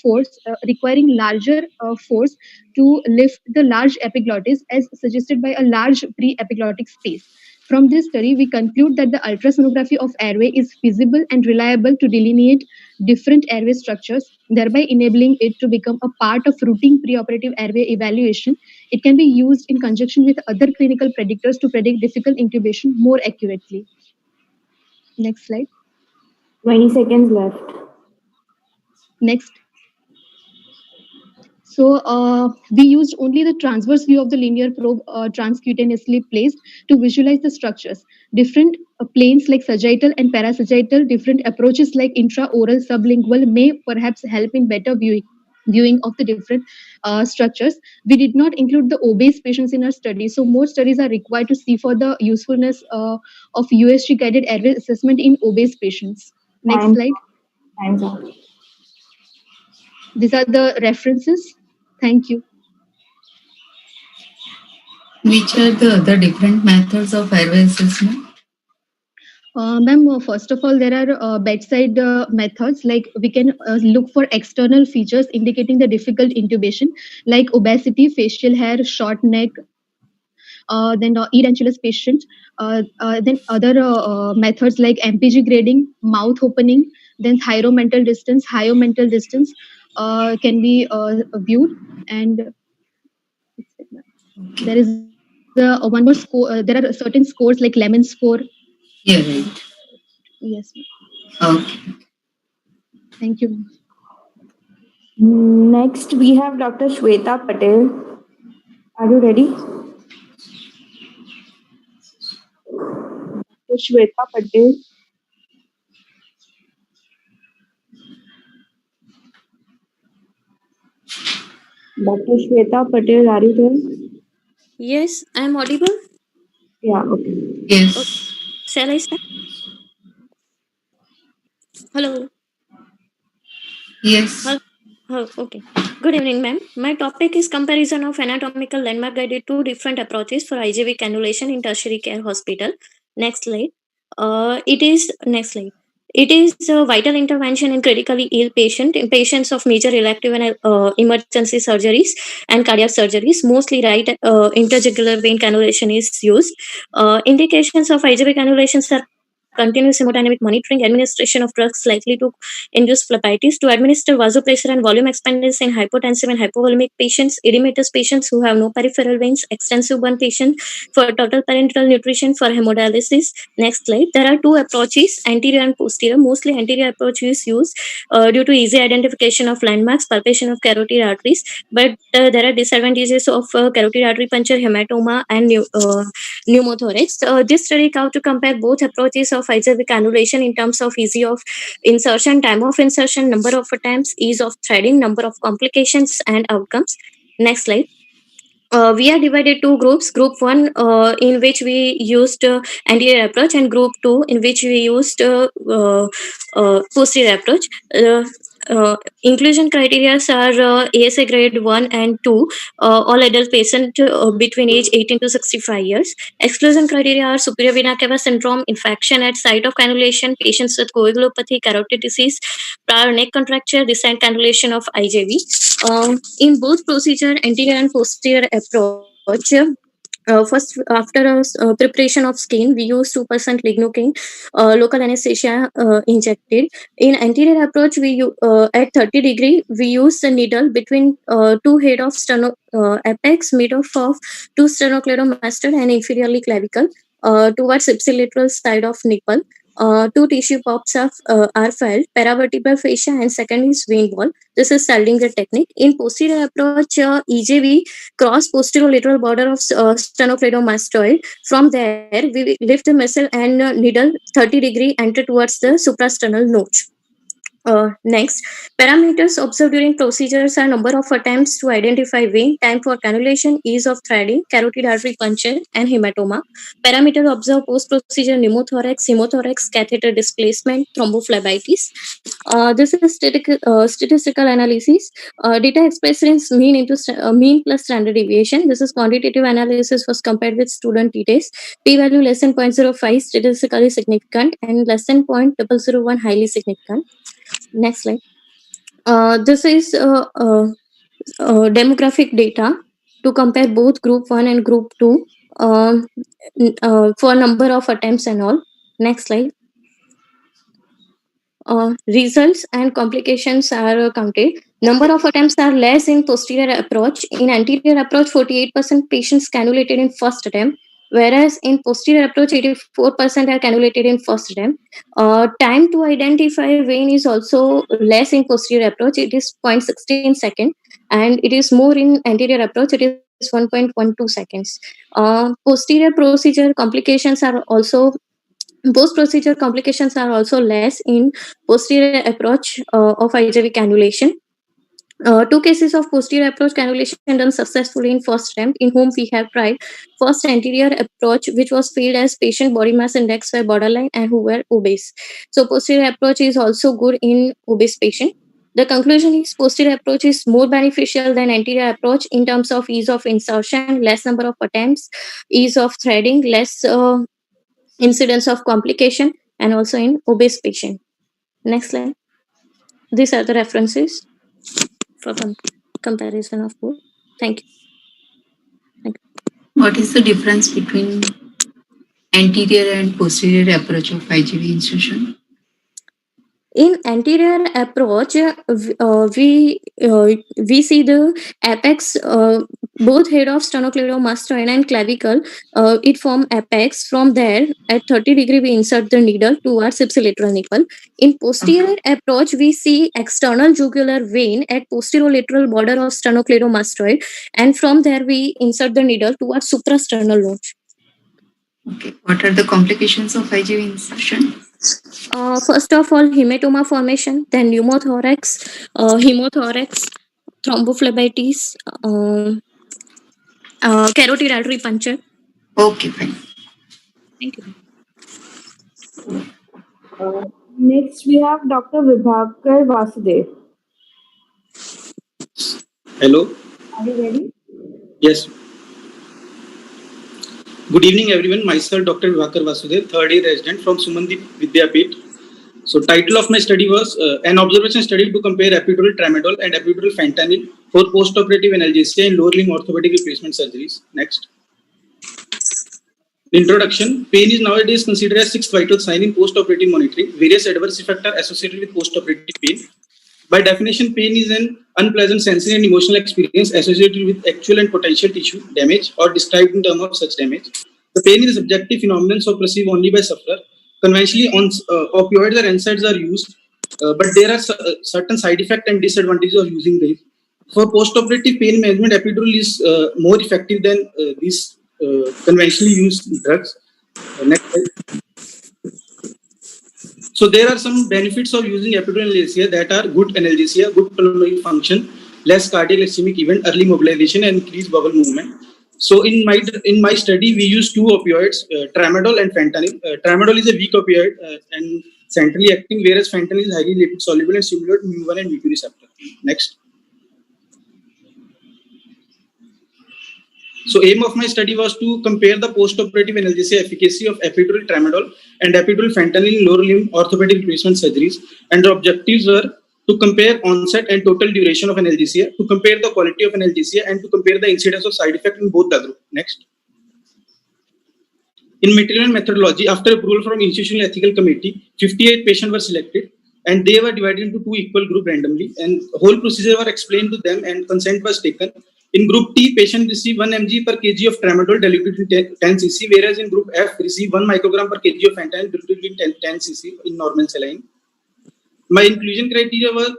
force, requiring larger force to lift the large epiglottis as suggested by a large pre-epiglottic space. From this study, we conclude that the ultrasonography of airway is feasible and reliable to delineate different airway structures, thereby enabling it to become a part of routine preoperative airway evaluation. It can be used in conjunction with other clinical predictors to predict difficult intubation more accurately. Next slide. 20 seconds left. Next. So we used only the transverse view of the linear probe transcutaneously placed to visualize the structures. Different planes like sagittal and parasagittal, different approaches like intraoral, sublingual may perhaps help in better viewing of the different structures. We did not include the obese patients in our study, so more studies are required to see for the usefulness of USG guided airway assessment in obese patients. Next slide. Time's up. These are the references. Thank you. Which are the other different methods of airway assessment? Ma'am, first of all, there are bedside methods like we can look for external features indicating the difficult intubation, like obesity, facial hair, short neck, then edentulous patient. Then other methods like MPG grading, mouth opening, then thyromental distance, hyomental distance can be viewed. And there is one more score. There are certain scores like lemon score. Yeah, right. Yes. Okay. Thank you. Next, we have Dr. Shweta Patel. Are you ready? Dr. Shweta Patel. Dr. Shweta Patel, are you there? Yes, I'm audible. Yeah, okay. Yes. Okay. Shall I start? Hello. Yes. Oh, okay. Good evening, ma'am. My topic is comparison of anatomical landmark guided two different approaches for IJV cannulation in tertiary care hospital. Next slide. It is next slide. It is a vital intervention in critically ill in patients of major elective and emergency surgeries and cardiac surgeries. Mostly right interjugular vein cannulation is used. Indications of IJV cannulations are continuous hemodynamic monitoring, administration of drugs likely to induce phlebitis, to administer vasopressor and volume expanders in hypotensive and hypovolemic patients, edematous patients who have no peripheral veins, extensive burn patients, for total parenteral nutrition, for hemodialysis. Next slide. There are two approaches, anterior and posterior. Mostly anterior approach is used due to easy identification of landmarks, palpation of carotid arteries, but there are disadvantages of carotid artery puncture, hematoma, and pneumothorax. This study how to compare both approaches of IJV cannulation in terms of ease of insertion, time of insertion, number of attempts, ease of threading, number of complications, and outcomes. Next slide. We are divided two groups. Group 1 in which we used anterior approach, and group 2 in which we used posterior approach. Inclusion criteria are ASA grade 1 and 2, all adult patient between age 18 to 65 years. Exclusion criteria are superior vena cava syndrome, infection at site of cannulation, patients with coagulopathy, carotid disease, prior neck contracture, recent cannulation of IJV. In both procedure, anterior and posterior approach, first after preparation of skin, we use 2% lignocaine local anesthesia injected. In anterior approach, at 30 degree we use the needle between two head of apex, mid of two sternocleidomastoid and inferiorly clavicle towards ipsilateral side of nipple. Two tissue pops are felt, paravertebral fascia and second is vein wall. This is Seldinger technique. In posterior approach, EJV cross posterolateral border of sternocleidomastoid. From there, we lift the muscle and needle 30 degree enter towards the suprasternal notch. Next, parameters observed during procedures are number of attempts to identify vein, time for cannulation, ease of threading, carotid artery puncture, and hematoma. Parameters observed post-procedure pneumothorax, hemothorax, catheter displacement, thrombophlebitis. This is statistical analysis. Data expressed in mean plus standard deviation. This is quantitative analysis was compared with student t-test. P-value less than 0.05 statistically significant and less than 0.001 highly significant. Next slide. This is demographic data to compare both group 1 and group 2. for number of attempts and all. Next slide. Results and complications are counted. Number of attempts are less in posterior approach. In anterior approach, 48% patients cannulated in first attempt, whereas in posterior approach, 84% are cannulated in first attempt. Time to identify vein is also less in posterior approach. It is 0.16 second, and it is more in anterior approach. It is 1.12 seconds. Posterior procedure complications are also Post-procedure complications are also less in posterior approach of IJV cannulation. Two cases of posterior approach cannulation done successfully in first attempt, in whom we have tried first anterior approach, which was failed as patient body mass index were borderline and who were obese. So posterior approach is also good in obese patient. The conclusion is posterior approach is more beneficial than anterior approach in terms of ease of insertion, less number of attempts, ease of threading, less incidence of complication, and also in obese patient. Next slide. These are the references for comparison of both. Thank you. What is the difference between anterior and posterior approach of IJV insertion? In anterior approach, we see the apex, both head of sternocleidomastoid and clavicle. It form apex. From there, at 30 degree, we insert the needle towards ipsilateral nipple. In posterior approach, we see external jugular vein at posterolateral border of sternocleidomastoid, and from there we insert the needle towards suprasternal notch. Okay. What are the complications of IJV insertion? First of all, hematoma formation, then pneumothorax, hemothorax, thrombophlebitis, carotid artery puncture. Okay, fine. Thank you. Next, we have Dr. Vibhakar Vasudev. Hello. Are you ready? Yes. Good evening, everyone. Myself, Dr. Vibhakar Vasudev, third year resident from Sumandip Vidyapit. So, title of my study was an observation study to compare epidural tramadol and epidural fentanyl for post-operative analgesia in lower limb orthopedic replacement surgeries. Next. Introduction. Pain is nowadays considered as sixth vital sign in post-operative monitoring. Various adverse effects are associated with post-operative pain. By definition, pain is an unpleasant sensory and emotional experience associated with actual and potential tissue damage or described in terms of such damage. The pain is a subjective phenomenon, so perceived only by sufferer. Conventionally, opioids or NSAIDs are used, but there are certain side effects and disadvantages of using them. For post-operative pain management, epidural is more effective than these conventionally used drugs. Next slide. So there are some benefits of using epidural analgesia that are good analgesia, good pulmonary function, less cardiac ischemic event, early mobilization, and increased bowel movement. So in my study, we use two opioids, tramadol and fentanyl. Tramadol is a weak opioid and centrally acting, whereas fentanyl is highly lipid soluble and similar to mu1 and mu2 receptor. Next. So aim of my study was to compare the post-operative analgesia efficacy of epidural tramadol and epidural fentanyl in lower limb orthopedic replacement surgeries. And the objectives were to compare onset and total duration of analgesia, to compare the quality of analgesia, and to compare the incidence of side effect in both the group. Next. In material and methodology, after approval from Institutional Ethical Committee, 58 patients were selected and they were divided into two equal groups randomly, and whole procedure were explained to them and consent was taken. In group T, patient received 1 mg per kg of tramadol diluted in 10 cc, whereas in group F received 1 microgram per kg of fentanyl diluted in 10 cc in normal saline. My inclusion criteria was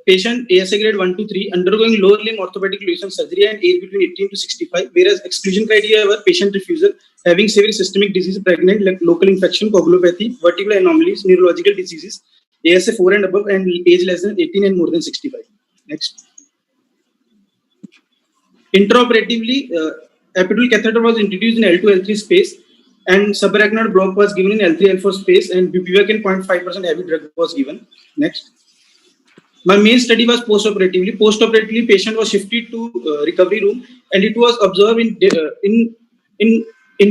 patient ASA grade 1 to 3 undergoing lower limb orthopedic replacement surgery and age between 18 to 65, whereas exclusion criteria were patient refusal, having severe systemic disease, pregnant, like local infection, coagulopathy, vertebral anomalies, neurological diseases, ASA 4 and above, and age less than 18 and more than 65. Next. Intraoperatively, epidural catheter was introduced in L2, L3 space, and subarachnoid block was given in L3, L4 space, and bupivacaine 0.5% heavy drug was given. Next. My main study was post-operatively. Post-operatively, patient was shifted to recovery room, and it was observed in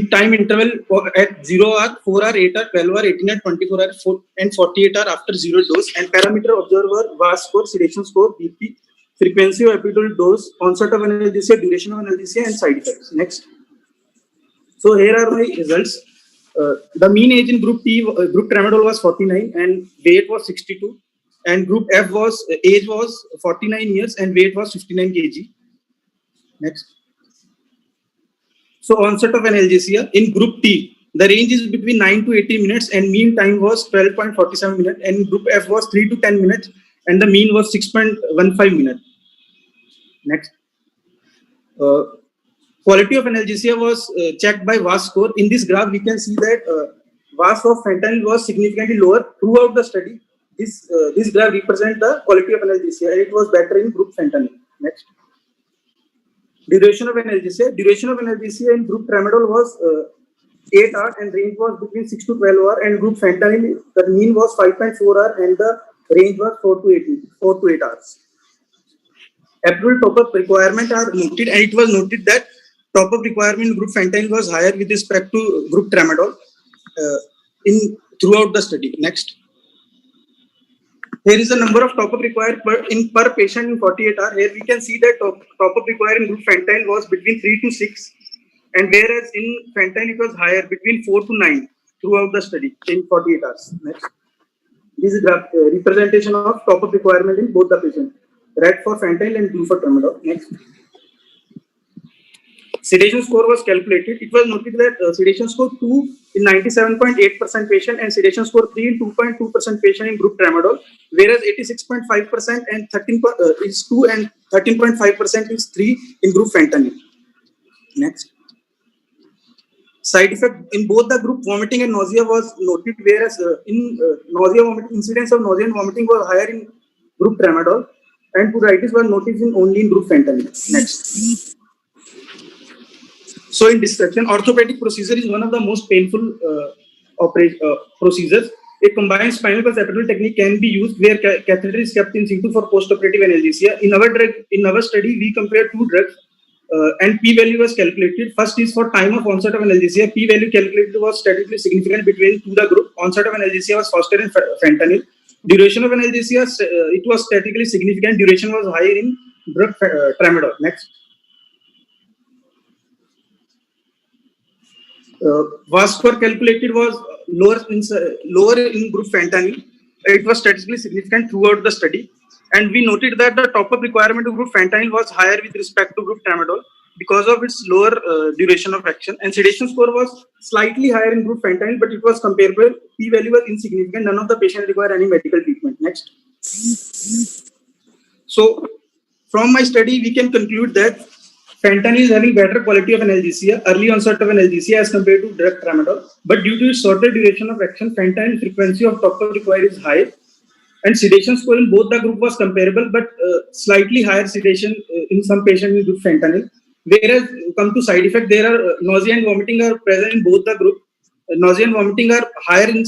time interval at 0 hour, 4 hour, 8 hour, 12 hour, 18 hour, 24 hour, 4, and 48 hour after zero dose. And parameter observed were VAS score, sedation score, BP, frequency of epidural dose, onset of analgesia, duration of analgesia, and side effects. Next. So here are my results. The mean age in group T, group tramadol was 49 and weight was 62, and group F was age was 49 years and weight was 59 kg. Next. So onset of analgesia in group T, the range is between 9 to 18 minutes and mean time was 12.47 minutes, and group F was 3 to 10 minutes and the mean was 6.15 minutes. Next. Quality of analgesia was checked by VAS score. In this graph, we can see that VAS of fentanyl was significantly lower throughout the study. This graph represents the quality of analgesia, and it was better in group fentanyl. Next. Duration of analgesia. Duration of analgesia in group tramadol was 8 hours and range was between 6 to 12 hours, and group fentanyl, the mean was 5.4 hours and the range was 4 to 8 hours. Approved top-up requirement are noted, and it was noted that top-up requirement in group fentanyl was higher with respect to group tramadol throughout the study. Next. Here is the number of top-up required per patient in 48 hours. Here we can see that top-up required in group fentanyl was between 3 to 6, and whereas in fentanyl it was higher between 4 to 9 throughout the study in 48 hours. Next. This is representation of top-up requirement in both the patients. Red for fentanyl and blue for tramadol. Next. Sedation score was calculated. It was noted that sedation score 2 in 97.8% patient and sedation score 3 in 2.2% patient in group tramadol, whereas 86.5% and 13 is 2 and 13.5% is 3 in group fentanyl. Next. Side effect in both the group, vomiting and nausea was noted, whereas nausea vomiting, incidence of nausea and vomiting was higher in group tramadol, and pruritus was noticed only in group fentanyl. Next. So in dissection, orthopedic procedure is one of the most painful procedures. A combined spinal plus epidural technique can be used where catheter is kept in situ for postoperative analgesia. In our study, we compared two drugs and p-value was calculated. First is for time of onset of analgesia. P-value calculated was statistically significant between the group. Onset of analgesia was faster in fentanyl. Duration of analgesia, it was statistically significant. Duration was higher in drug tramadol. Next. VAS score calculated was lower in group fentanyl. It was statistically significant throughout the study, and we noted that the top-up requirement of group fentanyl was higher with respect to group tramadol because of its lower duration of action, and sedation score was slightly higher in group fentanyl, but it was comparable. P-value was insignificant. None of the patients require any medical treatment. Next. So, from my study, we can conclude that fentanyl is having better quality of analgesia, early onset of analgesia as compared to drug tramadol, but due to its shorter duration of action, fentanyl frequency of top-up required is high, and sedation score in both the group was comparable, but slightly higher sedation in some patients in group fentanyl. Whereas, come to side effect, there are nausea and vomiting are present in both the group. Nausea and vomiting are higher in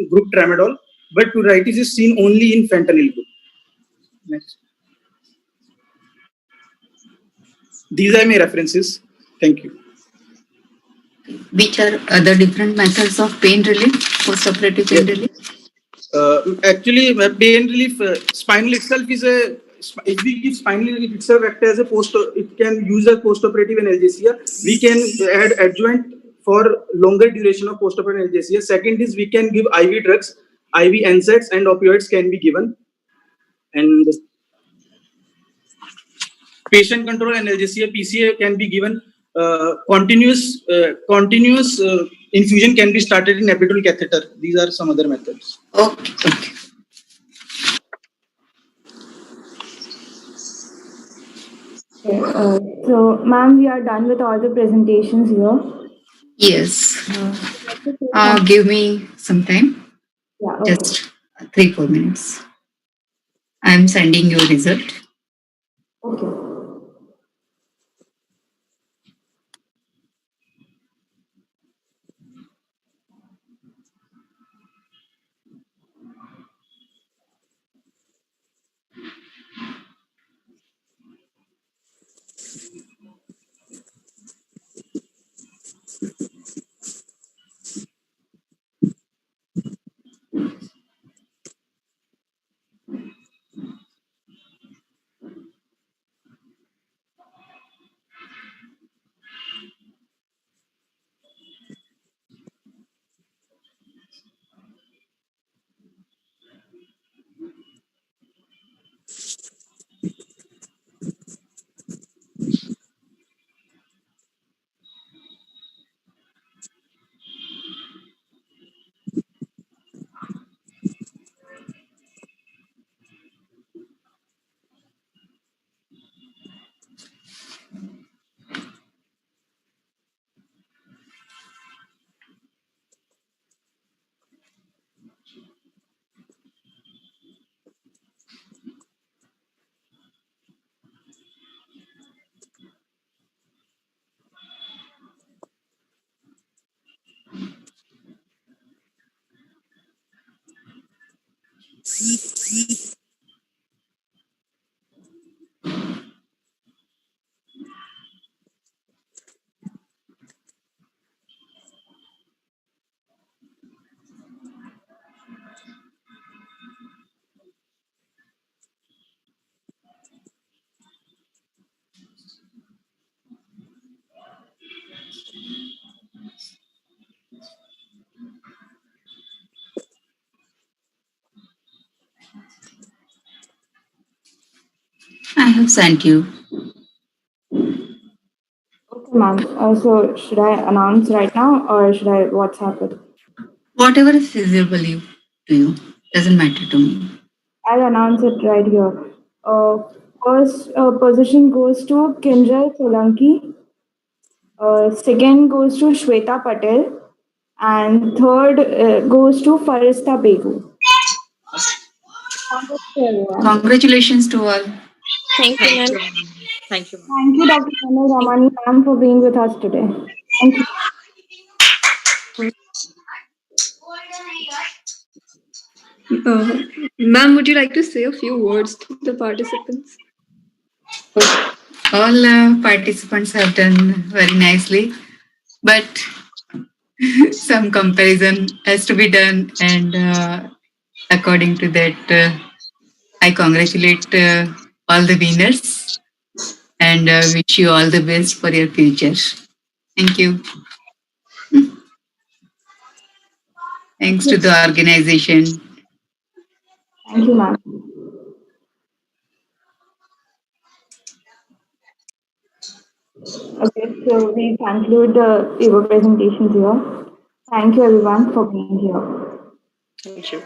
group tramadol, but pruritus is seen only in fentanyl group. Next. These are my references. Thank you. Which are other different methods of pain relief, post-operative pain relief? Actually, pain relief, spinal itself is a. If we give spinal relief itself act as a it can use a post-operative analgesia. We can add adjuvant for longer duration of post-operative analgesia. Second is we can give IV drugs, IV NSAIDs and opioids can be given, and patient control analgesia (PCA) can be given. Continuous infusion can be started in epidural catheter. These are some other methods. Okay. So, ma'am, we are done with all the presentations here. Yes. Give me some time. Yeah. Okay. Just 3-4 minutes. I'm sending you a result. Okay. have sent you. Okay, ma'am. So should I announce right now or should I WhatsApp it? Whatever is feasible to you. Doesn't matter to me. I'll announce it right here. First position goes to Kinjal Solanki. Second goes to Shweta Patel. And third goes to Farista Begu. Congratulations to all. Thank you, ma'am. Thank you. Thank you, Dr. Manoj Ramani, ma'am, for being with us today. Thank you. Ma'am, would you like to say a few words to the participants? All participants have done very nicely, but some comparison has to be done, and according to that, I congratulate all the winners and wish you all the best for your future. Thank you. Thanks to the organization. Thank you, ma'am. Okay, so we conclude the paper presentations here. Thank you, everyone, for being here. Thank you.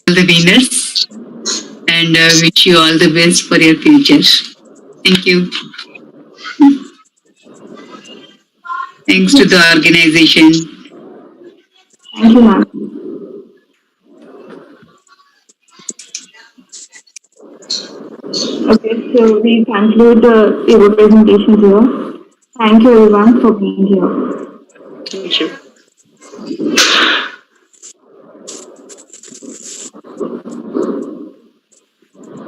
All the winners and wish you all the best for your future. Thank you. Thanks to the organization. Thank you, ma'am. Okay, so we conclude the paper presentations here. Thank you, everyone, for being here. Thank you.